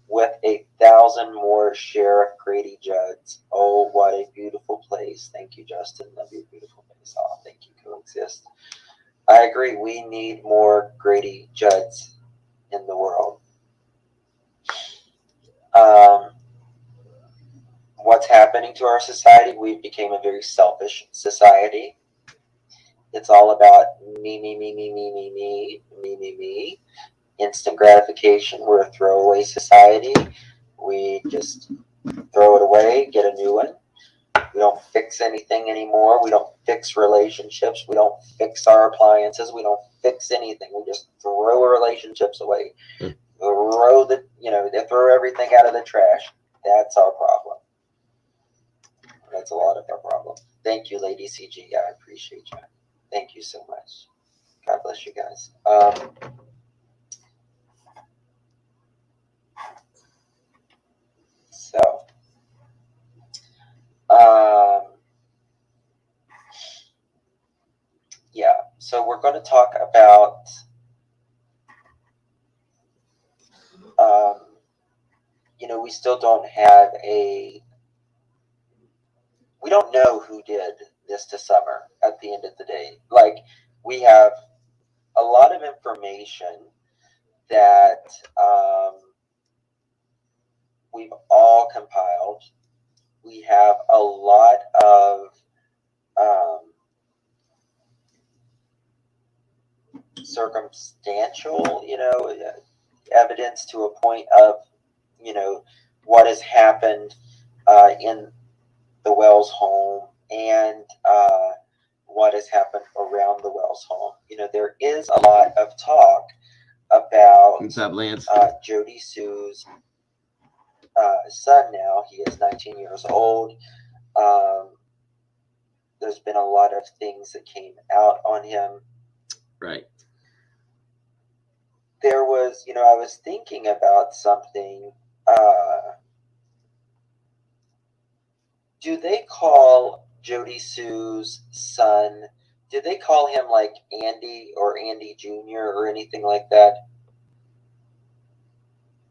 with 1,000 more Sheriff Grady Judds. Oh, what a beautiful place. Thank you, Justin. Love your beautiful face. Oh, thank you, Coexist. I agree. We need more Grady Judds in the world. What's happening to our society? We've become a very selfish society. It's all about me, me, me, me, me, me, me, me, me, me. Instant gratification. We're a throwaway society. We just throw it away, get a new one. We don't fix anything anymore. We don't fix relationships. We don't fix our appliances. We don't fix anything. We just throw our relationships away. Throw everything out of the trash. That's our problem. That's a lot of our problem. Thank you, Lady CG. I appreciate you. Thank you so much. God bless you guys. So we're going to talk about we still don't have we don't know who did this to Summer at the end of the day. Like, we have a lot of information that we've all compiled. We have a lot of circumstantial, evidence to a point of, what has happened in the Wells home and what has happened around the Wells home. There is a lot of talk about What's up, Lance? Jody Sue's son now. He is 19 years old. There's been a lot of things that came out on him. Right. There was, I was thinking about something. Do they call Jody Sue's son, do they call him like Andy or Andy Jr. or anything like that?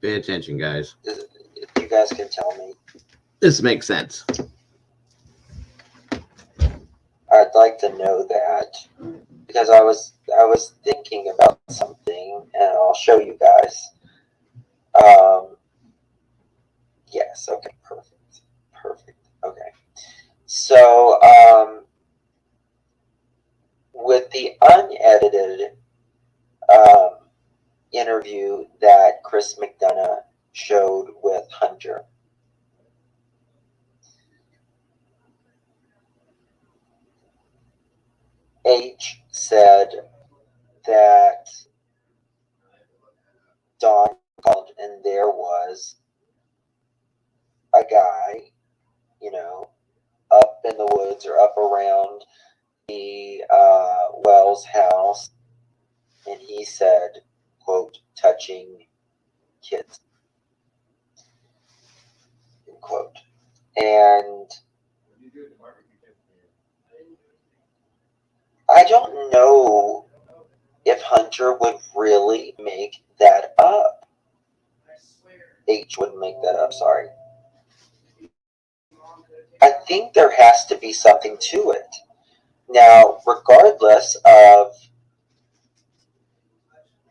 Pay attention, guys. If you guys can tell me. This makes sense. I'd like to know that, because I was thinking about something, and I'll show you guys. Yes, okay, perfect. Okay, so with the unedited interview that Chris McDonough showed with Hunter, H said that Dawn called and there was a guy, up in the woods or up around the Wells house, and he said, quote, touching kids, end quote. And I don't know if Hunter would really make that up. H would make that up, sorry. I think there has to be something to it. Now, regardless of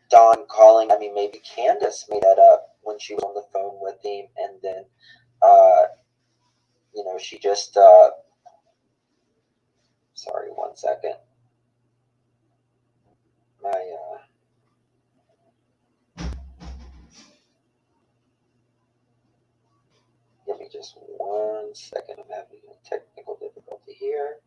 Dawn calling, maybe Candace made that up when she was on the phone with him, and then, she just, sorry, 1 second. Give me just 1 second. I'm having a technical difficulty here.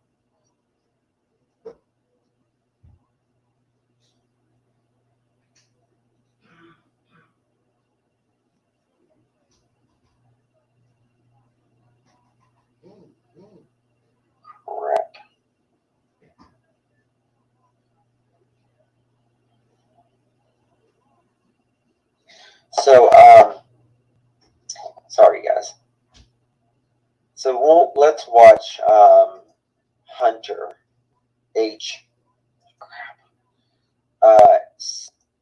Crap. So, sorry guys. So let's watch Hunter H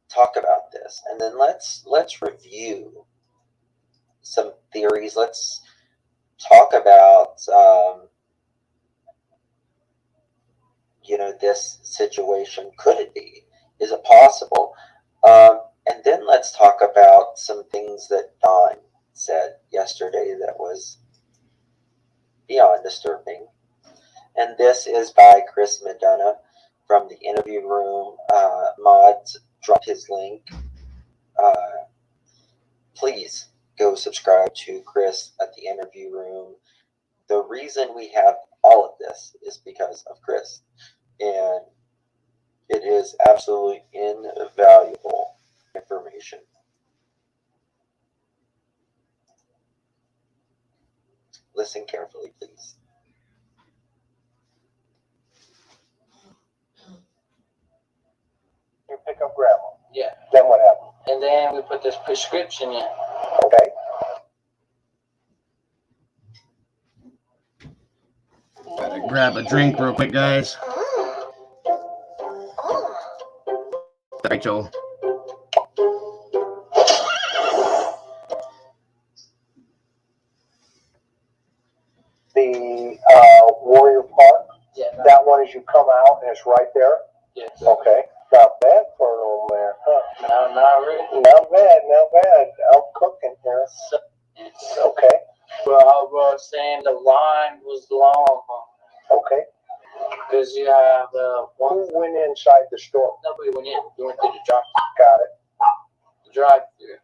talk about this, and then let's review some theories. Let's talk about this situation. Could it be? Is it possible? And then let's talk about some things that Dawn said yesterday that was beyond disturbing. And this is by Chris McDonough from the interview room. Mods dropped his link. Please go subscribe to Chris at the interview room. The reason we have all of this is because of Chris. And it is absolutely invaluable information. Listen carefully, please. You pick up grandma. Yeah. Then what happened? And then we put this prescription in. Okay. Gotta grab a drink real quick, guys. Rachel. The Warrior Park, Yeah. that one as you come out and it's right there. Yes. Okay, not bad for an old man, huh? No, not really. Not bad, not bad. I'm cooking here. Okay, Well, I was saying the line was long okay. because you have Who one. went inside the store? Nobody went in. We went through the Got it. drive-through,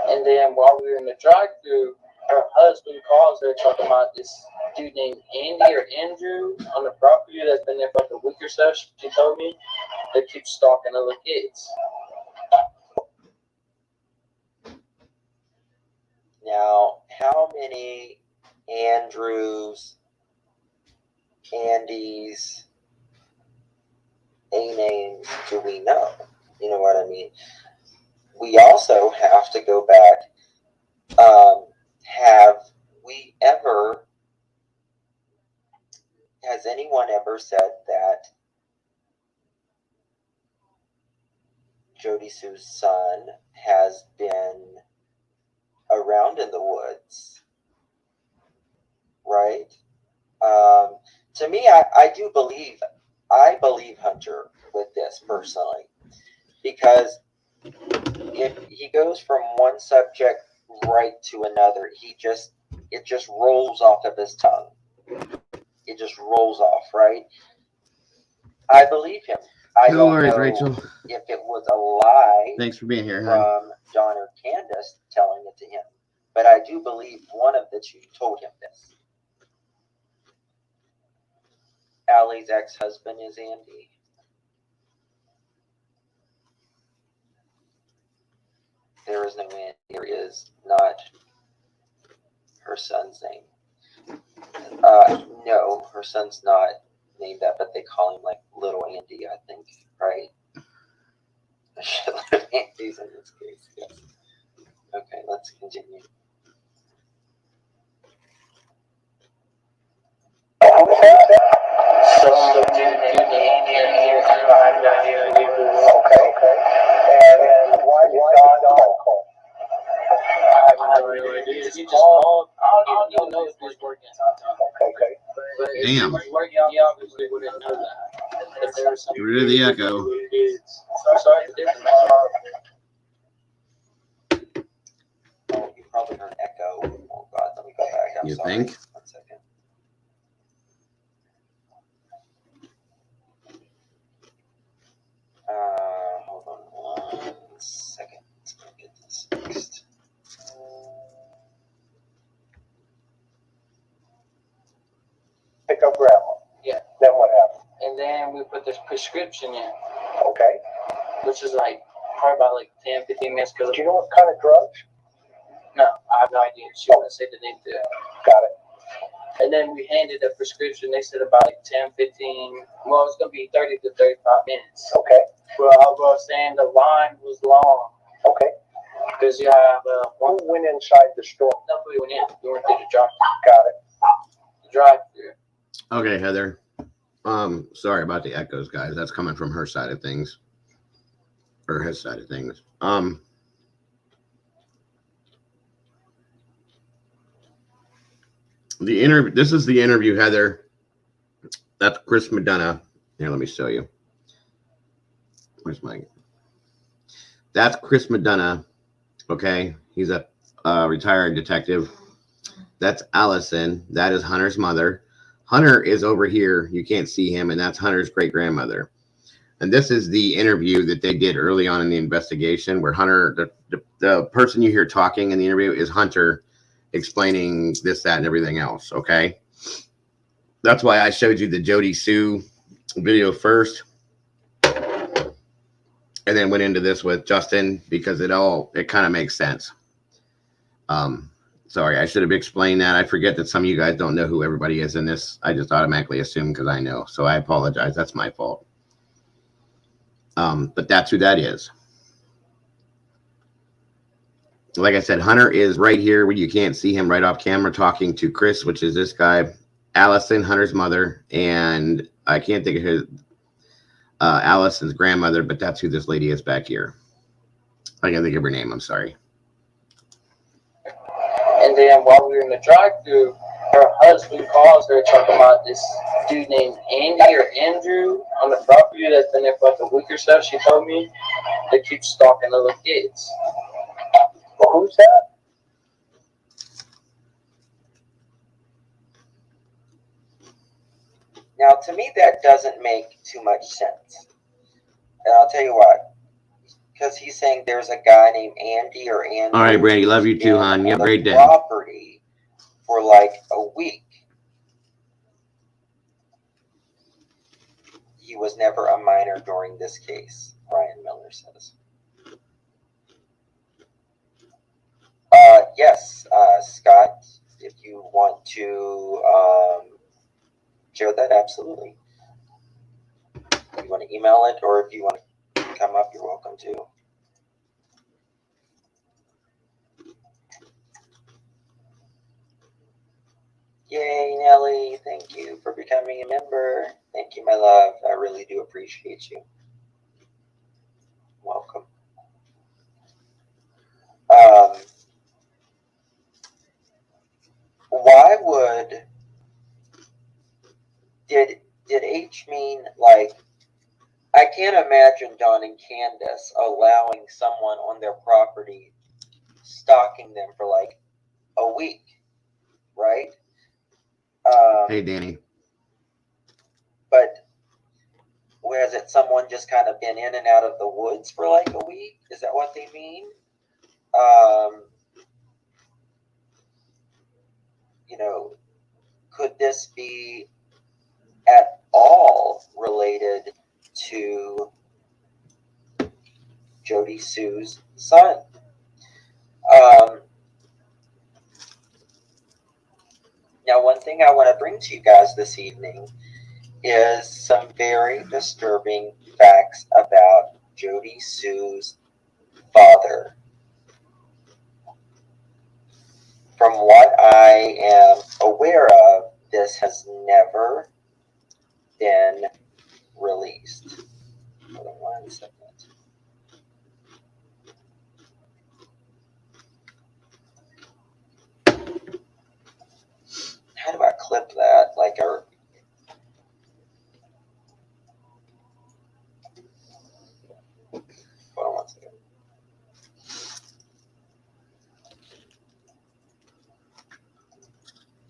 and then while we were in the drive-through, her husband calls her talking about this dude named Andy or Andrew on the property that's been there for like a week or so. She told me they keep stalking other kids. Now, how many Andrews, Andys, A-names do we know? You know what I mean? We also have to go back. Has anyone ever said that Jody Sue's son has been around in the woods? Right? To me, I believe Hunter with this personally, because if he goes from one subject right to another, it just rolls off of his tongue. It just rolls off, right? I believe him. I No don't worries, know Rachel. if it was a lie Thanks for being here, hon. from John or Candace telling it to him, but I do believe one of the two told him this. Allie's ex-husband is Andy. There is no Andy. There is not her son's name. No, her son's not named that, but they call him like Little Andy, I think, right? A shitload of Andys in this case, yes. Okay, let's continue. Some dude named Andy or Andrew. I have no idea who he was. Okay. And why did Don call? I have no idea. He just called. I don't even know if he was working at the time. Okay. But if he Damn. was working, he obviously wouldn't know that. If there was Get rid of the echo. Sorry, it's different. Oh, you probably heard echo. Oh God, let me go back. I'm You sorry. think? 1 second. Hold on 1 second. Let's go get this fixed. Pick up grandma. Yeah. Then what happened? And then we put this prescription in, Okay. which is like probably about like 10, 15 minutes. Cause Do you know what kind of drugs? no, I have no idea. She wouldn't say the name to it. Got it. And then we handed a prescription. They said about like 10, 15. Well, it's gonna be 30 to 35 minutes. Okay. Well, I was saying the line was long Okay. because you have Who one. went inside the store? Nobody went in. We went through the Got it. drive-through. Okay, Heather. Sorry about the echoes, guys. That's coming from her side of things. Or his side of things. This is the interview, Heather. That's Chris McDonough. Here, let me show you. Where's my? That's Chris McDonough. Okay, he's a retired detective. That's Allison. That is Hunter's mother. Hunter is over here. You can't see him, and that's Hunter's great grandmother. And this is the interview that they did early on in the investigation, where Hunter, the person you hear talking in the interview, is Hunter explaining this, that, and everything else. Okay, that's why I showed you the Jody Sue video first, and then went into this with Justin, because it kind of makes sense. Sorry, I should have explained that. I forget that some of you guys don't know who everybody is in this. I just automatically assume because I know. So I apologize. That's my fault. But that's who that is. Like I said, Hunter is right here where you can't see him, right off camera, talking to Chris, which is this guy, Allison, Hunter's mother, and I can't think of his. Allison's grandmother, but that's who this lady is back here. I can't think of her name. I'm sorry. And then while we were in the drive-thru, her husband calls her talking about this dude named Andy or Andrew on the property that's been there for like a week or so. She told me they keep stalking little kids. Well, who's that? Now, to me, that doesn't make too much sense. And I'll tell you why. Because he's saying there's a guy named Andy or Andrew. All right, Brandy. Love you too, hon. You have a great day. Property for like a week. He was never a minor during this case, Ryan Miller says. Yes, Scott, if you want to share that, absolutely. If you want to email it, or if you want to come up, you're welcome to. Yay, Nelly, thank you for becoming a member. Thank you, my love. I really do appreciate you. Welcome. Why would did H mean like I can't imagine Don and Candace allowing someone on their property stalking them for like a week, right? Hey, Danny. But has it someone just kind of been in and out of the woods for like a week? Is that what they mean? You know, could this be at all related to Jody Sue's son? Now, one thing I want to bring to you guys this evening is some very disturbing facts about Jody Sue's father. From what I am aware of, this has never been released. Hold on 1 second. How do I clip that? Like a hold on 1 second.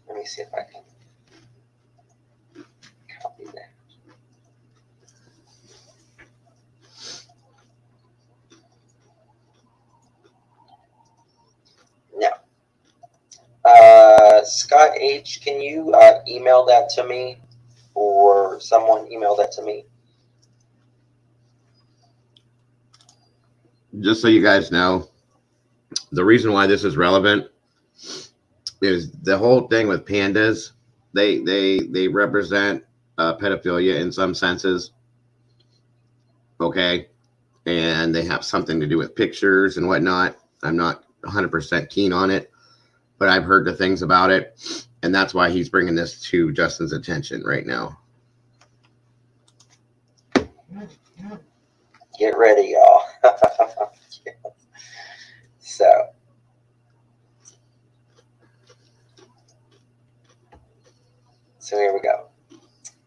Let me see if I can copy that. No. Scott H., can you email that to me, or someone email that to me? Just so you guys know, the reason why this is relevant is the whole thing with pandas. They represent pedophilia in some senses. Okay. And they have something to do with pictures and whatnot. I'm not 100% keen on it, but I've heard the things about it. And that's why he's bringing this to Justin's attention right now. Get ready, y'all. So here we go.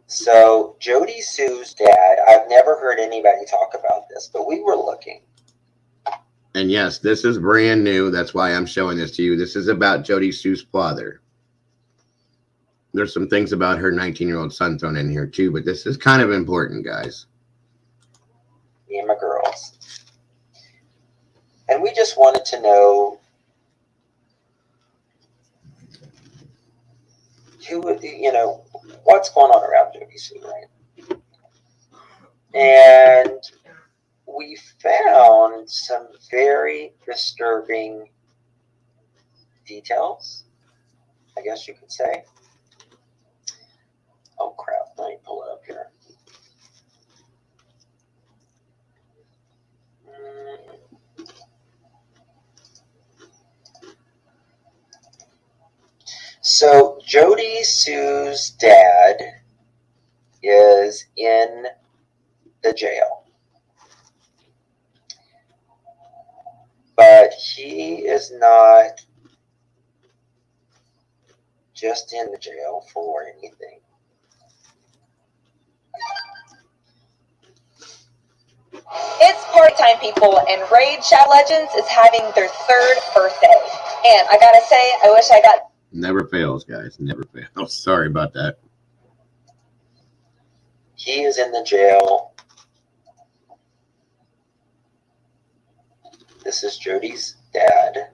So Jody Sue's dad, I've never heard anybody talk about this, but we were looking. And yes, this is brand new. That's why I'm showing this to you. This is about Jody Sue's father. There's some things about her 19-year-old son thrown in here too, but this is kind of important, guys. Me and my girls. And we just wanted to know who, you know, what's going on around Jody Sue, right? And we found some very disturbing details, I guess you could say. Oh crap, let me pull it up here. So Jody Sue's dad is in the jail. But he is not just in the jail for anything. It's party time, people, and Raid Shadow Legends is having their 3rd birthday. And I gotta say, I wish I got... Never fails, guys. Never fails. Sorry about that. He is in the jail. This is Jody's dad.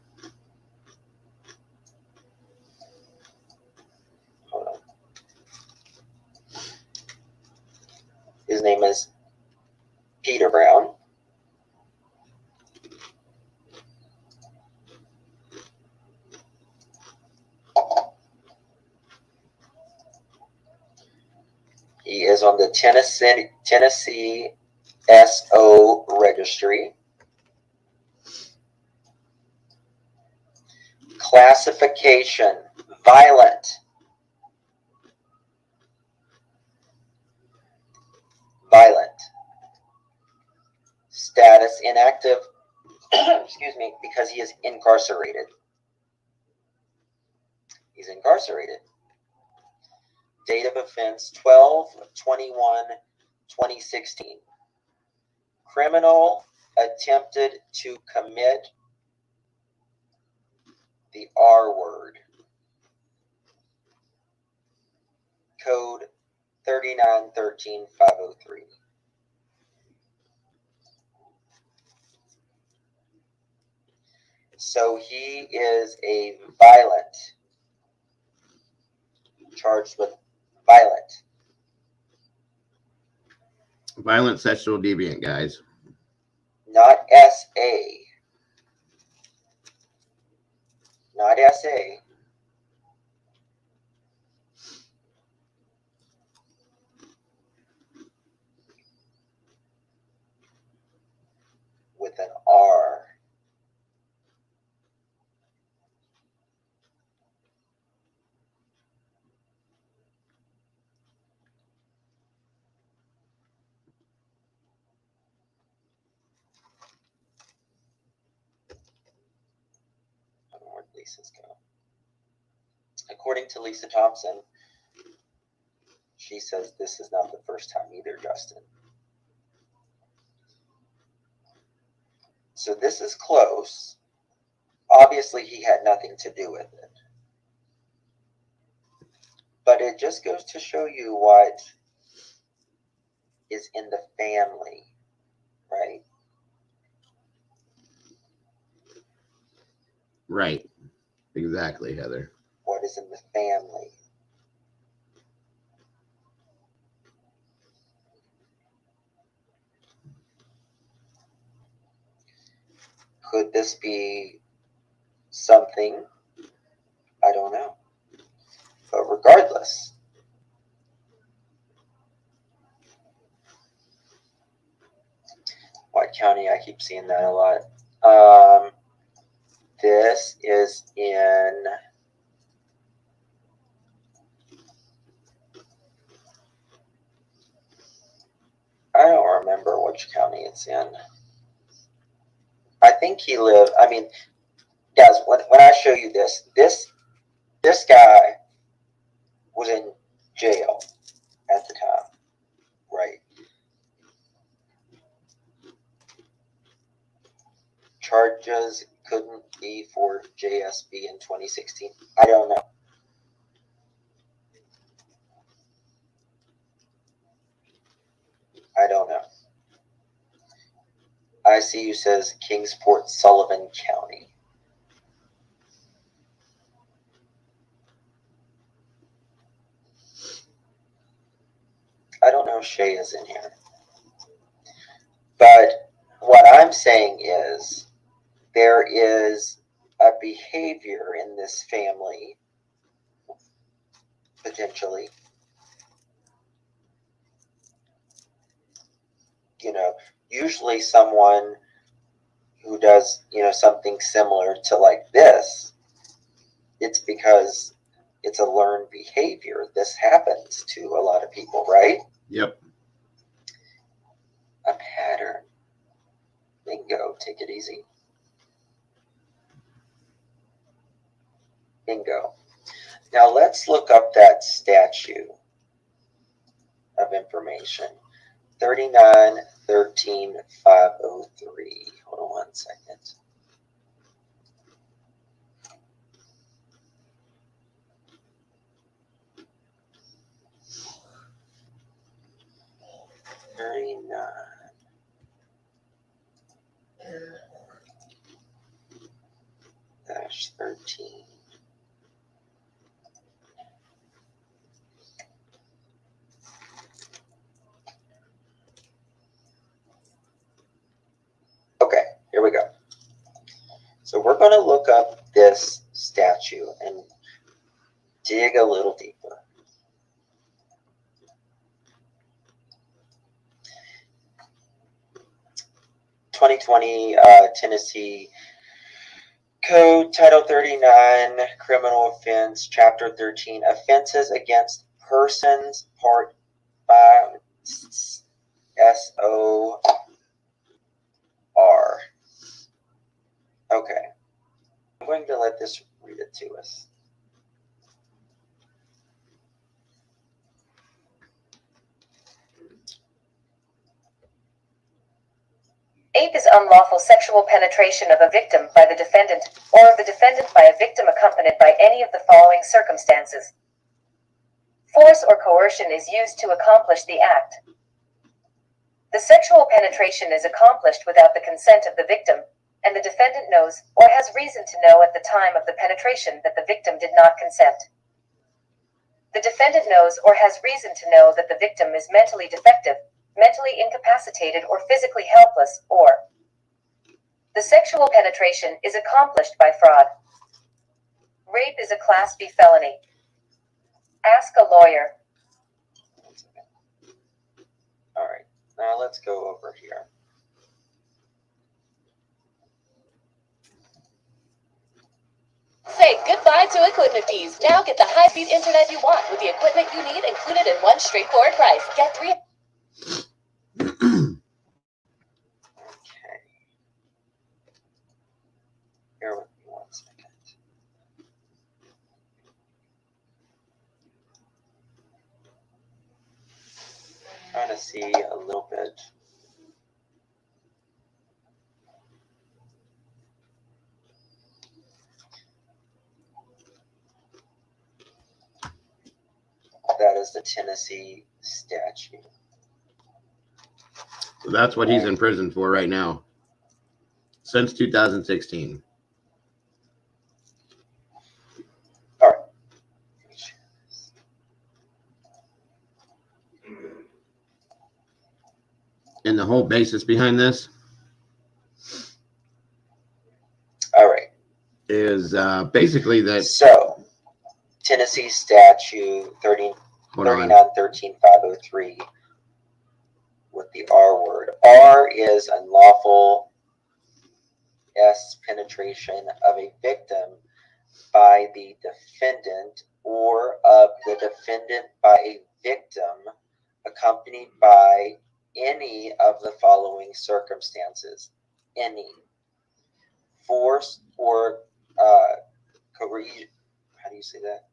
Hold on. His name is Peter Brown. He is on the Tennessee SO registry. Classification, violent. Violent. Status, inactive, excuse me, because he is incarcerated. He's incarcerated. Date of offense, 12/21/2016. Criminal attempted to commit the R word. Code 3913-503. So he is a violent, charged with violent. Violent sexual deviant, guys. Not SA. Not SA. With an R. I don't know where Lisa's go. According to Lisa Thompson, she says this is not the first time either, Justin. So this is close. Obviously, he had nothing to do with it. But it just goes to show you what is in the family, right? Right. Exactly, Heather. What is in the family. Could this be something? I don't know. But regardless, White County, I keep seeing that a lot. This is in I don't remember which county it's in. I think he lived, I mean, guys, when I show you this guy was in jail at the time, right? Charges couldn't be for JSB in 2016. I don't know. I don't know. ICU says Kingsport, Sullivan County. I don't know if Shay is in here. But what I'm saying is there is a behavior in this family, potentially. You know, usually someone who does, you know, something similar to like this, it's because it's a learned behavior. This happens to a lot of people, right? Yep. a pattern. Bingo. Take it easy. Bingo. Now let's look up that statute of information. 39-13-503. Hold on 1 second. -13. Okay, here we go. So we're going to look up this statute and dig a little deeper. Tennessee Code, Title 39, Criminal Offense, Chapter 13, Offenses Against Persons, Part 5, S-O-R. Okay. I'm going to let this read it to us. Ape is unlawful sexual penetration of a victim by the defendant, or of the defendant by a victim accompanied by any of the following circumstances. Force or coercion is used to accomplish the act. The sexual penetration is accomplished without the consent of the victim, and the defendant knows, or has reason to know at the time of the penetration, that the victim did not consent. The defendant knows or has reason to know that the victim is mentally defective, mentally incapacitated, or physically helpless, or the sexual penetration is accomplished by fraud. Rape is a Class B felony. Ask a lawyer. All right, now let's go over here. Say goodbye to equipment fees. Now get the high-speed internet you want with the equipment you need included in one straightforward price. Get 3. Okay. Bear with me 1 second. Trying to see a little bit. That is the Tennessee statute. So that's what he's in prison for right now. Since 2016. All right. And the whole basis behind this All right. is basically that. So, Tennessee statute 39-13-503 with the R word. R is unlawful penetration of a victim by the defendant or of the defendant by a victim accompanied by any of the following circumstances. Any. Force or coercion. How do you say that?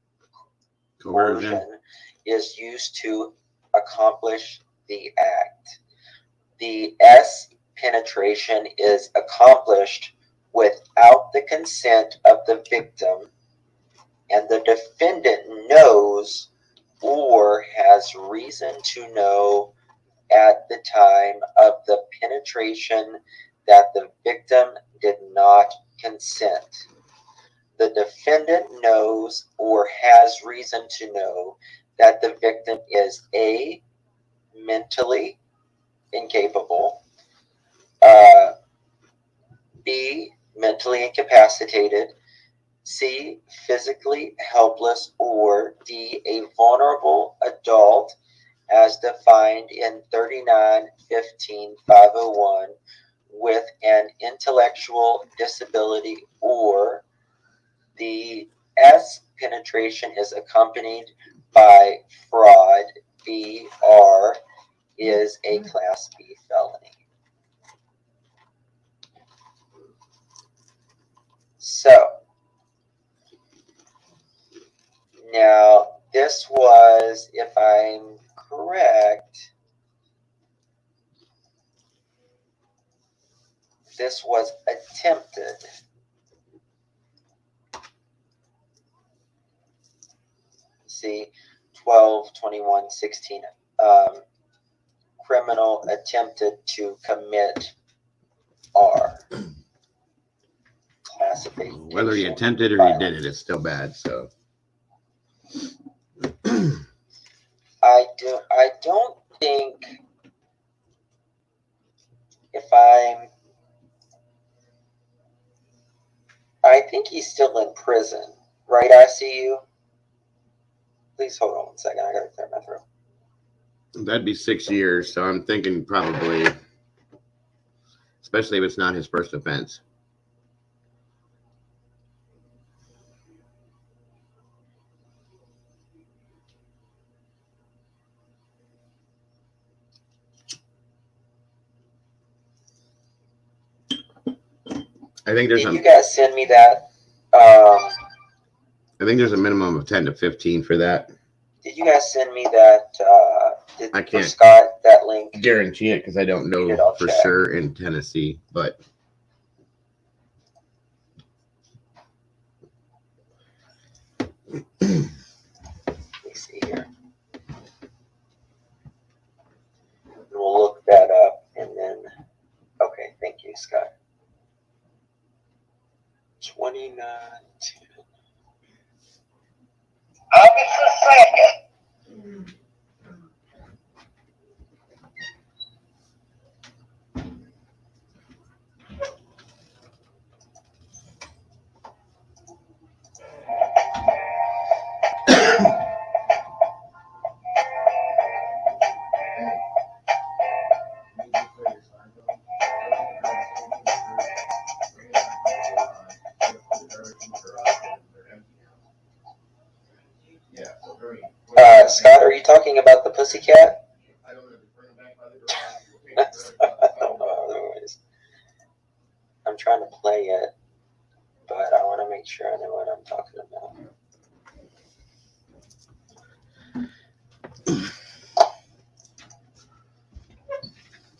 Coercion is used to accomplish the act. The S penetration is accomplished without the consent of the victim, and the defendant knows or has reason to know at the time of the penetration that the victim did not consent. The defendant knows or has reason to know that the victim is A, mentally incapable, B, mentally incapacitated, C, physically helpless, or D, a vulnerable adult as defined in 39-15-501 with an intellectual disability, or the S penetration is accompanied by fraud, BR, is a Class B felony. So, now this was, if I'm correct, this was attempted. See, 12, 21, 16. Criminal attempted to commit R. Classification. Whether he attempted or he did it, it's still bad. So I don't think I think he's still in prison, right? ICU. Please hold on one second. I gotta clear my throat. that'd be 6 years. So I'm thinking probably, especially if it's not his first offense. I think there's Did you guys send me that? I think there's a minimum of 10 to 15 for that. Did you guys send me that? I For can't Scott that link? guarantee it because I don't Need it, know I'll for check. sure in Tennessee, but Let me see here. We'll look that up and then. Okay, thank you, Scott. 29. August the 2nd. Scott, are you talking about the Pussycat? I don't know otherwise. I'm trying to play it, but I want to make sure I know what I'm talking about.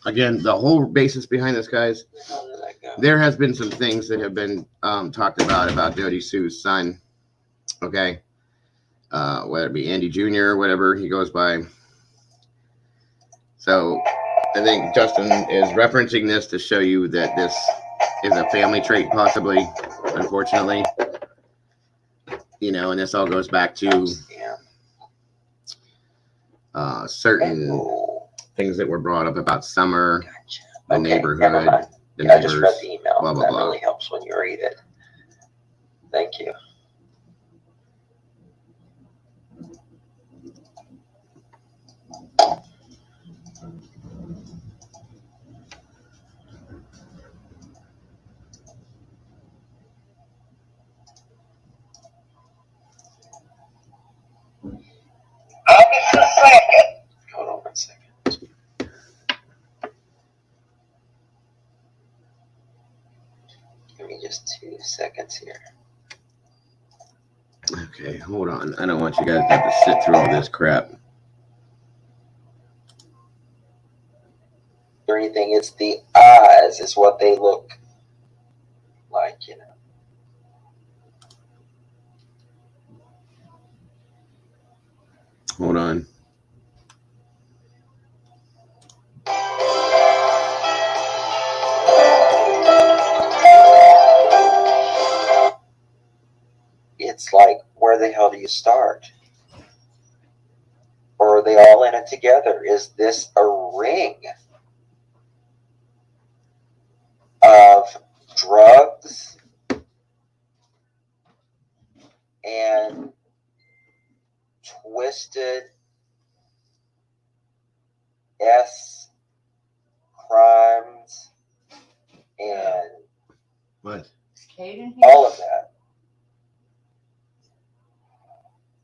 again, the whole basis behind this, guys, How did that go? there has been some things that have been talked about Jody Sue's son. Okay. Whether it be Andy Jr. or whatever he goes by. So I think Justin is referencing this to show you that this is a family trait, possibly, unfortunately. You know, and this all goes back to certain things that were brought up about Summer, Gotcha. the Okay, never neighborhood, mind. the I just read neighbors. the email. blah, blah, That blah. really helps when you read it. Thank you. August the 2nd. Hold on one second. Give me just 2 seconds here. Okay, hold on. I don't want you guys to have to sit through all this crap. Or anything, it's the eyes is what they look like, you know. Hold on. It's like, where the hell do you start? Or are they all in it together? Is this a ring of drugs and twisted S crimes and What? all of that?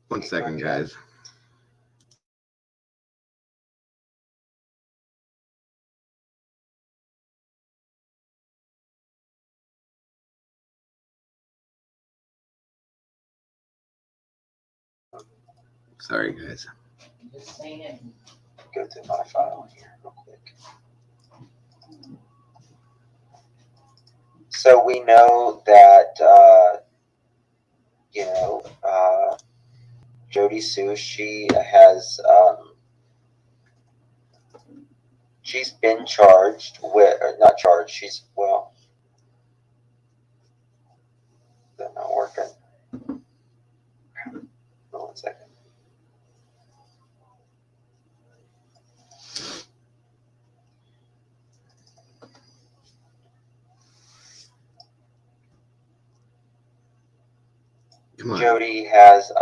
1 second, guys. Sorry, guys. Just saying. Go through my file here real quick. So we know that, Jody Sue, she has, she's been charged with, or not charged, they're not working. Hold on 1 second. Come on. Jody has,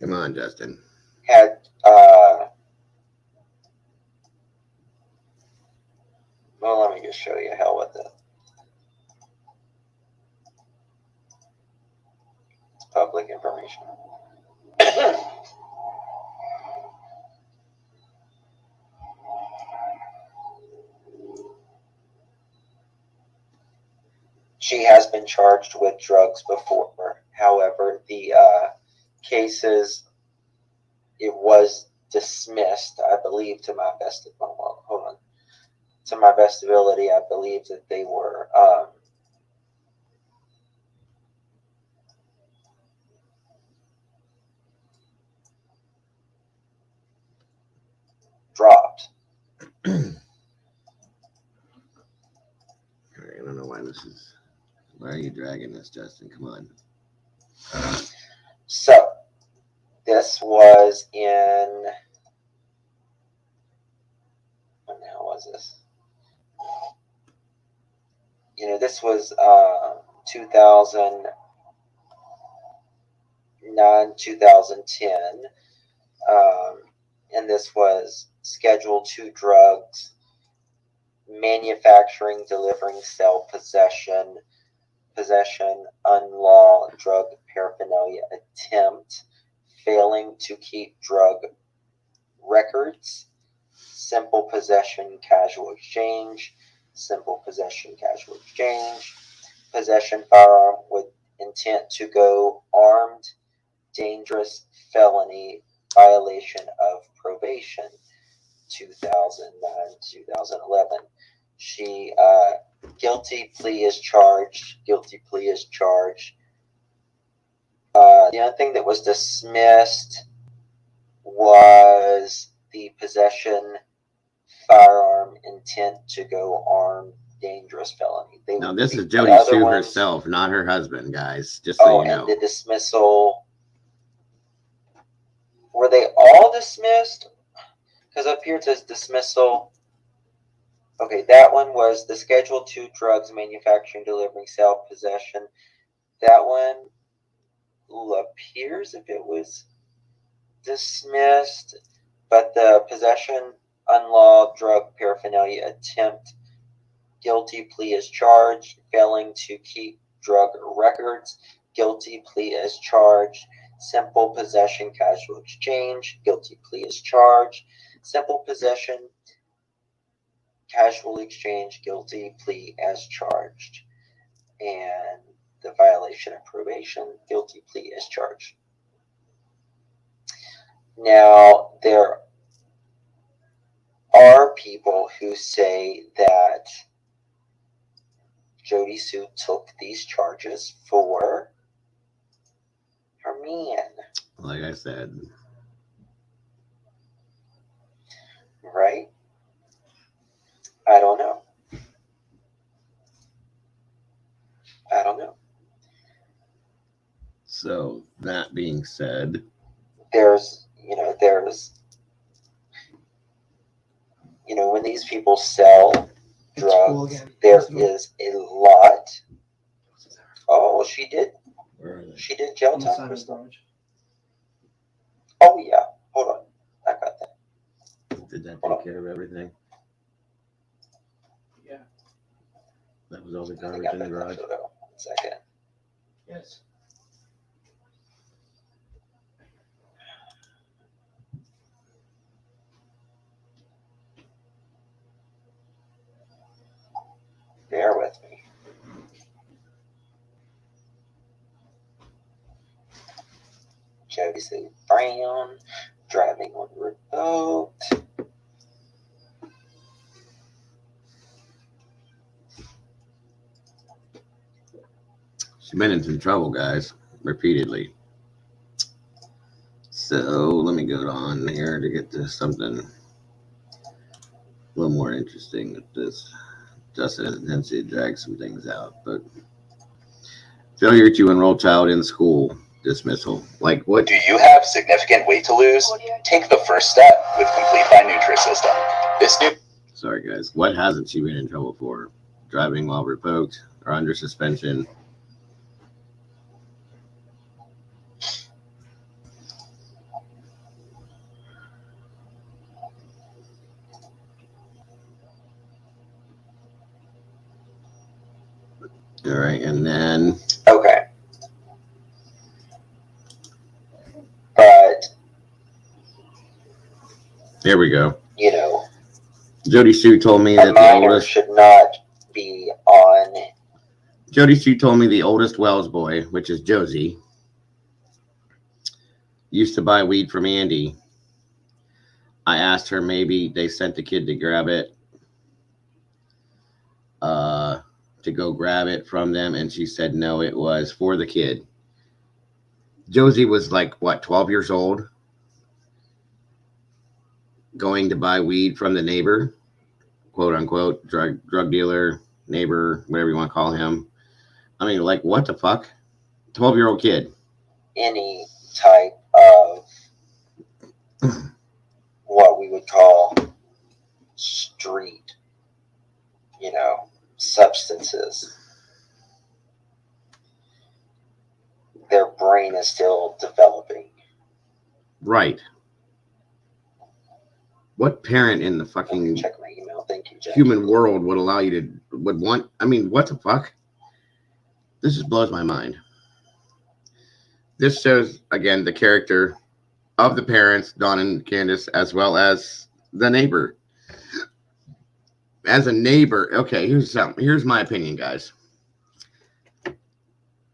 Come on, Justin. had, well, let me just show you hell with it. It's public information. She has been charged with drugs before. However, the cases, it was dismissed, I believe, to my best of, well, hold on. To my best ability, I believe that they were dropped. All right, I don't know why this is. Why are you dragging this, Justin? Come on. So, this was in, when the hell was this? This was 2009, 2010. And this was Schedule 2 drugs, manufacturing, delivering, sale, possession, unlaw, drug paraphernalia, attempt, failing to keep drug records, simple possession, casual exchange, possession firearm with intent to go armed, dangerous, felony, violation of probation, 2009, 2011. She, guilty plea is charged. The only thing that was dismissed was the possession, firearm, intent to go armed, dangerous felony. Now, this is Jody Sue herself, not her husband, guys. Just so you know. And the dismissal. Were they all dismissed? Because up here it says dismissal. Okay, that one was the Schedule 2 drugs, manufacturing, delivering, sale, possession. That one appears if it was dismissed, but the possession, unlawed drug paraphernalia, attempt, guilty plea is charged, failing to keep drug records, guilty plea is charged, simple possession, casual exchange, guilty plea is charged, simple possession, casual exchange, guilty plea as charged, and the violation of probation, guilty plea is charged. Now, there are people who say that Jody Sue took these charges for her man. Like I said. Right? I don't know. So, that being said, there's when these people sell drugs, there is a lot. Oh, she did jail time, Crystal. Oh yeah, hold on, I got that. Did that take care of everything? Yeah. That was all the I think garbage I in the put garage? that photo. 1 second. Yes. Bear with me. Joseph Brown, driving on revoked. She's been in some trouble, guys, repeatedly. So let me go on here to get to something a little more interesting with this. Justin has a tendency to drag some things out, but failure to enroll child in school dismissal. Like what? Do you have significant weight to lose? Take the first step with Complete by Nutrisystem. This new. Sorry, guys. What hasn't she been in trouble for? Driving while revoked or under suspension? All right, and then Okay. But, here we go. you know, Jody Sue told me a that the minor oldest. should not be on. Jody Sue told me the oldest Wells boy, which is Josie, used to buy weed from Andy. I asked her maybe they sent the kid to grab it, to go grab it from them, and she said no, it was for the kid. Josie was like, what, 12 years old, going to buy weed from the neighbor, quote unquote, drug dealer, neighbor, whatever you want to call him. I mean, like, what the fuck? 12-year-old kid. Any type of what we would call street, you know, substances. Their brain is still developing. Right. What parent in the Let me fucking check my email. Thank you, Jack. human world would allow you to, would want, I mean, what the fuck? This just blows my mind. This shows, again, the character of the parents, Dawn and Candace, as well as the neighbor. As a neighbor, okay, here's my opinion, guys.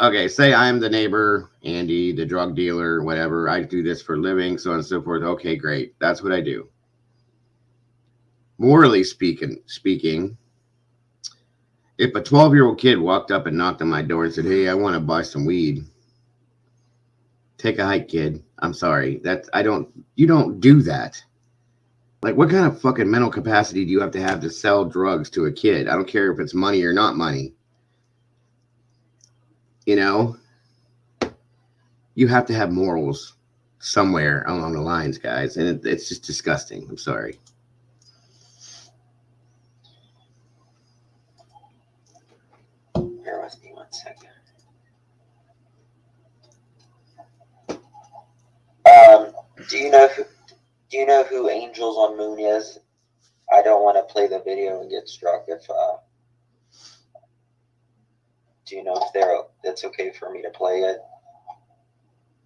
Okay, say I'm the neighbor, Andy, the drug dealer, whatever. I do this for a living, so on and so forth. Okay, great. That's what I do. Morally speaking, if a 12-year-old kid walked up and knocked on my door and said, hey, I want to buy some weed, take a hike, kid. I'm sorry. You don't do that. Like, what kind of fucking mental capacity do you have to sell drugs to a kid? I don't care if it's money or not money. You know? You have to have morals somewhere along the lines, guys. And it's just disgusting. I'm sorry. Bear with me 1 second. Do you know who Angels on Moon is? I don't want to play the video and get struck if do you know if it's okay for me to play it?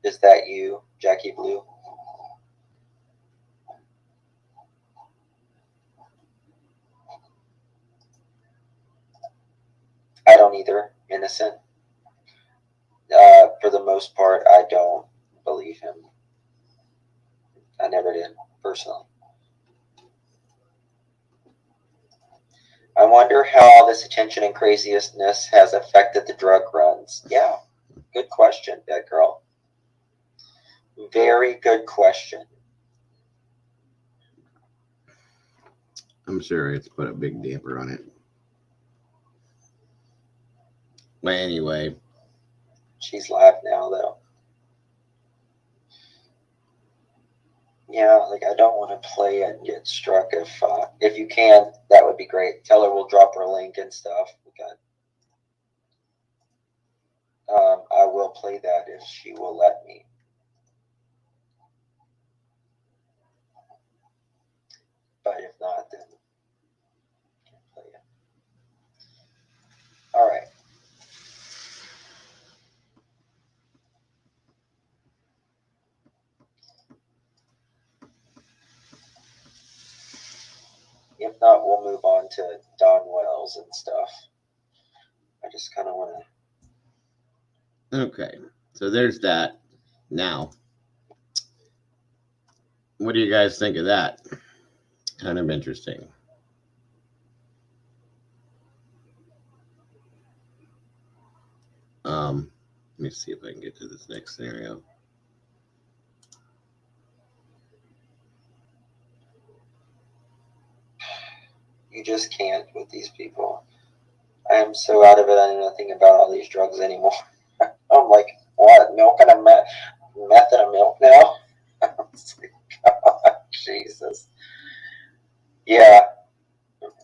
Is that you, Jackie Blue? I don't either, innocent. For the most part, I don't believe him. I never did, personally. I wonder how all this attention and craziness has affected the drug runs. Yeah, good question, Dead Girl. Very good question. I'm sure it's put a big damper on it. But anyway. She's live now, though. Yeah, like, I don't want to play it and get struck. If you can, that would be great. Tell her we'll drop her link and stuff. I will play that if she will let me. But if not, then I can't play it. All right. If not, we'll move on to Don Wells and stuff. I just kind of want to. Okay. So there's that. Now, What do you guys think of that? Kind of interesting. Let me see if I can get to this next scenario. You just can't with these people. I am so out of it. I know nothing about all these drugs anymore. I'm like, what? Milk and a meth and a milk now? God, Jesus. Yeah.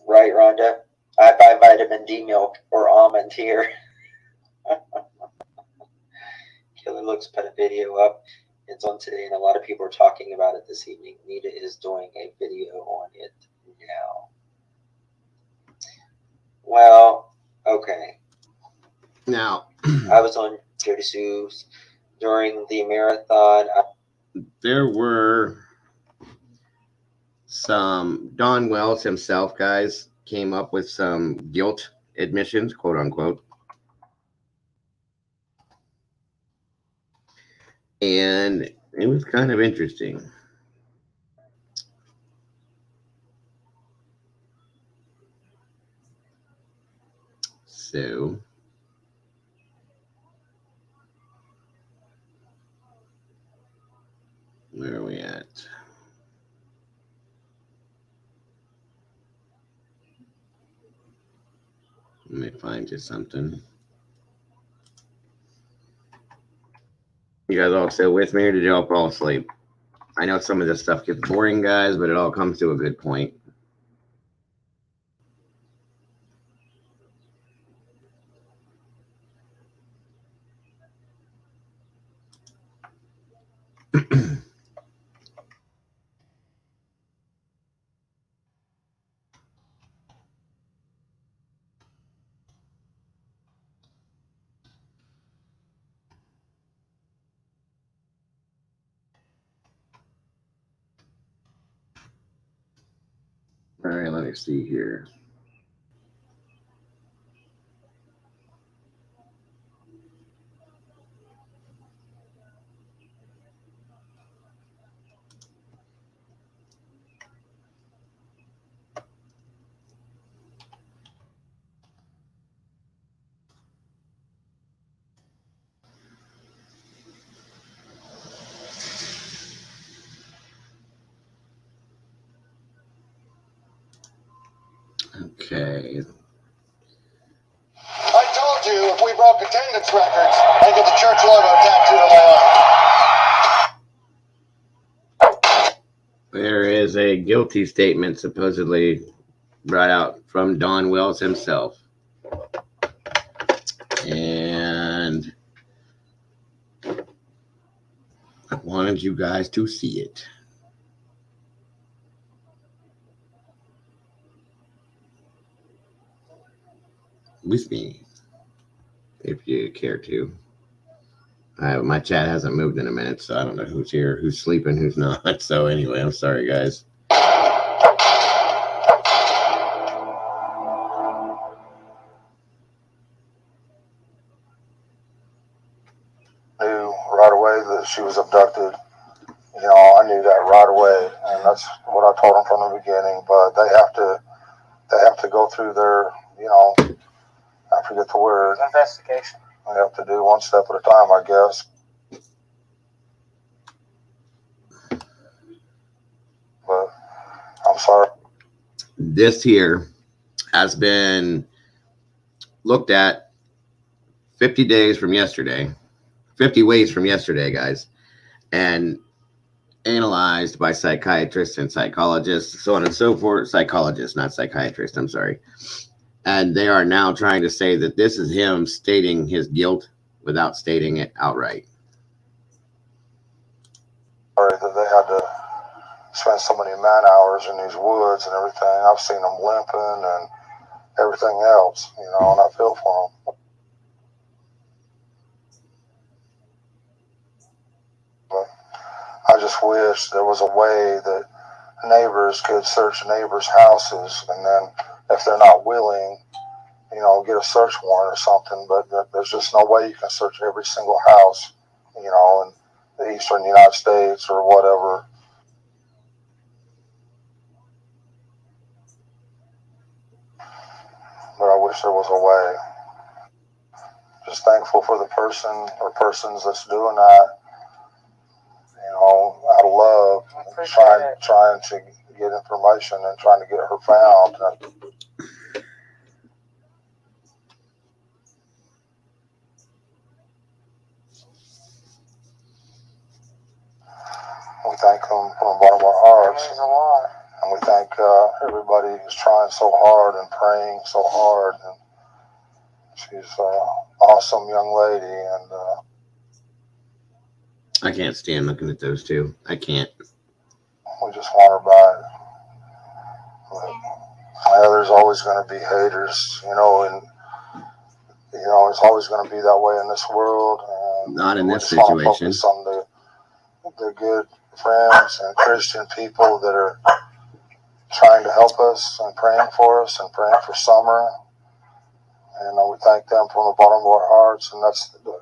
Right, Rhonda? I buy vitamin D milk or almond here. Killer Looks put a video up. It's on today, and a lot of people are talking about it this evening. Nita is doing a video on it now. Well, okay. Now, I was on Jody Sue's during the marathon. There were some, Don Wells himself, guys, came up with some guilt admissions, quote unquote. And it was kind of interesting. So, where are we at? Let me find you something. You guys all still with me, or did you all fall asleep? I know some of this stuff gets boring, guys, but it all comes to a good point. All right, let me see here. Okay. I told you if we broke attendance records, I'd get the church logo tattooed on my arm. There is a guilty statement supposedly brought out from Don Wells himself. And I wanted you guys to see it. With me, if you care to. My chat hasn't moved in a minute, so I don't know who's here, who's sleeping, who's not. So anyway, I'm sorry, guys. Knew right away that she was abducted. You know, I knew that right away, and that's what I told them from the beginning. But they have to go through their, you know, I forget the word. Investigation. They have to do one step at a time, I guess. But I'm sorry. This here has been looked at 50 days from yesterday, 50 ways from yesterday, guys, and analyzed by psychiatrists and psychologists, so on and so forth. Psychologists, not psychiatrists, I'm sorry. And they are now trying to say that this is him stating his guilt without stating it outright. Sorry that they had to spend so many man hours in these woods and everything. I've seen them limping and everything else, you know, and I feel for them. But I just wish there was a way that neighbors could search neighbors' houses, and then if they're not willing, you know, get a search warrant or something. But there's just no way you can search every single house, you know, in the eastern United States or whatever. wish there was a way. Just thankful for the person or persons that's doing that, you know, out of love, trying to get information and trying to get her found. We thank them from the bottom of our hearts. It means a lot. And we thank everybody who's trying so hard and praying so hard. And she's an awesome young lady. And I can't stand looking at those two. I can't. we just want her back. But, there's always going to be haters, you know, and you know it's always going to be that way in this world. And not in we this just want to situation. focus on the good friends and Christian people that are trying to help us and praying for us and praying for Summer. And we thank them from the bottom of our hearts. And that's the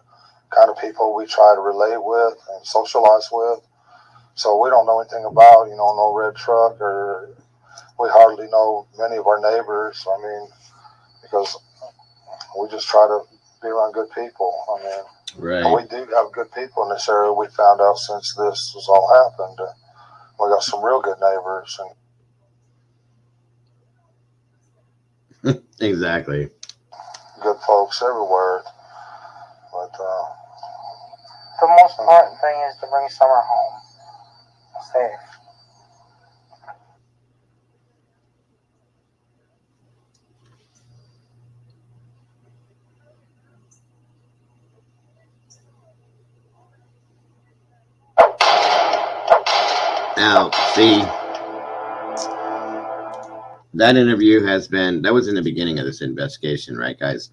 kind of people we try to relate with and socialize with. So we don't know anything about, you know, no red truck, or we hardly know many of our neighbors. I mean, because we just try to be around good people. I mean, Right. and we do have good people in this area. We found out since this was all happened. We got some real good neighbors and Exactly. good folks everywhere. But The most important thing is to bring Summer home safe. Now, see, that interview that was in the beginning of this investigation, right, guys?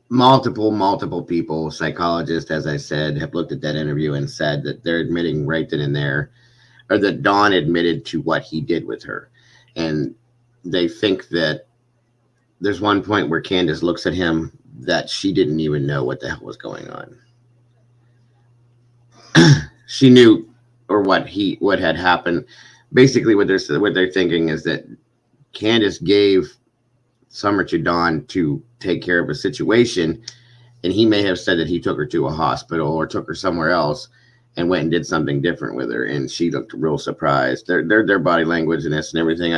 Multiple people, psychologists, as I said, have looked at that interview and said that they're admitting right then and there, or that Don admitted to what he did with her. And they think that there's one point where Candace looks at him that she didn't even know what the hell was going on. She knew, or what had happened. Basically, what they're thinking is that Candace gave Summer to Don to take care of a situation, and he may have said that he took her to a hospital or took her somewhere else and went and did something different with her, and she looked real surprised. Their body language and this and everything.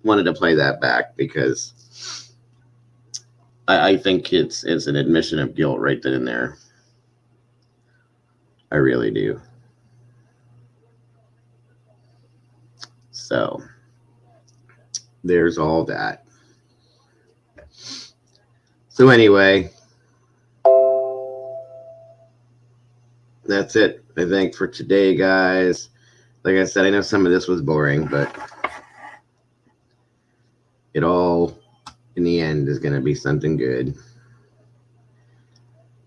Wanted to play that back because I think it's an admission of guilt right then and there. I really do. So there's all that. So anyway, that's it, I think, for today, guys. Like I said, I know some of this was boring, but it all in the end is going to be something good.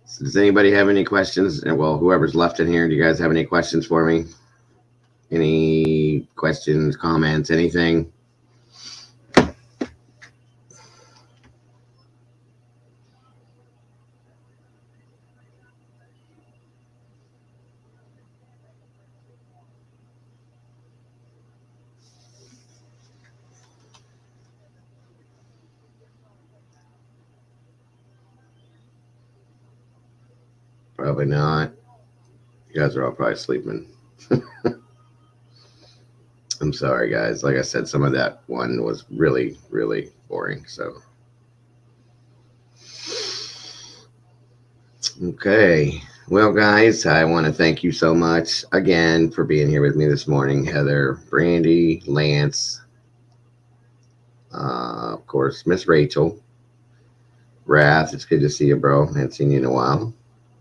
So does anybody have any questions? Well, whoever's left in here, do you guys have any questions for me? Any questions, comments, anything? Probably not. You guys are all probably sleeping. I'm sorry, guys. Like I said, some of that one was really, really boring. So, okay. Well, guys, I want to thank you so much again for being here with me this morning. Heather, Brandy, Lance, of course, Miss Rachel, Wrath. It's good to see you, bro. I haven't seen you in a while.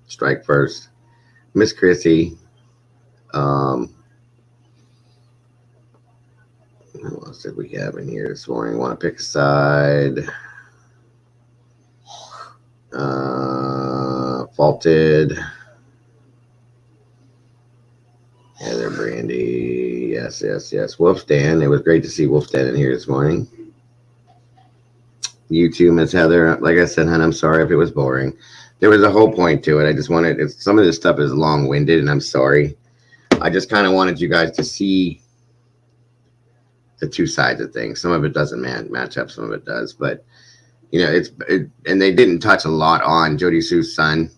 Strike First, Miss Chrissy, who else did we have in here this morning? Want to pick a side? Faulted, Heather, Brandy, yes. Wolfstan, it was great to see Wolfstan in here this morning. You too, Miss Heather. Like I said, hon, I'm sorry if it was boring. There was a whole point to it. I just wanted, some of this stuff is long-winded, and I'm sorry. I just kind of wanted you guys to see the two sides of things. Some of it doesn't match up, some of it does, but you know, and they didn't touch a lot on Jody Sue's son.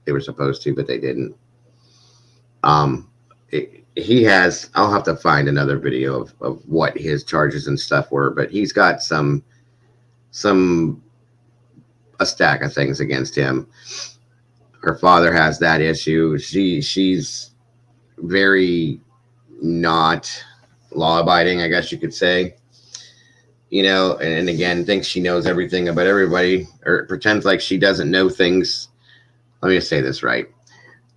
They were supposed to, but they didn't. He has, I'll have to find another video of what his charges and stuff were, but he's got a stack of things against him. Her father has that issue. She's very not law abiding, I guess you could say, you know, and again, thinks she knows everything about everybody, or pretends like she doesn't know things. Let me just say this right.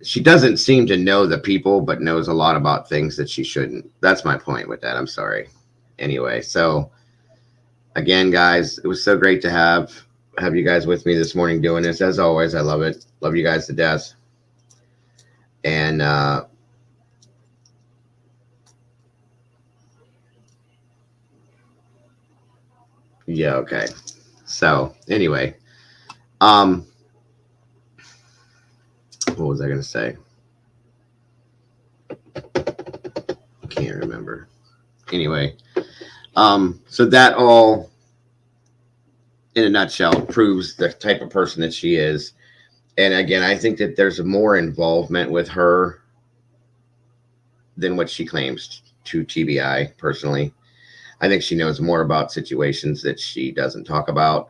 She doesn't seem to know the people, but knows a lot about things that she shouldn't. That's my point with that. I'm sorry. Anyway, so again, guys, it was so great to have you guys with me this morning doing this. As always, I love it. Love you guys to death. And yeah, okay. So anyway, what was I going to say? Can't remember. Anyway, so that all, in a nutshell, proves the type of person that she is. And again, I think that there's more involvement with her than what she claims to TBI, personally. I think she knows more about situations that she doesn't talk about.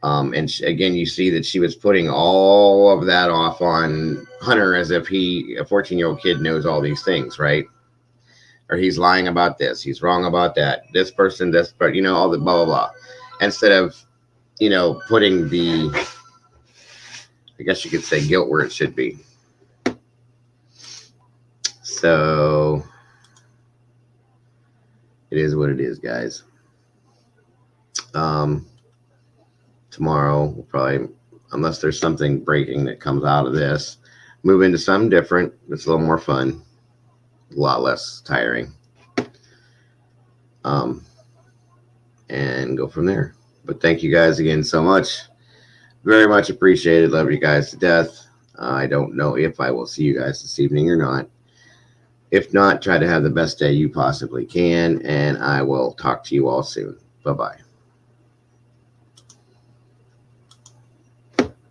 And again, you see that she was putting all of that off on Hunter as if he, a 14-year-old kid, knows all these things, right? Or he's lying about this, he's wrong about that, this person, this, but you know, all the blah, blah, blah. Instead of, you know, putting the, I guess you could say, guilt where it should be. So it is what it is, guys. Tomorrow we'll probably, unless there's something breaking that comes out of this, move into something different that's a little more fun, a lot less tiring, and go from there. But thank you guys again so much. Very much appreciated. Love you guys to death. I don't know if I will see you guys this evening or not. If not, try to have the best day you possibly can, and I will talk to you all soon. Bye-bye.